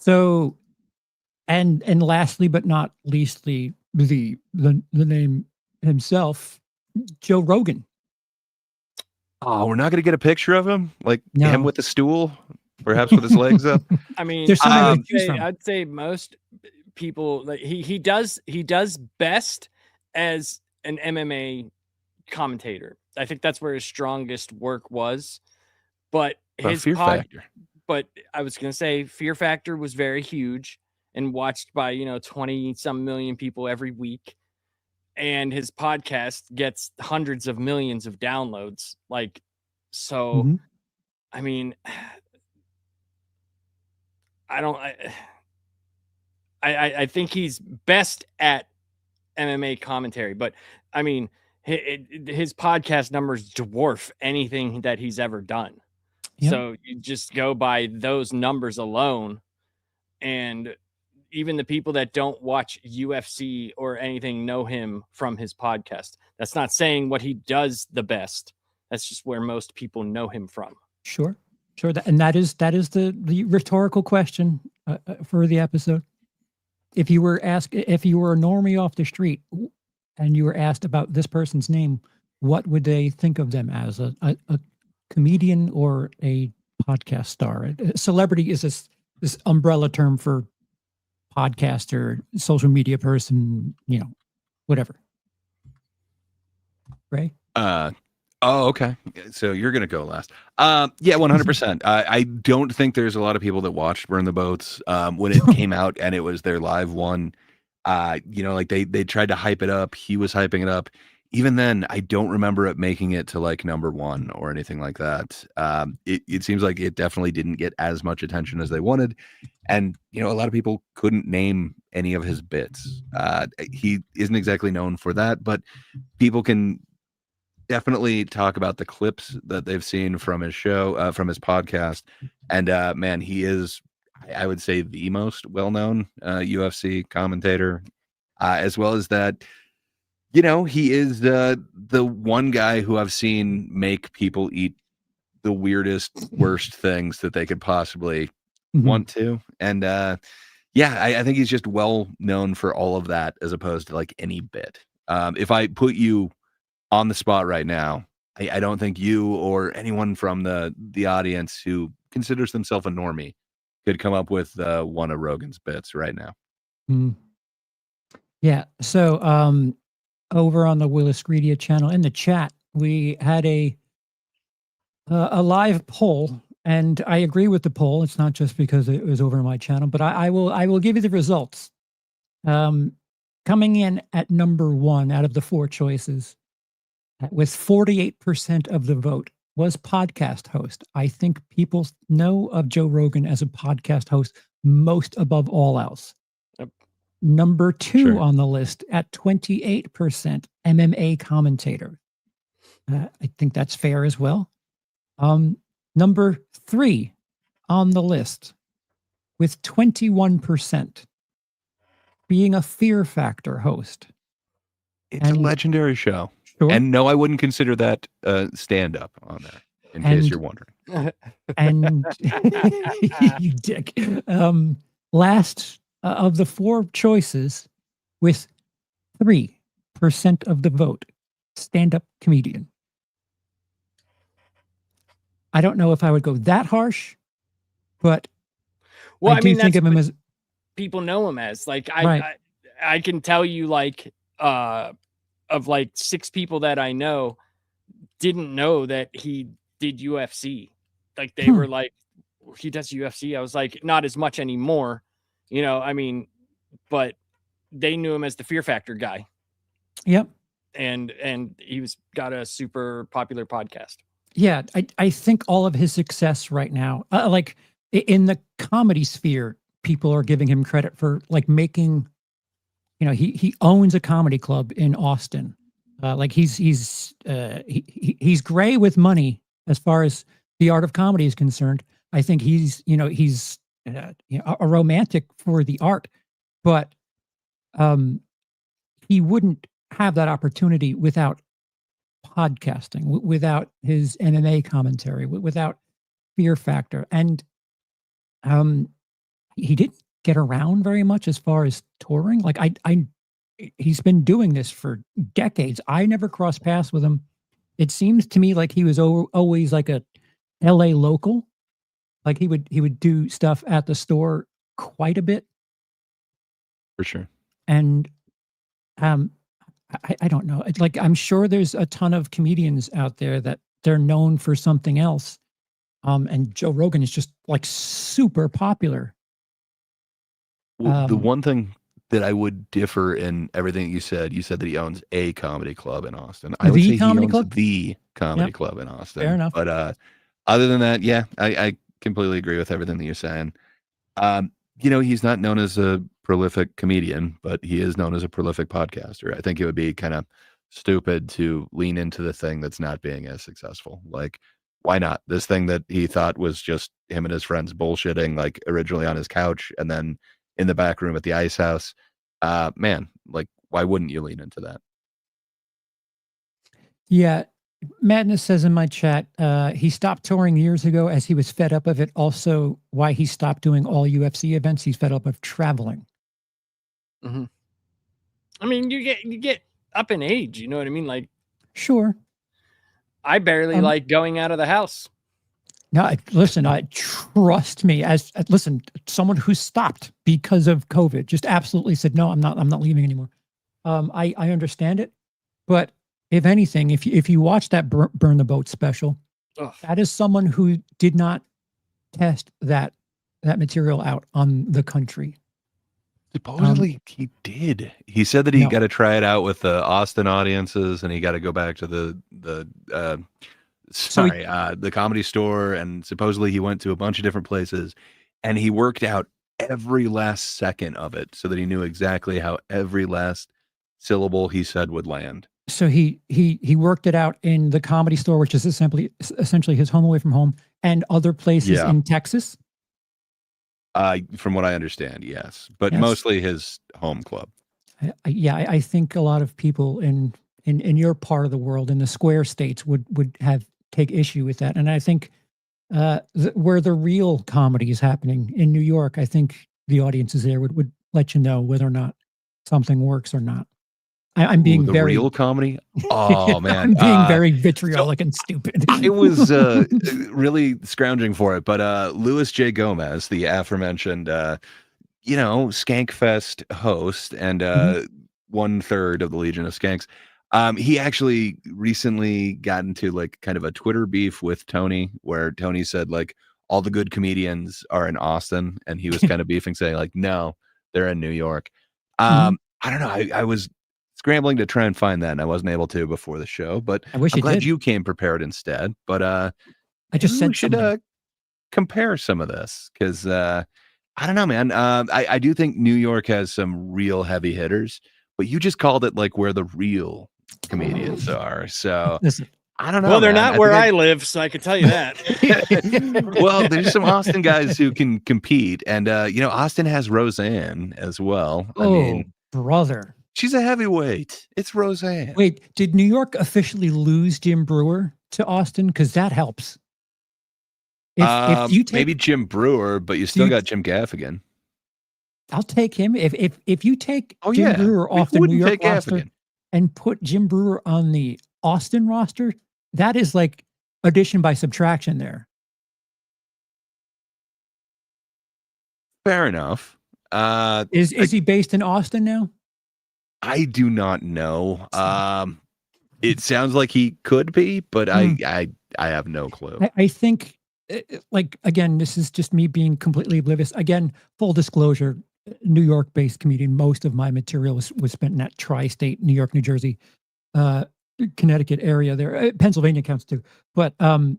So, and lastly, but not leastly, the name himself, Joe Rogan.
Oh, we're not going to get a picture of him, like
No.
him with the stool, perhaps with his legs up.
I mean,
There's so many to choose from.
I'd say most people, like he does best as an MMA commentator. I think that's where his strongest work was. But his
Fear Factor.
But I was gonna say Fear Factor was very huge and watched by 20 some million people every week. And his podcast gets hundreds of millions of downloads. Like, so
Mhm.
I mean, I think he's best at MMA commentary, but I mean, his podcast numbers dwarf anything that he's ever done.
Yep.
So you just go by those numbers alone, and even the people that don't watch UFC or anything know him from his podcast. That's not saying what he does the best. That's just where most people know him from.
Sure. And that is the rhetorical question for the episode. If you were a normie off the street and you were asked about this person's name, what would they think of them as? A comedian or a podcast star? A celebrity is this umbrella term for podcaster, social media person, whatever. Ray?
Oh, okay. So you're going to go last. Yeah, 100%. I don't think there's a lot of people that watched Burn the Boats when it came out and it was their live one. Like they tried to hype it up. He was hyping it up. Even then, I don't remember it making it to like number one or anything like that. It seems like it definitely didn't get as much attention as they wanted. And, a lot of people couldn't name any of his bits. He isn't exactly known for that, but people can definitely talk about the clips that they've seen from his show, from his podcast. And man, he is, I would say, the most well-known UFC commentator, as well as that, he is the one guy who I've seen make people eat the weirdest, worst things that they could possibly want to. And I think he's just well known for all of that, as opposed to like any bit. If I put you on the spot right now, I don't think you or anyone from the audience who considers themselves a normie could come up with one of Rogan's bits right now.
Yeah. So over on the WILIscredia channel in the chat, we had a live poll, and I agree with the poll. It's not just because it was over on my channel, but I will give you the results. Coming in at number one out of the four choices, with 48% of the vote, was podcast host. I think people know of Joe Rogan as a podcast host most above all else.
Yep.
Number two on the list at 28%, MMA commentator. I think that's fair as well. Number three on the list with 21%, being a Fear Factor host.
It's a legendary show.
Sure.
And no, I wouldn't consider that stand-up on there, in case you're wondering.
And you dick. Last of the four choices, with 3% of the vote, stand-up comedian. I don't know if I would go that harsh, but I do think of him as
people know him as. Like
Right.
I can tell you like of like 6 people that I know didn't know that he did UFC. Like they were like, he does UFC. I was like, not as much anymore, but they knew him as the Fear Factor guy.
Yep.
And he got a super popular podcast.
Yeah, I think all of his success right now, like in the comedy sphere, people are giving him credit for like making, he owns a comedy club in Austin. Like he's gray with money as far as the art of comedy is concerned. I think he's a romantic for the art, but he wouldn't have that opportunity without podcasting, without his MMA commentary, without Fear Factor. And he didn't get around very much as far as touring. Like he's been doing this for decades. I never crossed paths with him. It seems to me like he was always like a LA local. Like he would do stuff at the store quite a bit.
For sure.
And I don't know. Like I'm sure there's a ton of comedians out there that they're known for something else. And Joe Rogan is just like super popular.
Well, the one thing that I would differ in everything you said that he owns a comedy club in Austin. I would say he owns the comedy club in Austin.
Fair enough.
But other than that, yeah, I completely agree with everything that you're saying. He's not known as a prolific comedian, but he is known as a prolific podcaster. I think it would be kind of stupid to lean into the thing that's not being as successful. Like, why not? This thing that he thought was just him and his friends bullshitting, like originally on his couch and then in the back room at the Ice House. Man, like, why wouldn't you lean into that?
Yeah. Madness says in my chat, he stopped touring years ago as he was fed up of it. Also, why he stopped doing all UFC events. He's fed up of traveling.
Mm-hmm. I mean, you get up in age. You know what I mean? Like,
sure.
I barely like going out of the house.
No, listen. Trust me. Listen, someone who stopped because of COVID just absolutely said, "No, I'm not leaving anymore." I understand it, but if anything, if you watch that Burn the Boat special, that is someone who did not test that material out on the country.
Supposedly he did. He said that he got to try it out with the Austin audiences, and he got to go back to the Comedy Store, and supposedly he went to a bunch of different places, and he worked out every last second of it so that he knew exactly how every last syllable he said would land.
So he worked it out in the Comedy Store, which is essentially his home away from home, and other places in Texas.
From what I understand, yes, but mostly his home club.
I think a lot of people in your part of the world, in the square states, would take issue with that, and I think where the real comedy is happening in New York, I think the audiences there would let you know whether or not something works or not. I'm being very
real comedy. Oh man,
I'm being very vitriolic and stupid.
I was really scrounging for it, but Louis J. Gomez, the aforementioned, Skankfest host and 1/3 of the Legion of Skanks, he actually recently got into like kind of a Twitter beef with Tony, where Tony said like all the good comedians are in Austin, and he was kind of beefing, saying like, no, they're in New York. I don't know. I was scrambling to try and find that, and I wasn't able to before the show, but I'm glad you came prepared instead. But
I just said we
should compare some of this, because I don't know, man. I do think New York has some real heavy hitters, but you just called it like where the real comedians are. So
listen,
I don't know.
Well, they're not where I live, so I can tell you that.
Well, there's some Austin guys who can compete, and Austin has Roseanne as well. I mean,
brother.
She's a heavyweight. It's Roseanne.
Wait, did New York officially lose Jim Brewer to Austin? Because that helps. If you take,
maybe Jim Brewer, but you still got Jim Gaffigan.
I'll take him. If you take Jim Brewer off the New York roster and put Jim Brewer on the Austin roster, that is like addition by subtraction there.
Fair enough.
Is he based in Austin now?
I do not know. It sounds like he could be, but I have no clue.
I think, like, again, this is just me being completely oblivious. Again, full disclosure, New York-based comedian. Most of my material was spent in that tri-state, New York, New Jersey, Connecticut area there. Pennsylvania counts too. But so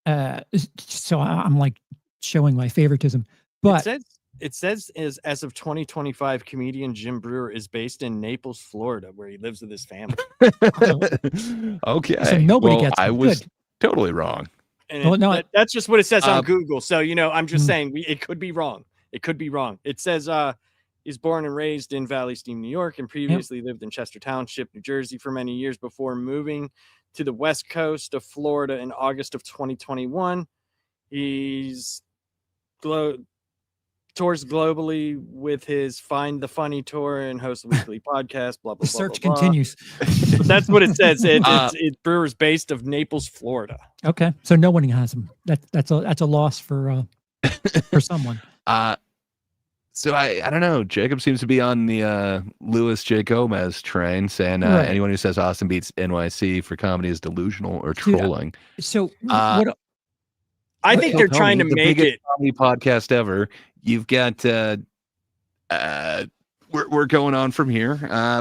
I'm like showing my favoritism. But
it says as of 2025, comedian Jim Brewer is based in Naples, Florida, where he lives with his family.
Okay.
So nobody gets it.
I was totally wrong.
And that's just what it says on Google. So, I'm just saying it could be wrong. It could be wrong. It says he's born and raised in Valley Stream, New York, and previously lived in Chester Township, New Jersey for many years before moving to the west coast of Florida in August of 2021. He's tours globally with his Find the Funny tour and hosts a weekly podcast. Blah blah
The
blah.
search
blah, blah.
continues.
But that's what it says. It's Brewers based of Naples, Florida.
Okay, so no one has them. That's a loss for someone.
So I don't know. Jacob seems to be on the Louis J. Gomez train, saying
Right.
anyone who says Austin beats NYC for comedy is delusional or
Dude,
trolling.
So
what?
I think they're trying to
the
make
biggest
it
comedy podcast ever. You've got we're going on from here,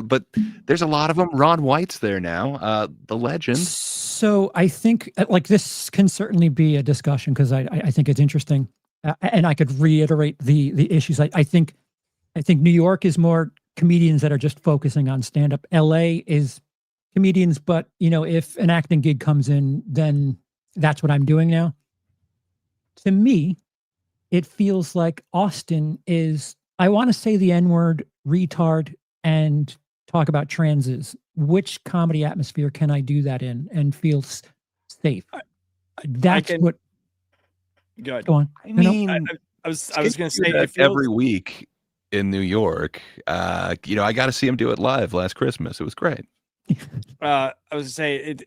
but there's a lot of them. Ron White's there now, the legend.
So I think like this can certainly be a discussion because I think it's interesting, and I could reiterate the issues. I think New York is more comedians that are just focusing on stand up. LA is comedians, but if an acting gig comes in, then that's what I'm doing now. To me, it feels like Austin is, I want to say the N-word, retard, and talk about transes. Which comedy atmosphere can I do that in and feel safe? That's what.
Good.
Go on.
I mean,
I was going to say
that
it feels,
every week in New York. I got to see him do it live last Christmas. It was great.
I was going to say it.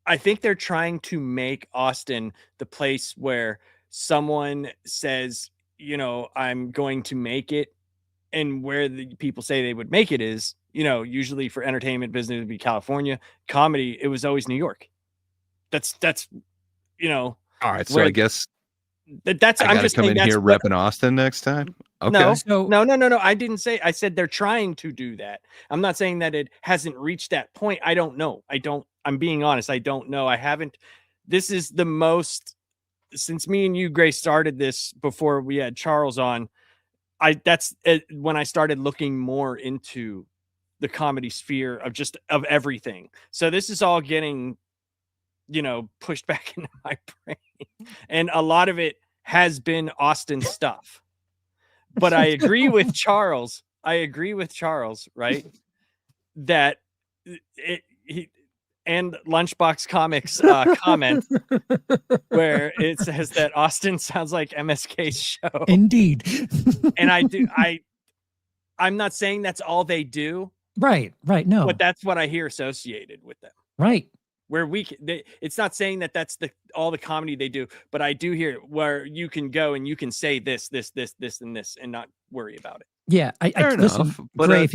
I think they're trying to make Austin the place where someone says, I'm going to make it, and where the people say they would make it is, usually for entertainment business, it would be California. Comedy, it was always New York. That's
All right, so I guess
that's
I'm just coming in here repping Austin next time. Okay.
No. I didn't say. I said they're trying to do that. I'm not saying that it hasn't reached that point. I don't know. I'm being honest. I don't know. I haven't. This is the most since me and you, Grace, started this before we had Charles on. That's when I started looking more into the comedy sphere of everything. So this is all getting, pushed back into my brain, and a lot of it has been Austin stuff. But I agree with Charles. Right? That he and Lunchbox Comics comment where it says that Austin sounds like MSK's show.
Indeed.
And I'm not saying that's all they do.
Right. No.
But that's what I hear associated with them.
Right.
Where it's not saying that that's all the comedy they do, but I do hear where you can go and you can say this, and this, and not worry about it.
Yeah, I listen, but Gray, if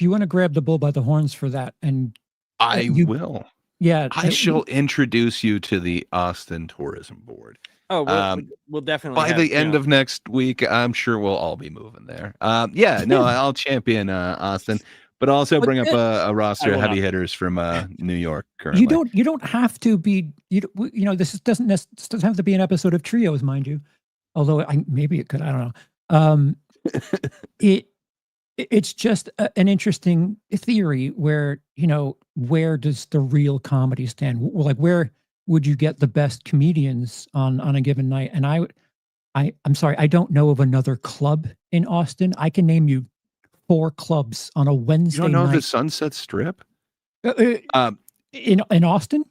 you want to grab the bull by the horns for that, and
I will.
Yeah,
I shall introduce you to the Austin Tourism Board.
Oh, we'll definitely
by the end of next week. I'm sure we'll all be moving there. I'll champion Austin. But also bring up a roster of heavy hitters from New York currently.
You don't have to be this doesn't have to be an episode of Trios, mind you. Although maybe it could, I don't know. It's just an interesting theory where where does the real comedy stand? Like where would you get the best comedians on a given night? And I'm sorry, I don't know of another club in Austin. I can name you 4 clubs on a Wednesday night.
You don't know the Sunset Strip?
In Austin?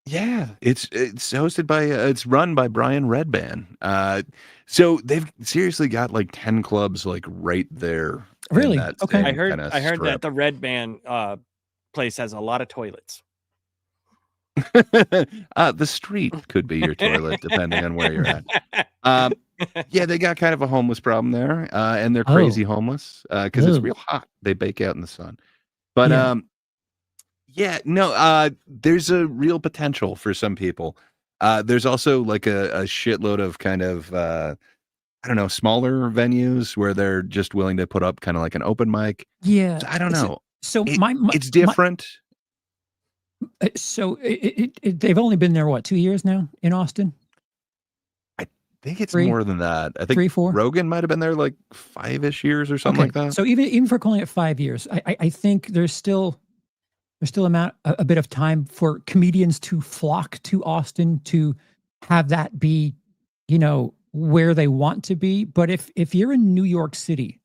Yeah, it's hosted by it's run by Brian Redban. So they've seriously got like 10 clubs like right there.
Really? Okay.
I heard that the Redban place has a lot of toilets.
The street could be your toilet depending on where you're at. Yeah, they got kind of a homeless problem there, and they're crazy homeless because it's real hot. They bake out in the sun. But there's a real potential for some people. There's also like a shitload of kind of smaller venues where they're just willing to put up kind of like an open mic.
Yeah,
I don't know.
So
it's different.
So they've only been there 2 years now in Austin?
I think it's more than that. I think
3, 4.
Rogan might have been there like 5-ish years or something like that.
So even for calling it 5 years, I think there's still a bit of time for comedians to flock to Austin to have that be, where they want to be. But if you're in New York City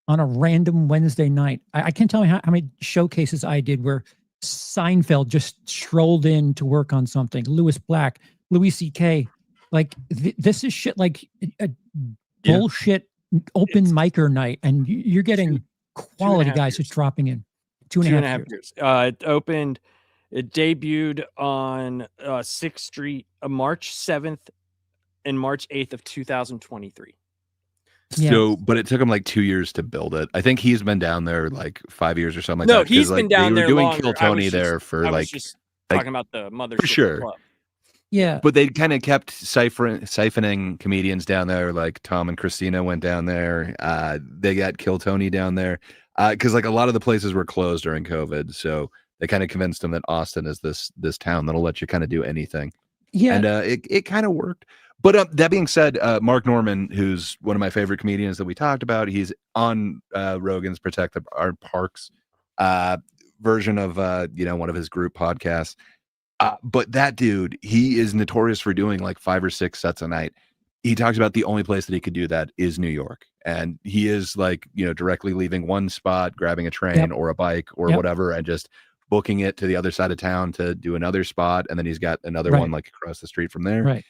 on a random Wednesday night, I can't tell you how many showcases I did where Seinfeld just strolled in to work on something. Louis Black, Louis C.K. Like this is shit. Like
Yeah.
bullshit open
It's
micer night, and you're getting quality
half
guys
years.
who's dropping in. Two and a half years.
It debuted on 6th Street March 7th and March 8th of 2023.
Yeah.
So, but it took him like 2 years to build it. I think he's been down there like 5 years or something like
No,
that. 'cause,
he's
like,
been down
they
there
were doing
longer.
Kill Tony there for
I was
like,
just
like-
talking about the mothership
sure.
club.
Yeah.
but they kind of kept siphoning comedians down there. Like Tom and Christina went down there. They got Kill Tony down there because like a lot of the places were closed during COVID. So they kind of convinced them that Austin is this town that'll let you kind of do anything.
Yeah.
And it kind of worked. But that being said, Mark Norman, who's one of my favorite comedians that we talked about, he's on Rogan's Protect Our Parks version of one of his group podcasts. But that dude, he is notorious for doing like 5 or 6 sets a night. He talks about the only place that he could do that is New York. And he is like, directly leaving one spot, grabbing a train or a bike or whatever, and just booking it to the other side of town to do another spot. And then he's got another one like across the street from there.
Right.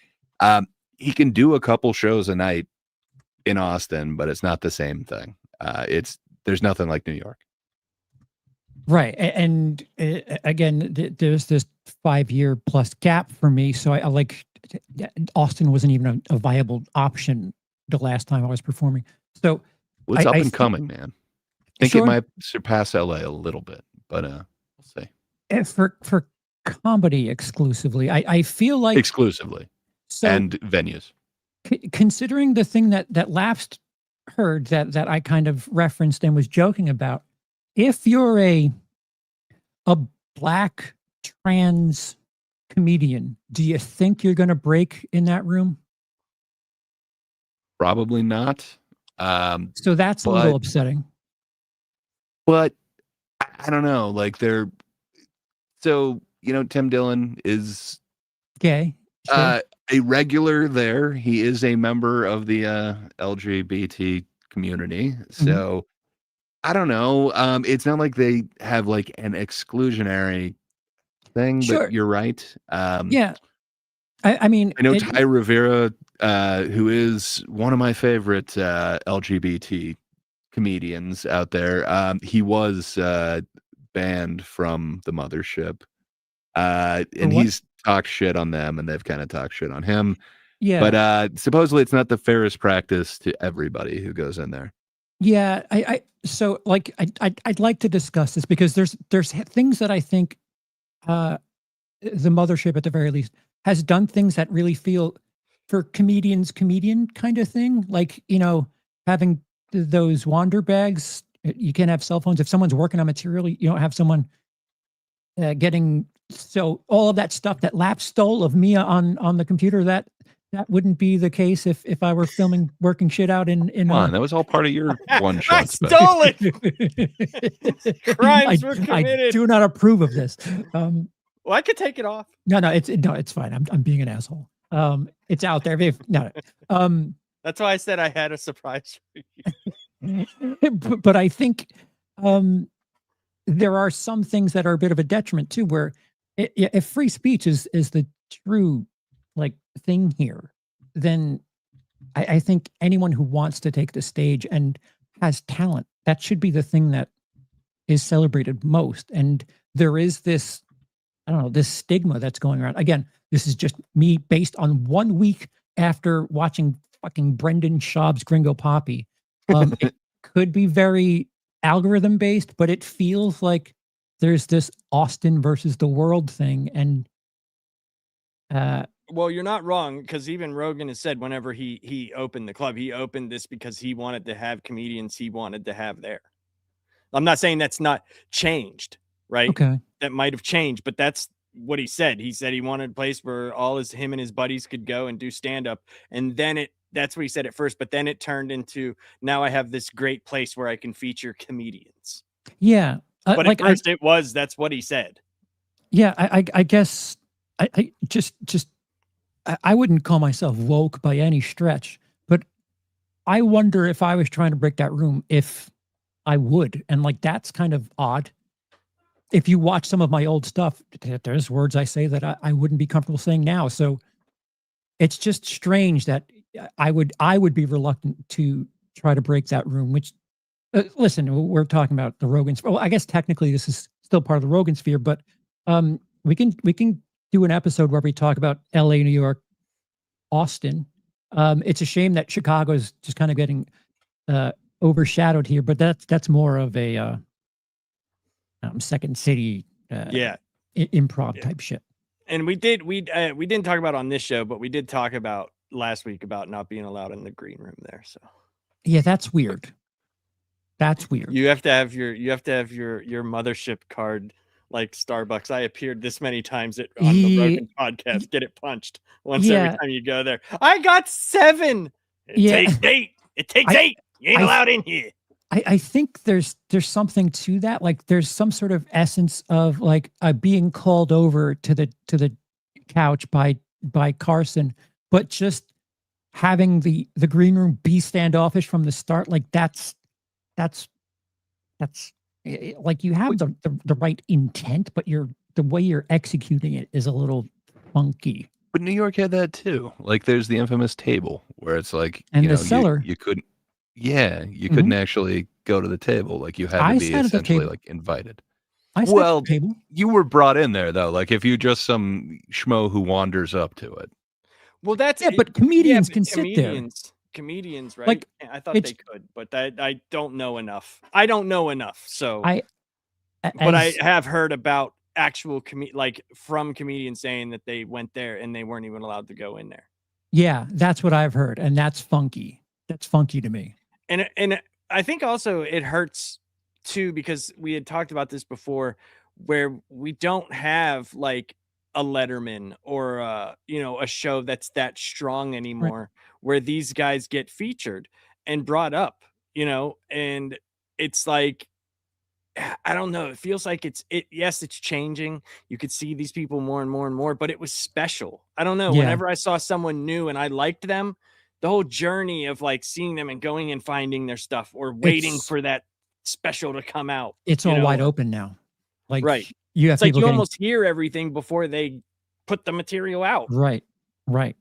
He can do a couple shows a night in Austin, but it's not the same thing. There's nothing like New York.
Right. And again, there's this 5-year plus gap for me. So I like Austin wasn't even a viable option the last time I was performing. So
it's up and coming, man. I think it might surpass LA a little bit, but we'll see.
For comedy exclusively, I feel like
exclusively and venues.
Considering the thing that Lapsed heard that I kind of referenced and was joking about, if you're a black trans comedian, do you think you're going to break in that room?
Probably not.
So that's a little upsetting.
But I don't know. Like Tim Dillon is
gay. Sure.
A regular there. He is a member of the LGBT community. So I don't know. It's not like they have like an exclusionary thing, but you're right.
Yeah. I mean,
I know Ty Rivera, who is one of my favorite LGBT comedians out there. He was banned from the mothership. And he's talked shit on them and they've kind of talked shit on him.
Yeah.
But supposedly it's not the fairest practice to everybody who goes in there.
Yeah. So like I'd like to discuss this because there's things that I think the mothership at the very least has done things that really feel for comedian kind of thing. Like, having those wander bags, you can't have cell phones. If someone's working on material, you don't have someone getting, so all of that stuff that Lap stole of Mia on the computer, that wouldn't be the case if I were working shit out in
Come on, that was all part of your one shot.
I stole it. Crimes were committed.
I do not approve of this.
Well, I could take it off.
No, it's fine. I'm being an asshole. It's out there.
That's why I said I had a surprise for you.
But I think there are some things that are a bit of a detriment too, where if free speech is the true like thing here, then I think anyone who wants to take the stage and has talent, that should be the thing that is celebrated most. And there is this, I don't know, this stigma that's going around. Again, this is just me based on 1 week after watching fucking Brendan Schaub's Gringo Poppy. It could be very algorithm based, but it feels like there's this Austin versus the world thing. And
well, you're not wrong, because even Rogan has said whenever he opened the club, he opened this because he wanted to have comedians he wanted to have there. I'm not saying that's not changed, right?
Okay.
That might have changed, but that's what he said. He said he wanted a place where him and his buddies could go and do stand up. And then that's what he said at first, but then it turned into, now I have this great place where I can feature comedians.
Yeah.
But at first that's what he said.
Yeah. I guess I wouldn't call myself woke by any stretch, but I wonder if I was trying to break that room, if I would. And like, that's kind of odd. If you watch some of my old stuff, there's words I say that I wouldn't be comfortable saying now. So it's just strange that I would be reluctant to try to break that room. Which, listen, we're talking about the Rogan-sphere. Well, I guess technically this is still part of the Rogan-sphere, but we can do an episode where we talk about L.A., New York, Austin. It's a shame that Chicago is just kind of getting overshadowed here, but that's more of a second city improv type shit.
And we didn't talk about on this show, but we did talk about last week about not being allowed in the green room there. So
yeah, that's weird. That's weird.
You have to have your mothership card, like Starbucks. I appeared this many times on the Rogan podcast. Get it punched once every time you go there. I got 7. It takes 8. It takes 8. You ain't allowed in here.
I think there's something to that. Like there's some sort of essence of like being called over to the couch by Carson, but just having the green room be standoffish from the start. Like that's like you have the right intent, but the way you're executing it is a little funky.
But New York had that too. Like there's the infamous table where it's like,
and the cellar.
You couldn't. Yeah, you couldn't actually go to the table. Like you had to be essentially like invited.
Well, the table.
You were brought in there though. Like if you just some schmo who wanders up to it.
Well, that's
but comedians can sit there.
Comedians, right?
Like
I thought they could, but I don't know enough. I don't know enough. So I have heard about actual from comedians saying that they went there and they weren't even allowed to go in there.
Yeah, that's what I've heard, and that's funky. That's funky to me.
And I think also it hurts too, because we had talked about this before, where we don't have like a Letterman or a show that's that strong anymore, right, where these guys get featured and brought up, and it's like, I don't know. It feels like yes, it's changing. You could see these people more and more and more, but it was special. I don't know. Yeah. Whenever I saw someone new and I liked them, the whole journey of like seeing them and going and finding their stuff or waiting for that special to come out.
It's all wide open now. Like,
right.
You have
it's like you almost hear everything before they put the material out.
Right. Right.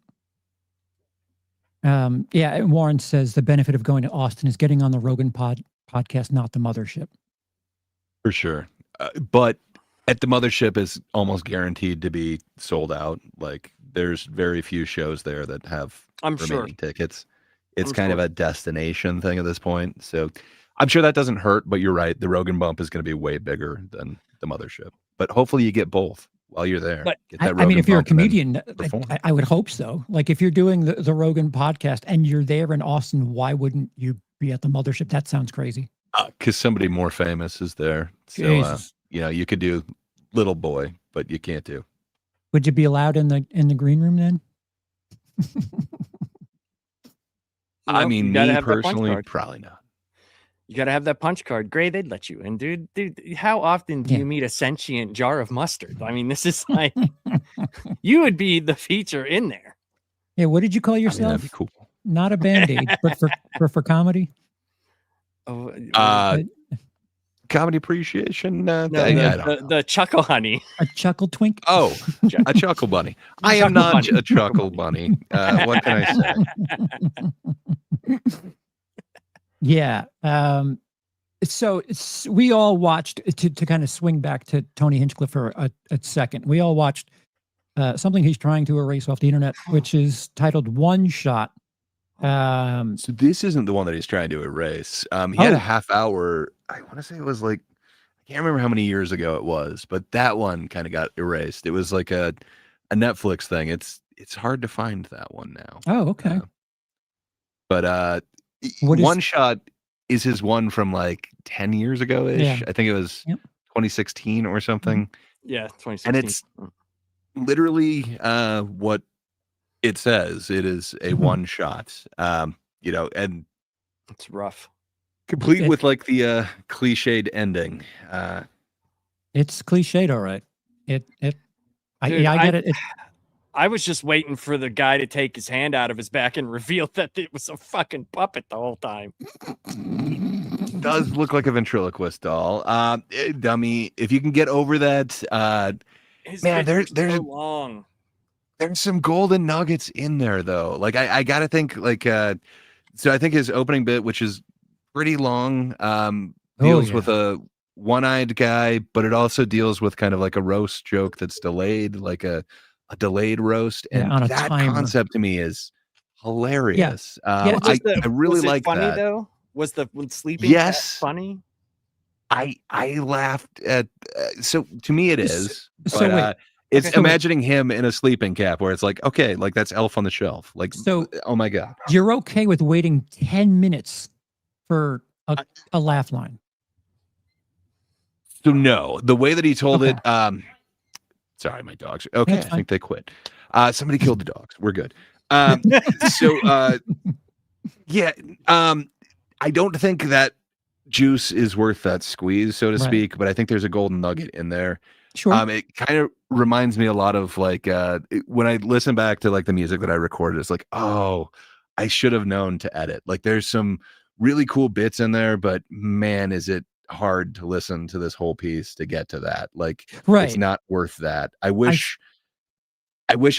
Yeah. Warren says the benefit of going to Austin is getting on the Rogan podcast, not the mothership.
For sure. But at the mothership is almost guaranteed to be sold out. Like there's very few shows there that have remaining tickets. It's kind of a destination thing at this point. So I'm sure that doesn't hurt, but you're right. The Rogan bump is going to be way bigger than the mothership. But hopefully you get both while you're there.
But I mean, if you're a comedian, I would hope so. Like if you're doing the Rogan podcast and you're there in Austin, why wouldn't you be at the mothership? That sounds crazy.
Because somebody more famous is there. So, you could do Little Boy, but you can't do.
Would you be allowed in the green room then?
I mean, me personally, probably not.
You got to have that punch card. Gray, they'd let you in, dude. How often do you meet a sentient jar of mustard? I mean, this is like, you would be the feature in there.
Yeah, what did you call yourself?
That'd be cool.
Not a Band-Aid, but for comedy?
Comedy appreciation.
The chuckle honey.
A chuckle twink.
Oh, a chuckle bunny. I am not a chuckle bunny. What can I say?
Yeah. So we all watched to kind of swing back to Tony Hinchcliffe for a second. We all watched something he's trying to erase off the internet, which is titled One Shot.
So this isn't the one that he's trying to erase. He had a half hour. I want to say it was like, I can't remember how many years ago it was, but that one kind of got erased. It was like a Netflix thing. It's hard to find that one now.
Oh, okay.
But One Shot is his one from like 10 years ago ish. Yeah. I think it was 2016 or something.
Yeah, 2016.
And it's literally what it says. It is a one shot, and
it's rough,
complete with like the cliched ending.
It's cliched, all right. I get it.
I was just waiting for the guy to take his hand out of his back and reveal that it was a fucking puppet the whole time.
It does look like a ventriloquist doll. Dummy, if you can get over that,
there's so long.
There's some golden nuggets in there though. Like I gotta think like so I think his opening bit, which is pretty long, deals with a one-eyed guy, but it also deals with kind of like a roast joke that's delayed, like a delayed roast. And
on a
that
timer.
concept to me is hilarious.
Yeah,
I really
was it
like
funny
that.
though? Was the when sleeping
Yes.
funny?
I laughed at so to me it is,
So
but
wait.
it's
Okay.
imagining him in a sleeping cap where it's like, okay, like that's Elf on the Shelf. Like,
So
oh my God.
you're okay with waiting 10 minutes for a laugh line?
So no, the way that he told
Okay.
it, sorry, my dogs. Okay,
That's
I
fine.
think they quit. Somebody killed the dogs. We're good. So yeah, I don't think that juice is worth that squeeze, so to
Right.
speak, but I think there's a golden nugget in there.
Sure.
It kind of reminds me a lot of like when I listen back to like the music that I recorded, it's like, oh, I should have known to edit. Like there's some really cool bits in there, but man, is it hard to listen to this whole piece to get to that. Like it's
Right.
not worth that. I wish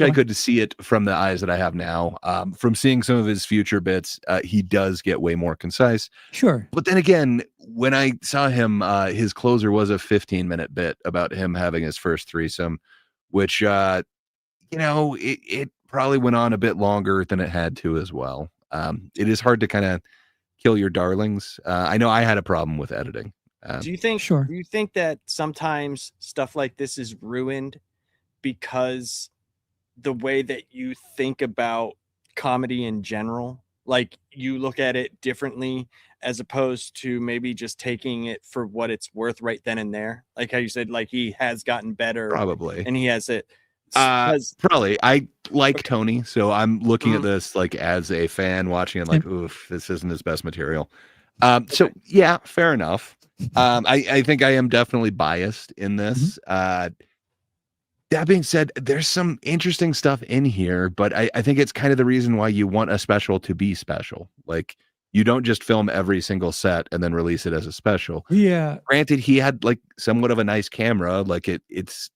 I could see it from the eyes that I have now. From seeing some of his future bits, he does get way more concise.
Sure.
But then again, when I saw him, his closer was a 15-minute bit about him having his first threesome, which, you know, it probably went on a bit longer than it had to as well. It is hard to kind of kill your darlings. I know I had a problem with editing.
Do you think?
Sure.
Do you think that sometimes stuff like this is ruined because the way that you think about comedy in general, like you look at it differently as opposed to maybe just taking it for what it's worth right then and there? Like how you said, like he has gotten better,
Probably.
and he has it.
Probably. I like Tony, so I'm looking at
Mhm.
this like as a fan watching it, like, oof, this isn't his best material. So
Okay.
yeah, fair enough. I think I am definitely biased in this. That being said, there's some interesting stuff in here, but I think it's kind of the reason why you want a special to be special. Like you don't just film every single set and then release it as a special.
Yeah.
Granted, he had like somewhat of a nice camera, like it's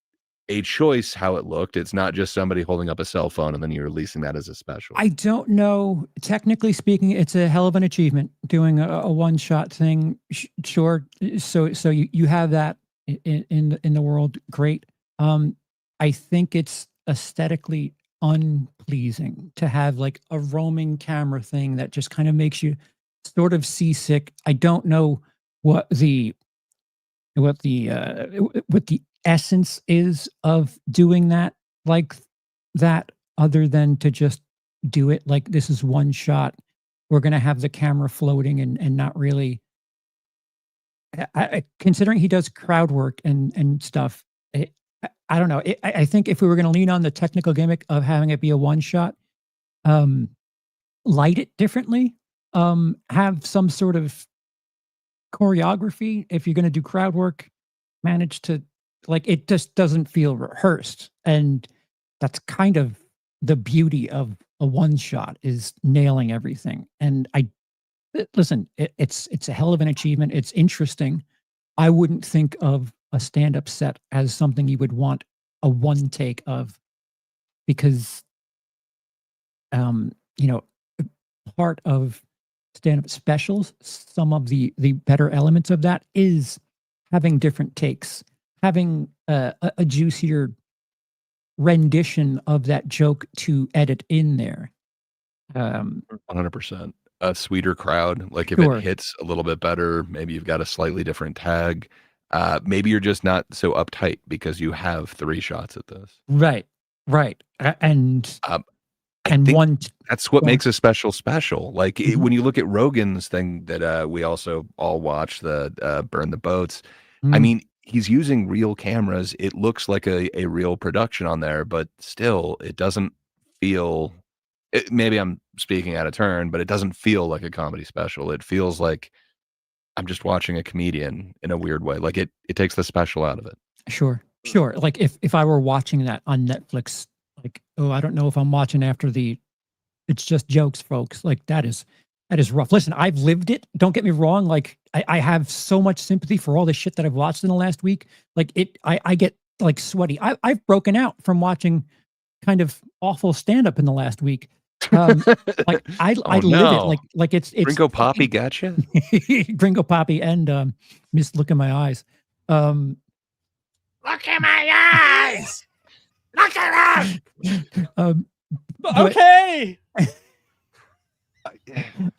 a choice how it looked. It's not just somebody holding up a cell phone and then you're releasing that as a special.
I don't know. Technically speaking, it's a hell of an achievement doing a one-shot thing. Sure. So you have that in the world. Great. I think it's aesthetically unpleasing to have like a roaming camera thing that just kind of makes you sort of seasick. I don't know what the essence is of doing that like that, other than to just do it like this is one shot. We're going to have the camera floating and not really. Considering he does crowd work and stuff, I don't know. I think if we were going to lean on the technical gimmick of having it be a one shot, light it differently, have some sort of choreography. If you're going to do crowd work, manage to like it just doesn't feel rehearsed, and that's kind of the beauty of a one shot is nailing everything. And listen, it's a hell of an achievement. It's interesting. I wouldn't think of a stand-up set as something you would want a one take of, because you know, part of stand-up specials, some of the better elements of that is having different takes, having a juicier rendition of that joke to edit in there.
100%. A sweeter crowd. Like if
Sure.
it hits a little bit better, maybe you've got a slightly different tag. Maybe you're just not so uptight because you have 3 shots at this.
Right. And
I
and
think that's what
Go on.
makes a special special. Like
Mhm.
when you look at Rogan's thing that we also all watched, the Burn the Boats. I
Mm.
mean, he's using real cameras. It looks like a real production on there, but still, it doesn't feel. Maybe I'm speaking out of turn, but it doesn't feel like a comedy special. It feels like I'm just watching a comedian in a weird way. Like it takes the special out of it.
Sure. Like if I were watching that on Netflix, like, oh, I don't know if I'm watching after it's just jokes, folks. Like that is rough. Listen, I've lived it. Don't get me wrong. Like I have so much sympathy for all the shit that I've watched in the last week. Like I get like sweaty. I've broken out from watching kind of awful stand-up in the last week. Like I live
no.
it like it's
Gringo Poppy gotcha.
Gringo Poppy and Miss Look in My Eyes.
Look in my eyes. Look at them. Okay.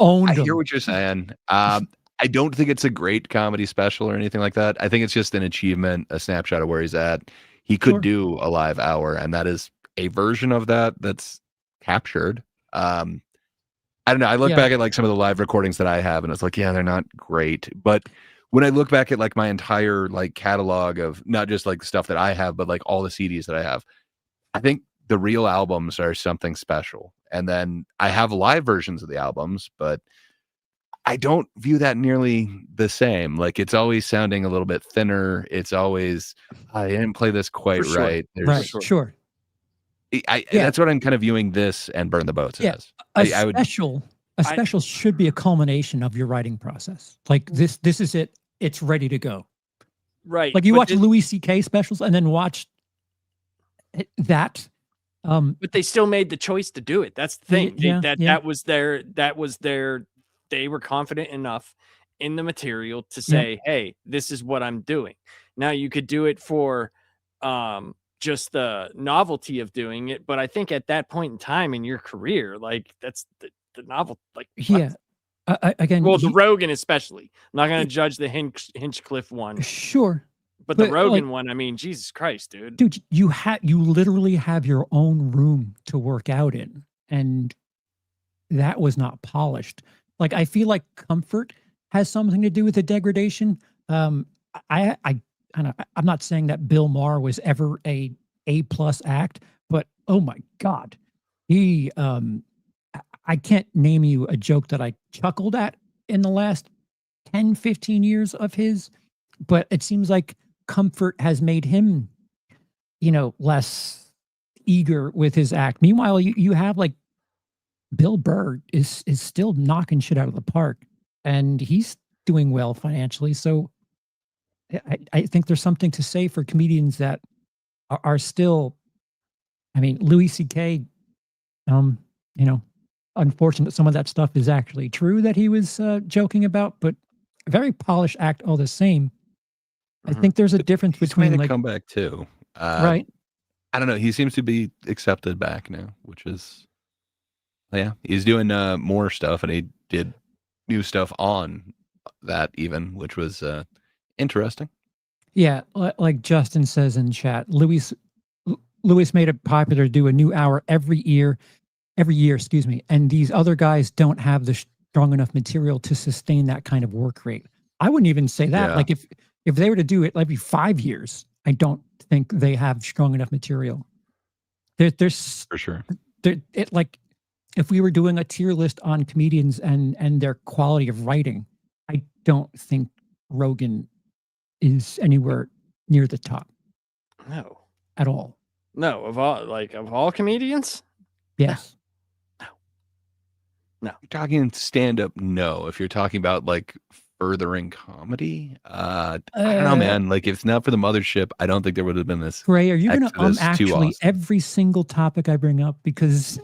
Owned
I
them.
hear what you're saying. I don't think it's a great comedy special or anything like that. I think it's just an achievement, a snapshot of where he's at. He could
Sure.
do a live hour, and that is a version of that that's captured. I don't know. I look
Yeah.
back at like some of the live recordings that I have, and it's like, yeah, they're not great. But when I look back at like my entire like catalog of not just like stuff that I have, but like all the CDs that I have, I think the real albums are something special. And then I have live versions of the albums, but I don't view that nearly the same. Like it's always sounding a little bit thinner. It's always, I didn't play this quite
For sure.
right.
Right,
sure.
sure.
Yeah.
That's
what I'm kind of viewing this and Burn the Boats
Yeah.
as.
A special should be a culmination of your writing process. Like this is it. It's ready to go.
Right.
Like you
but
watch Louis C.K. specials and then watch that.
But they still made the choice to do it. That's the thing. That was their they were confident enough in the material to say, hey, this is what I'm doing. Now you could do it for just the novelty of doing it, but I think at that point in time in your career, like that's the novel, like
Yeah. Again,
well, the Rogan especially. I'm not going to judge the Hinchcliffe one,
sure,
but the
but,
Rogan
like,
one, I mean, Jesus Christ, dude.
dude, you literally have your own room to work out in, and that was not polished. Like I feel like comfort has something to do with the degradation. I'm not saying that Bill Maher was ever a A+ act, but oh my God, he I can't name you a joke that I chuckled at in the last 10, 15 years of his, but it seems like comfort has made him, less eager with his act. Meanwhile, you have like Bill Burr is still knocking shit out of the park, and he's doing well financially. So I think there's something to say for comedians that are still, I mean, Louis C.K., unfortunate some of that stuff is actually true that he was joking about, but a very polished act all the same. I think there's a difference
He's
between
made a
like
comeback too.
right.
I don't know. He seems to be accepted back now, which is, yeah, he's doing more stuff, and he did new stuff on that even, which was interesting.
Yeah, like Justin says in chat, Louis made it popular to do a new hour every year, excuse me, and these other guys don't have the strong enough material to sustain that kind of work rate. I wouldn't even say that.
Yeah.
Like if they were to do it every 5 years, I don't think they have strong enough material. There's
For sure.
like if we were doing a tier list on comedians and their quality of writing, I don't think Rogan is anywhere near the top
No,
at all.
no, of all comedians,
Yes.
You're talking stand-up, no. If you're talking about like furthering comedy, I don't know, man. Like if it's not for the mothership, I don't think there would have been this.
Gray, are you going to
Exodus to
actually
Austin.
every single topic I bring up? Because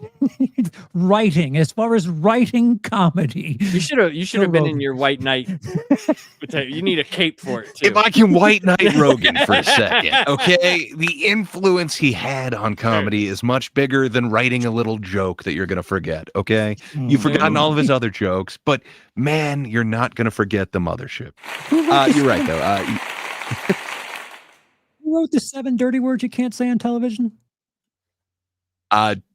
writing, as far as writing comedy,
you should have been in
Rogan.
your white knight. You need a cape for it too.
If I can white knight Rogan for a second, okay? The influence he had on comedy is much bigger than writing a little joke that you're going to forget, okay? You've forgotten all of his other jokes, but man, you're not going to forget the mothership. You're right, though.
Who wrote the 7 dirty words you can't say on television?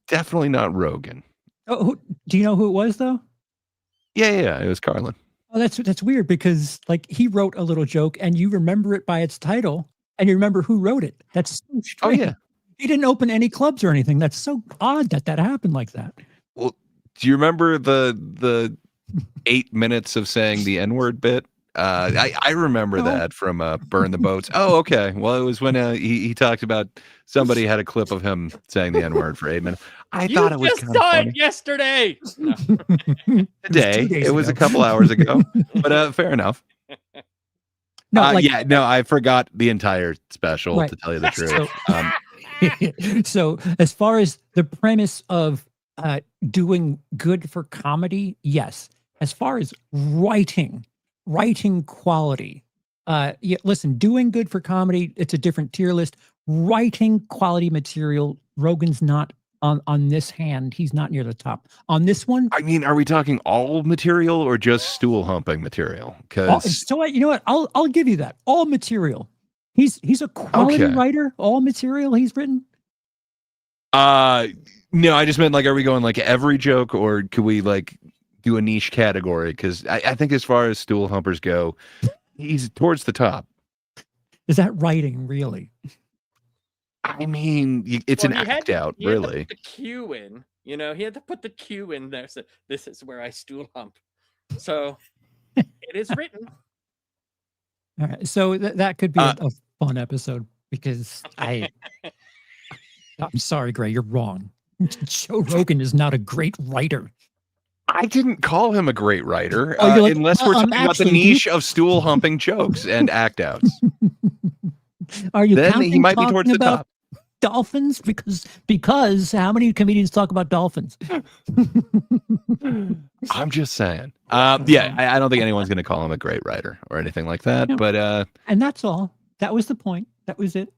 Definitely not Rogan.
Oh, do you know who it was though?
Yeah, it was Carlin.
Oh, that's weird because like he wrote a little joke and you remember it by its title and you remember who wrote it. That's so
Oh,
strange.
yeah.
He didn't open any clubs or anything. That's so odd that happened like that.
Well, do you remember the 8 minutes of saying the N-word bit? I remember
No.
that from Burn the Boats. Oh, okay. Well, it was when he talked about somebody had a clip of him saying the N-word for 8 minutes. I thought it was
just
kind of
saw
funny.
it yesterday. No.
Today.
2 days
It was a
ago.
couple hours ago, but fair enough.
No, like,
I forgot the entire special,
Right.
to tell you the truth.
So- So as far as the premise of doing good for comedy, yes. As far as writing quality, yeah, listen, doing good for comedy, it's a different tier list. Writing quality material, Rogan's not on this hand. He's not near the top. On this one,
I mean, are we talking all material or just stool humping material? Because
so you know what? I'll give you that. All material. He's a quality
Okay.
writer. All material he's written.
no, I just meant like, are we going like every joke, or could we like do a niche category? Because I think as far as stool humpers go, he's towards the top.
Is that writing really?
I mean, it's
Well,
an act out,
he had to
really.
put the cue in. You know, he had to put the cue in there. So this is where I stool hump. So it is written.
All right, so that could be a fun episode because I'm sorry, Gray, you're wrong. Joe Rogan is not a great writer.
I didn't call him a great writer,
Oh, you're like,
unless we're talking about the
actually,
niche of stool humping jokes and act outs.
Are you
Then
counting
he might be
talking
towards the
about
top.
dolphins? Because how many comedians talk about dolphins?
I'm just saying. Yeah, I don't think anyone's going to call him a great writer or anything like that.
Yeah.
But
And that's all. That was the point. That was it.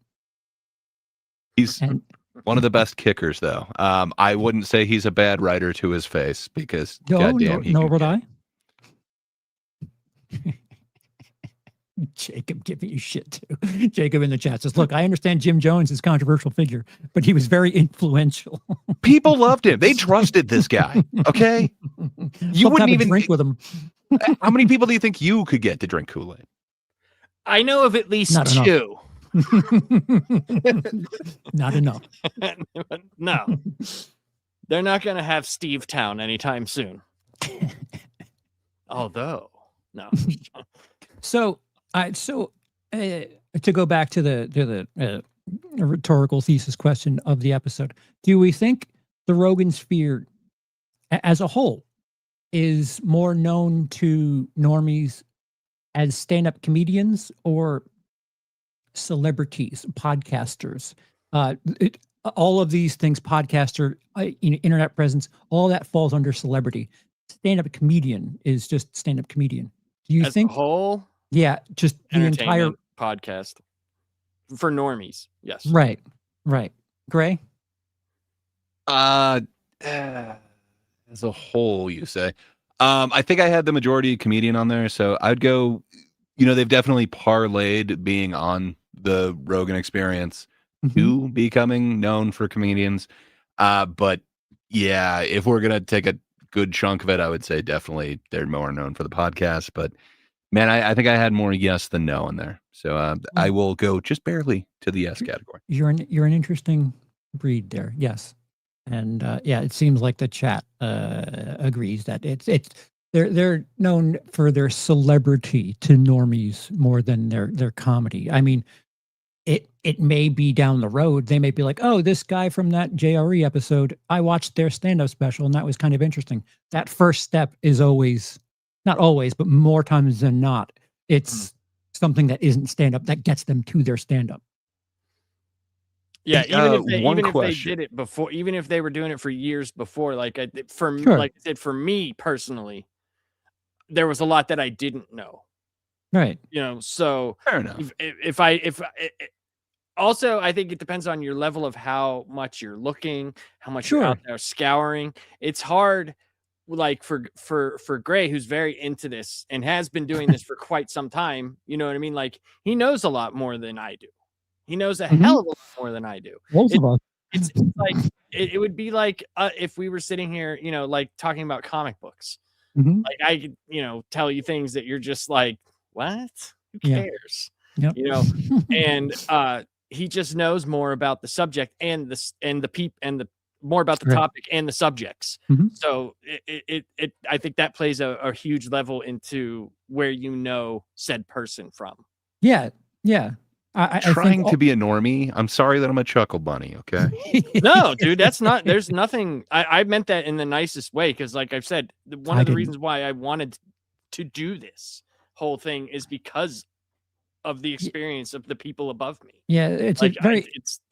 he's
And
one of the best kickers, though. I wouldn't say he's a bad writer to his face because
no,
goddamn, he
nor
can
would
kick.
I. Jacob giving you shit too. Jacob in the chat says, "Look, I understand Jim Jones is a controversial figure, but he was very influential.
People loved him. They trusted this guy. Okay, you
Love to have
wouldn't
a
even
drink with him.
How many people do you think you could get to drink Kool-Aid?
I know of at least
Not enough.
2.
Not enough.
No, they're not going to have Steve Town anytime soon. Although, no.
So, to go back to the rhetorical thesis question of the episode, do we think the Rogan-sphere as a whole is more known to normies as stand-up comedians or celebrities, podcasters? All of these things, podcaster, internet presence, all that falls under celebrity. Stand-up comedian is just stand-up comedian. Do you
As
think?
a whole
Yeah, just the entire
entertainment podcast for normies. Yes.
right. Gray?
As a whole, you say? I think I had the majority comedian on there, so I'd go. They've definitely parlayed being on the Rogan Experience to becoming known for comedians. But yeah, if we're gonna take a good chunk of it, I would say definitely they're more known for the podcast. But man, I think I had more yes than no in there, so I will go just barely to the yes category.
You're an interesting breed there. Yes. And yeah, it seems like the chat agrees that they're known for their celebrity to normies more than their comedy. I mean, it may be down the road. They may be like, oh, this guy from that JRE episode, I watched their stand-up special and that was kind of interesting. That first step is always, not always, but more times than not, it's something that isn't stand-up that gets them to their stand-up.
Yeah, even if they
question.
did it before, even if they were doing it for years before, like
Sure.
like I said, for me personally, there was a lot that I didn't know.
Right.
So
Fair enough.
Also, I think it depends on your level of how much you're looking, how much
Sure.
you're out there scouring. It's hard, like for Gray, who's very into this and has been doing this for quite some time. You know what I mean? Like he knows a lot more than I do. He knows a hell of a lot more than I do.
Most of us.
It's like it would be like if we were sitting here, like talking about comic books.
Mhm.
Like I could, tell you things that you're just like, what? Who
Yeah.
cares?
Yep.
And he just knows more about the subject and the more about the
Right.
topic and the subjects.
Mhm.
So I think that plays a huge level into where said person from.
Yeah. I
Trying
think
to be a normie. I'm sorry that I'm a chuckle bunny. Okay.
No, dude, there's nothing. I meant that in the nicest way because, like I've said, one of the reasons why I wanted to do this whole thing is because of the experience of the people above me.
Yeah, it's
Like
a very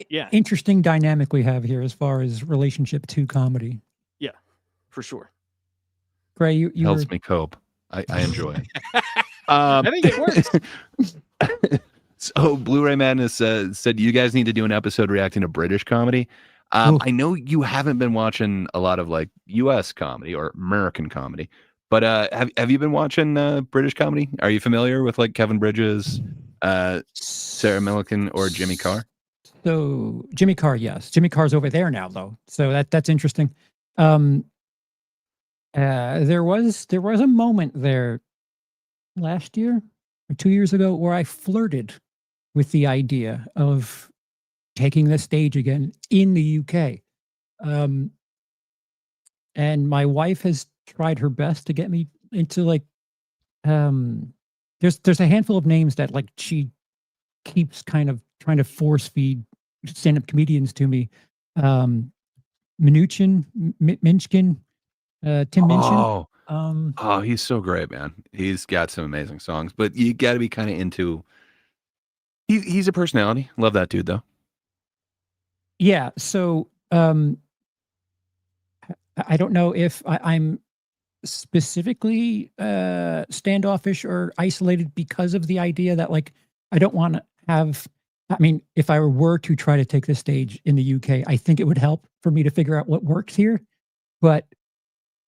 yeah,
interesting dynamic we have here as far as relationship to comedy.
for sure.
Gray, you were
Helps me cope. I enjoy it.
I think it works.
So Blu-ray Madness said you guys need to do an episode reacting to British comedy. I know you haven't been watching a lot of like U.S. comedy or American comedy, but have you been watching British comedy? Are you familiar with like Kevin Bridges, Sarah Millican, or Jimmy Carr?
So Jimmy Carr, yes. Jimmy Carr's over there now, though. So that's interesting. There was a moment there last year or 2 years ago where I flirted with the idea of taking the stage again in the UK. And my wife has tried her best to get me into like there's a handful of names that like she keeps kind of trying to force feed stand-up comedians to me. Minchkin, Tim Minchin.
Oh, he's so great, man. He's got some amazing songs, but you got to be kind of into. He's a personality. Love that dude, though.
Yeah. So I don't know if I'm specifically standoffish or isolated because of the idea that like I don't want to have. I mean, if I were to try to take the stage in the UK, I think it would help for me to figure out what works here. But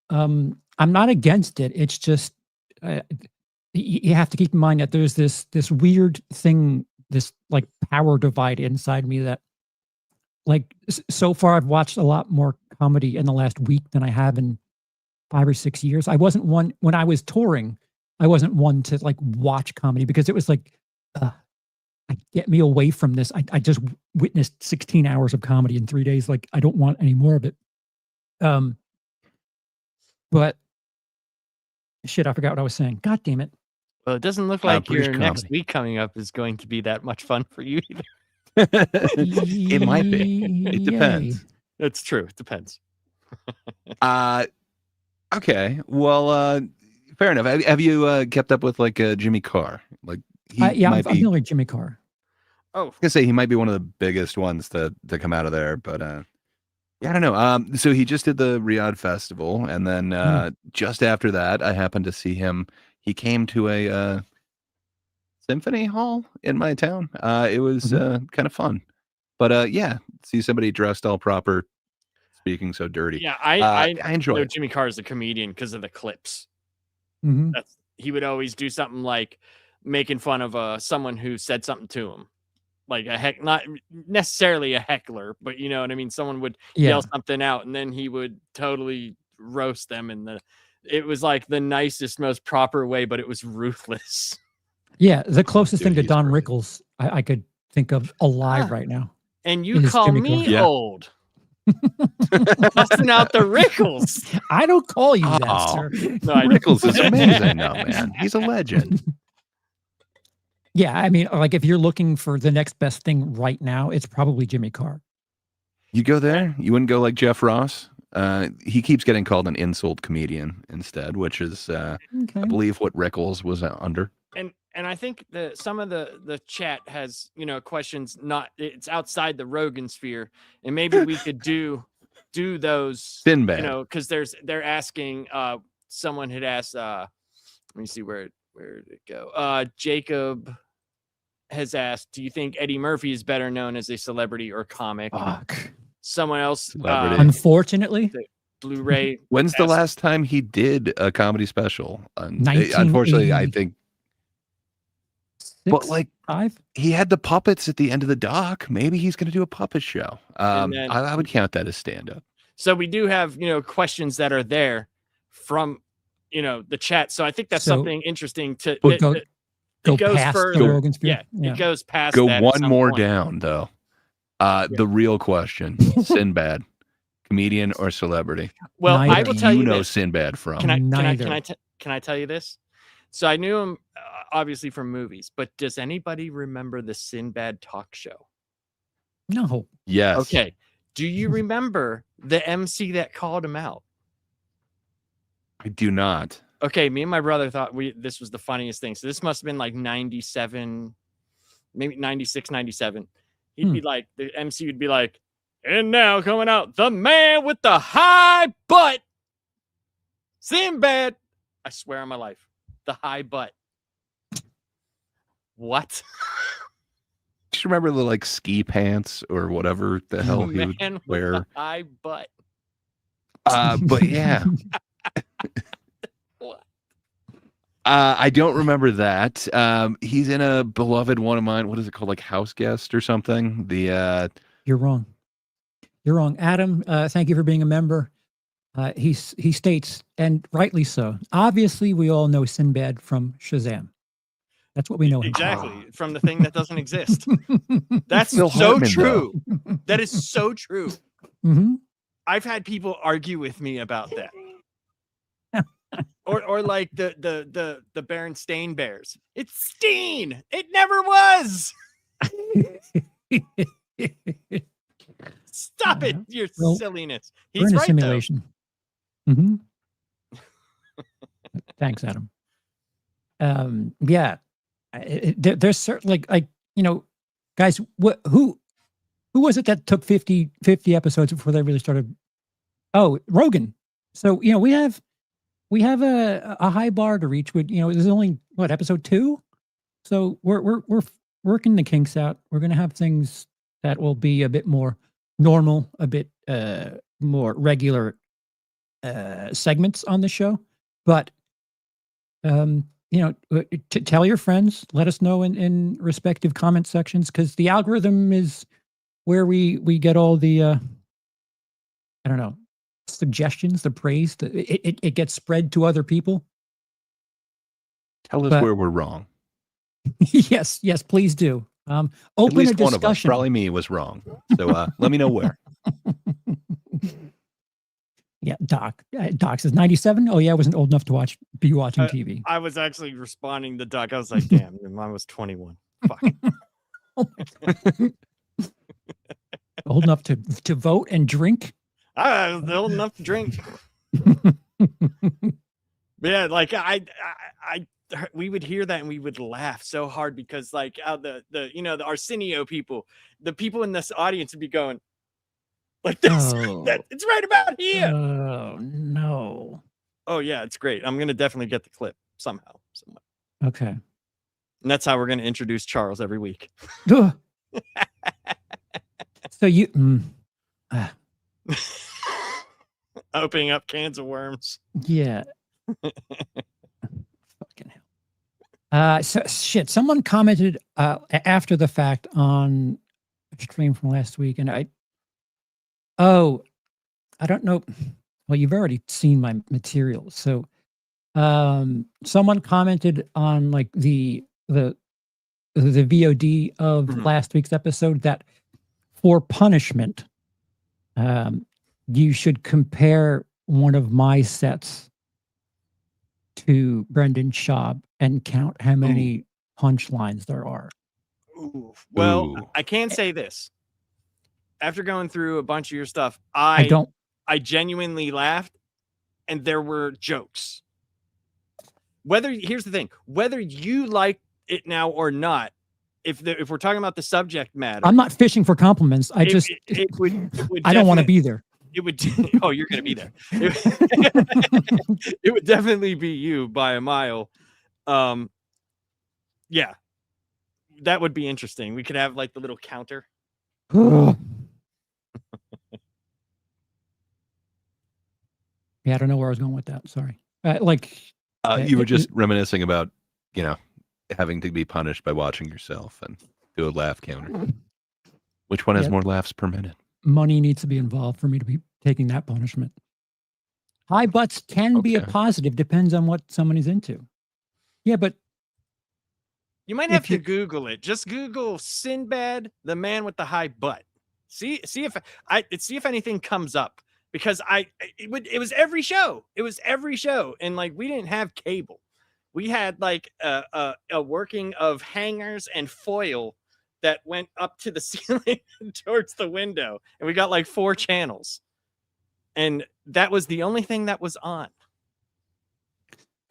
I'm not against it. It's just you have to keep in mind that there's this weird thing, this like power divide inside me that like so far I've watched a lot more comedy in the last week than I have in 5 or 6 years. I wasn't one when I was touring. I wasn't one to like watch comedy because it was like, get me away from this. I just witnessed 16 hours of comedy in 3 days. Like I don't want any more of it. But shit, I forgot what I was saying. God damn it.
Well, it doesn't look like
British
your next
comedy.
week coming up is going to be that much fun for you either.
It might be. It depends.
That's true. It depends.
Okay. Well, fair enough. Have you kept up with like Jimmy Carr? Like he
I'm
might be.
familiar with Jimmy Carr.
Oh,
I was gonna say he might be one of the biggest ones to come out of there, but yeah, I don't know. So he just did the Riyadh Festival, and then just after that, I happened to see him. He came to a symphony hall in my town. It was kind of fun, but yeah, see somebody dressed all proper, speaking so dirty.
yeah.
I
I
enjoy
know
it.
Jimmy Carr is a comedian because of the clips.
Mhm.
He would always do something like making fun of someone who said something to him. Like not necessarily a heckler, but you know what I mean? Someone would yell something out and then he would totally roast them. And it was like the nicest, most proper way, but it was ruthless.
Yeah, the clusest thing to
he's
Don
great.
Rickles I could think of alive right now.
And you
It is
call
Jimmy
me
Carr. Yeah.
old. Busting out the Rickles.
I don't call you that,
Oh.
sir.
No, I
Rickles is amazing, though, man. He's a legend.
Yeah, I mean, like if you're looking for the next best thing right now, it's probably Jimmy Carr.
You go there? You wouldn't go like Jeff Ross? He keeps getting called an insult comedian instead, which is, I believe, what Rickles was under.
And I think some of the chat has, questions it's outside the Rogan-sphere, and maybe we could do those,
Sinbad.
because they're asking, someone had asked, let me see where did it go? Jacob has asked, do you think Eddie Murphy is better known as a celebrity or comic?
Fuck.
Someone else,
Celebrity.
Unfortunately,
Blu-ray.
When's the
asked-
last time he did a comedy special?
1980.
Unfortunately, I think. But like
5?
he had the puppets at the end of the doc. Maybe he's going to do a puppet show.
And then-
I would count that as stand-up.
So we do have, questions that are there from, the chat. So I think that's
So-
something interesting to
Go,
it
go
goes
past
further.
the Rogan-sphere.
Yeah, it goes past
Go
that at
one
some
more
point.
down, though. The real question: Sinbad, comedian or celebrity?
Well,
Neither.
I will tell you
know
this.
Sinbad from?
Can I
Neither.
can I tell you this? So I knew him obviously from movies, but does anybody remember the Sinbad talk show?
No.
Yes.
Okay. Do you remember the MC that called him out?
I do not.
Okay, me and my brother thought this was the funniest thing. So this must have been like 97, maybe 96, 97. He'd be like, the MC would be like, and now coming out, the man with the high butt, Sinbad. I swear on my life, the high butt. What?
Just remember the like ski pants or whatever the hell he would
Man with
wear.
the high butt.
But yeah.
What?
I don't remember that. He's in a beloved one of mine. What is it called? Like House Guest or something?
You're wrong. You're wrong. Adam, thank you for being a member. He states, and rightly so, obviously we all know Sinbad from Shazam. That's what we know.
Exactly. From the thing that doesn't exist. That's
Phil
so
Hartman,
true. That is so true.
Mm-hmm.
I've had people argue with me about that. Or like the Berenstain Bears. It's Steen. It never was. Stop it, your silliness.
We're
He's
in a
right,
simulation. Mm-hmm. Thanks, Adam. Yeah, there's certainly like guys. Who was it that took 50 episodes before they really started? Oh, Rogan. So we have a high bar to reach. With there's only episode 2, so we're working the kinks out. We're gonna have things that will be a bit more normal, a bit more regular segments on the show. But tell your friends. Let us know in respective comment sections, because the algorithm is where we get all the I don't know, suggestions, the praise. It gets spread to other people.
Tell us where we're wrong.
Yes, please do. Open
At least
a discussion.
One of us, probably me, was wrong. So let me know where.
Yeah, Doc says 97. Oh yeah, I wasn't old enough to be watching TV.
I was actually responding to Doc. I was like, damn, mine was 21. Fuck.
Old enough to vote and drink.
I was old enough to drink. Yeah, like we would hear that and we would laugh so hard, because like the Arsenio people, the people in this audience would be going like this. It's right about here.
Oh no.
Oh yeah, it's great. I'm gonna definitely get the clip somehow.
Okay.
And that's how we're gonna introduce Charles every week.
So you
opening up cans of worms.
Yeah. Fucking hell. So shit. Someone commented after the fact on a stream from last week, and I don't know. Well, you've already seen my material, so someone commented on like the VOD of last week's episode that for punishment, you should compare one of my sets to Brendan Schaub and count how many punchlines there are.
Ooh. Well, I can say this. After going through a bunch of your stuff, I genuinely laughed, and there were jokes. Here's the thing, whether you like it now or not, if we're talking about the subject matter,
I'm not fishing for compliments. I I don't want to be there.
It would. Oh, you're going to be there. It would definitely be you by a mile. Yeah, that would be interesting. We could have like the little counter.
Yeah, I don't know where I was going with that. Sorry.
You were just reminiscing about, having to be punished by watching yourself and do a laugh counter. Which one has more laughs per minute?
Money needs to be involved for me to be taking that punishment. High butts can be a positive, depends on what someone is into. Yeah, but
you might have to Google it. Just Google Sinbad, the man with the high butt. See if anything comes up, because it was every show. It was every show, and like we didn't have cable. We had like a working of hangers and foil that went up to the ceiling towards the window, and we got like 4 channels, and that was the only thing that was on.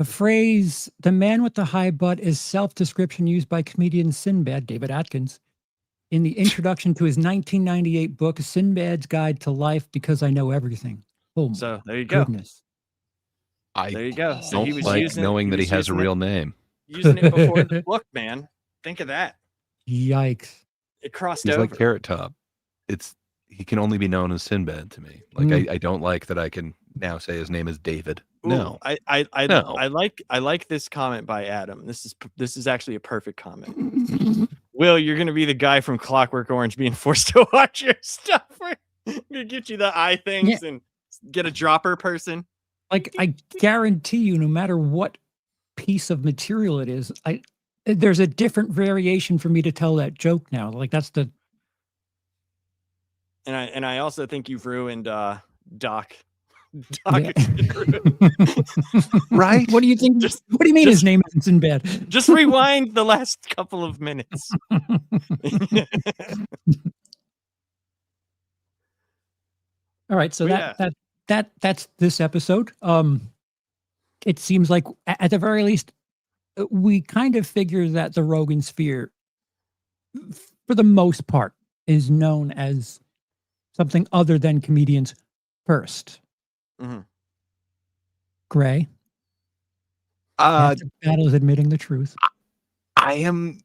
The phrase "the man with the high butt" is self-description used by comedian Sinbad, David Atkins, in the introduction to his 1998 book, Sinbad's Guide to Life, Because I Know Everything. Oh,
So there you go.
goodness.
There you go. So
don't
he was
like
using
knowing that he
was
has a
using
real name.
using it before the book, man. Think of that.
Yikes.
It crossed
He's
over.
like Carrot Top. He can only be known as Sinbad to me. Like I don't like that I can now say his name is David.
Ooh,
No. No.
I like this comment by Adam. This is actually a perfect comment. Will, you're gonna be the guy from Clockwork Orange being forced to watch your stuff. We're gonna get you the eye things and get a dropper person.
Like, I guarantee you, no matter what piece of material it is, there's a different variation for me to tell that joke now. Like, that's the.
And I also think you've ruined Doc. Doc,
Yeah.
Right?
What do you think? What do you mean his name isn't Sinbad?
Just rewind the last couple of minutes.
All right, so that's this episode. It seems like at the very least, we kind of figure that the Rogan-sphere, for the most part, is known as something other than comedians first.
Mhm.
Gray. Battle is admitting the truth.
I am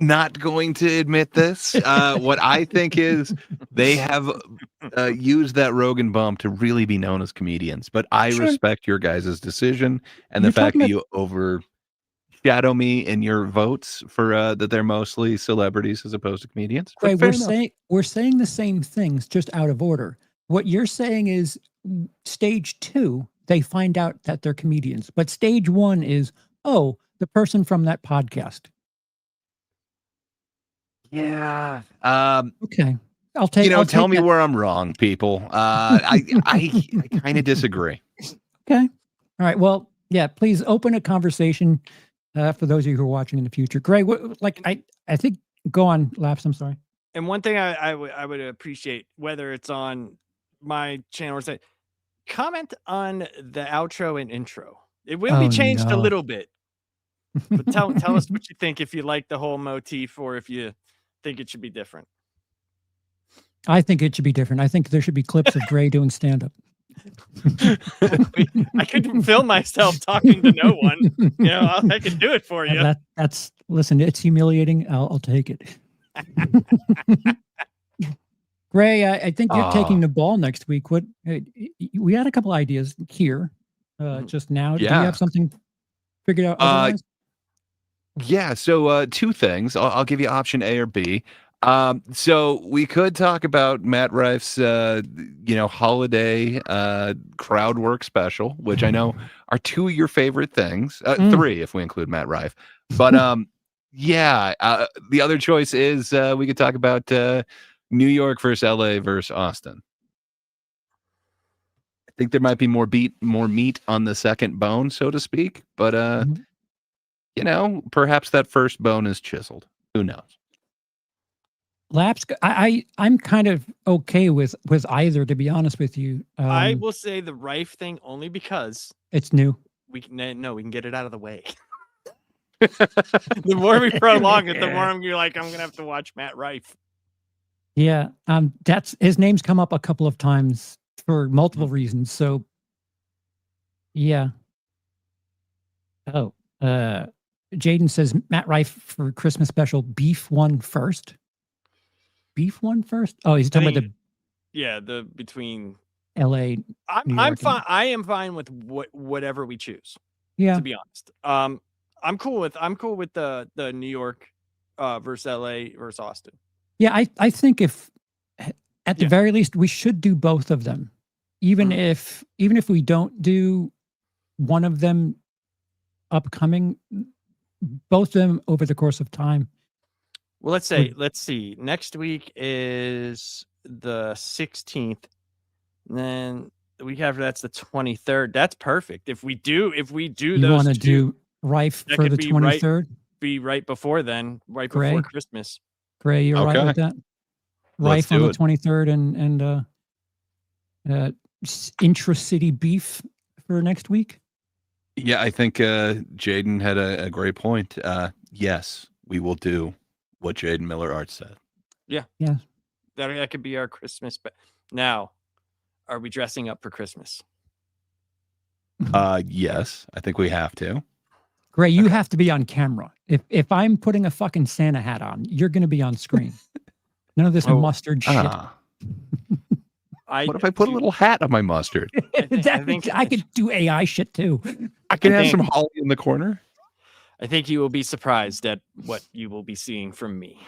not going to admit this. What I think is they have used that Rogan bump to really be known as comedians. But I respect your guys' decision and the fact that you overshadow me in your votes for that they're mostly celebrities as opposed to comedians.
Gray, we're saying the same things, just out of order. What you're saying is stage 2, they find out that they're comedians. But stage 1 is, oh, the person from that podcast.
Yeah.
Okay. I'll take.
Tell me where I'm wrong, people. I kind of disagree.
Okay. All right. Well, yeah. Please open a conversation for those of you who are watching in the future. Gray, I think. Go on, Laps. I'm sorry.
And one thing I would appreciate, whether it's on my channel or say, comment on the outro and intro. It will be changed a little bit. But tell us what you think, if you like the whole motif or if you think it should be different.
I think it should be different. I think there should be clips of Gray doing stand-up.
I could film myself talking to no one. I can do it for you.
Listen, it's humiliating. I'll take it. Gray, I think you're taking the ball next week. We had a couple ideas here just now. Do you have something figured out otherwise?
Yeah, so 2 things. I'll give you option A or B. So we could talk about Matt Rife's, holiday crowd work special, which I know are 2 of your favorite things. 3 if we include Matt Rife. But the other choice is we could talk about New York versus LA versus Austin. I think there might be more meat on the second bone, so to speak. But perhaps that first bone is chiseled. Who knows?
Laps, I'm kind of okay with either, to be honest with you.
I will say the Rife thing only because
it's new.
We can get it out of the way. The more we prolong it, the more I'm gonna have to watch Matt Rife.
Yeah, that's his name's come up a couple of times for multiple reasons. So, yeah. Oh, Jaden says Matt Rife for Christmas special. Beef won first. Beef won first. Oh, he's talking about
the between
LA.
I'm fine. I am fine with whatever we choose.
Yeah,
to be honest. I'm cool with the New York versus LA versus Austin.
Yeah, I think if at the very least we should do both of them, even if we don't do one of them upcoming, both of them over the course of time.
Well, let's see. Next week is the 16th. And then the week after that's the 23rd. That's perfect. If we do
you
those,
want to do Rife for the 23rd?
Be right before then, before Christmas.
Gray, you're right with that. Rife on the 23rd and intra-city beef for next week.
Yeah, I think Jaden had a great point. Yes, we will do what Jaden Miller Art said.
Yeah.
Yeah.
That could be our Christmas. But now, are we dressing up for Christmas?
Yes, I think we have to.
Gray, you have to be on camera. If I'm putting a fucking Santa hat on, you're going to be on screen. None of this mustard shit.
What if I put a little hat on my mustard?
I could do AI shit too.
I can have some holly in the corner.
I think you will be surprised at what you will be seeing from me.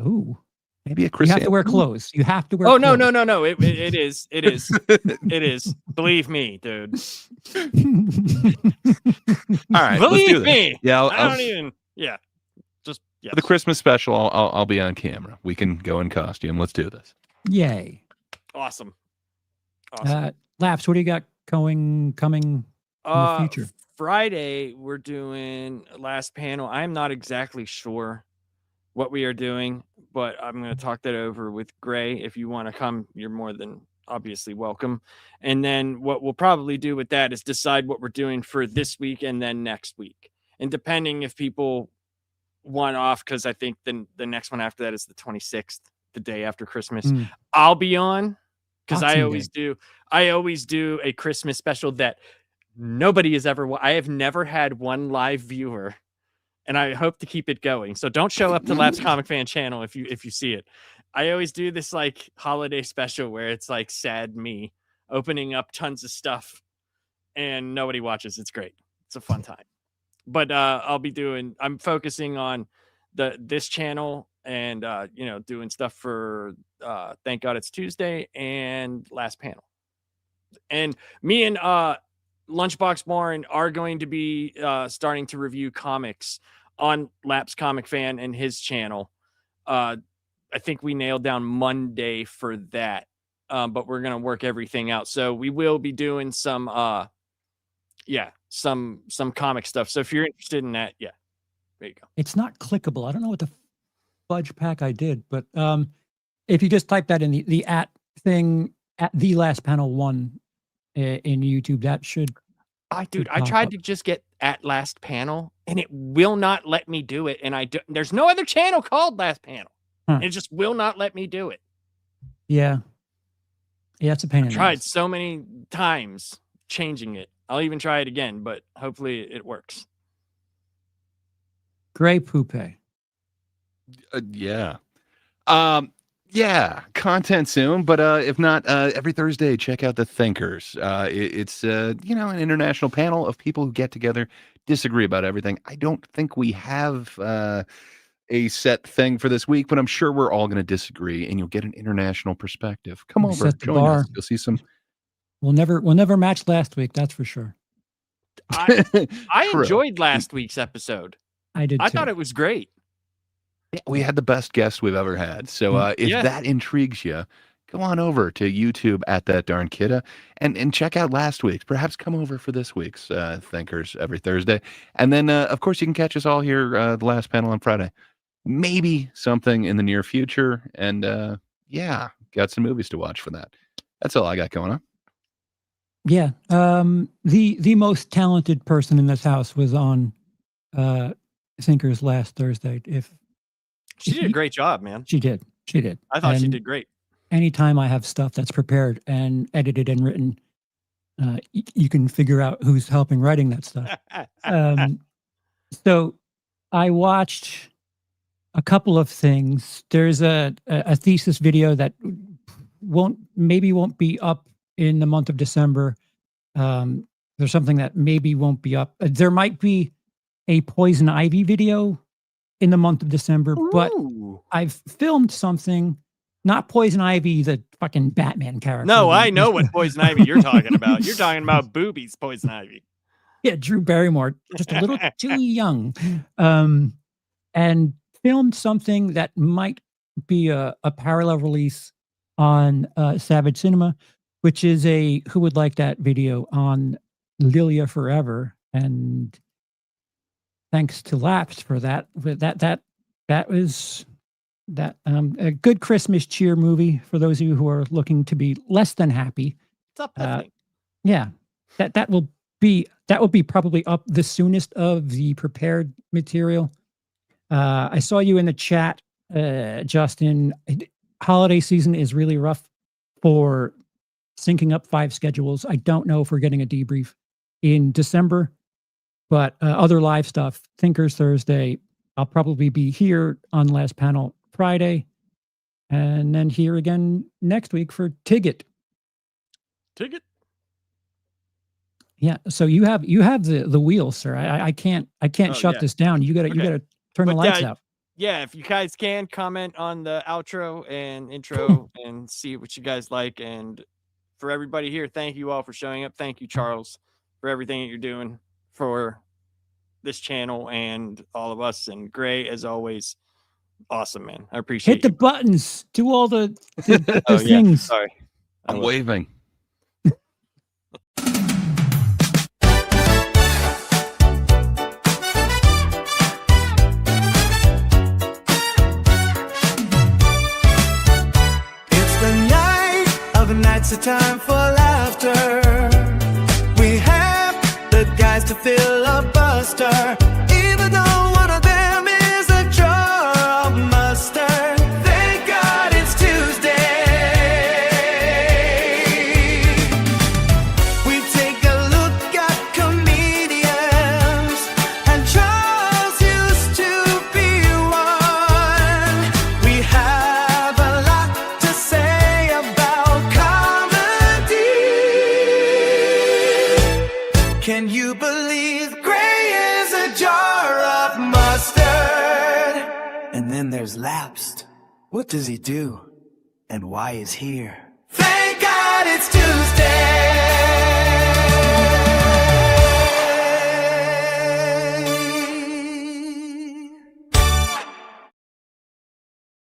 Ooh.
Maybe a
You
Chris.
have to wear clothes. You have to wear
Oh,
clothes.
no. It is. It is. Believe me, dude.
All right, let's do
Believe
this.
me.
Yeah,
I don't even. Yeah. Just
for the Christmas special, I'll be on camera. We can go in costume. Let's do this.
Yay.
Awesome.
Laps, what do you got coming in the future?
Friday, we're doing last panel. I'm not exactly sure what we are doing, but I'm going to talk that over with Gray. If you want to come, you're more than obviously welcome. And then what we'll probably do with that is decide what we're doing for this week and then next week. And depending if people want off, because I think then the next one after that is the 26th, the day after Christmas. I'll be on because I always do a Christmas special that nobody has ever. I have never had one live viewer, and I hope to keep it going. So don't show up to Labs Comic Fan channel if you see it. I always do this like holiday special where it's like sad me opening up tons of stuff and nobody watches. It's great. It's a fun time. But I'm focusing on this channel and doing stuff for Thank God It's Tuesday and last panel. And me and Lunchbox Warren are going to be starting to review comics on Laps Comic Fan and his channel. I think we nailed down Monday for that, but we're going to work everything out. So we will be doing some comic stuff. So if you're interested in that, there you go.
It's not clickable. I don't know what the fudge pack I did, but if you just type that in the at thing at the last panel 1 in YouTube, that should.
I tried to just get at last panel and it will not let me do it. And there's no other channel called last panel. It just will not let me do it.
Yeah, it's a pain in the ass.
Tried so many times changing it. I'll even try it again, but hopefully it works.
Gray Poupe.
Yeah. Content soon, but if not, every Thursday, check out The Thinkers. It's an international panel of people who get together, disagree about everything. I don't think we have a set thing for this week, but I'm sure we're all going to disagree, and you'll get an international perspective. Come over, join us. You'll see some.
We'll never match last week. That's for sure.
I enjoyed last week's episode.
I did.
I thought it was great.
We had the best guest we've ever had. So if that intrigues you, go on over to YouTube at That Darn Kidda and check out last week's. Perhaps come over for this week's Thinkers every Thursday. And then, of course, you can catch us all here the last panel on Friday. Maybe something in the near future. And got some movies to watch for that. That's all I got going on.
Yeah. The most talented person in this house was on Thinkers last Thursday.
She did a great job, man.
She did.
I thought she did great. Anytime
I have stuff that's prepared and edited and written, you can figure out who's helping writing that stuff. So I watched a couple of things. There's a thesis video that won't be up in the month of December. There's something that maybe won't be up. There might be a Poison Ivy video in the month of December, but I've filmed something, not Poison Ivy, the fucking Batman character.
No, I know what Poison Ivy you're talking about. You're talking about Boobies Poison Ivy.
Yeah, Drew Barrymore, just a little too young. And filmed something that might be a parallel release on Savage Cinema, which is a Who Would Like That video on Lilia Forever. And thanks to Laps for that. That was a good Christmas cheer movie for those of you who are looking to be less than happy.
It's uplifting.
Yeah, that will be probably up the soonest of the prepared material. I saw you in the chat, Justin. Holiday season is really rough for syncing up 5 schedules. I don't know if we're getting a debrief in December, but other live stuff, Thinkers Thursday. I'll probably be here on Last Panel Friday, and then here again next week for Ticket. Yeah. So you have the wheel, sir. I can't shut this down. You gotta turn the lights out.
Yeah, if you guys can comment on the outro and intro and see what you guys like. And for everybody here, thank you all for showing up. Thank you, Charles, for everything that you're doing for this channel and all of us. And Gray, as always, awesome, man. I appreciate
Hit the buttons. Do all the things.
Yeah, sorry.
I'm waving.
It's a time for laughter. We have the guys to fill a buster, even though one of them is a jar of mustard. Thank God it's Tuesday. We take a look at comedians, and Charles used to be one. We have a lot to say about Can you believe Gray is a jar of mustard? And then there's Lapsed. What does he do? And why is here? Thank God it's Tuesday.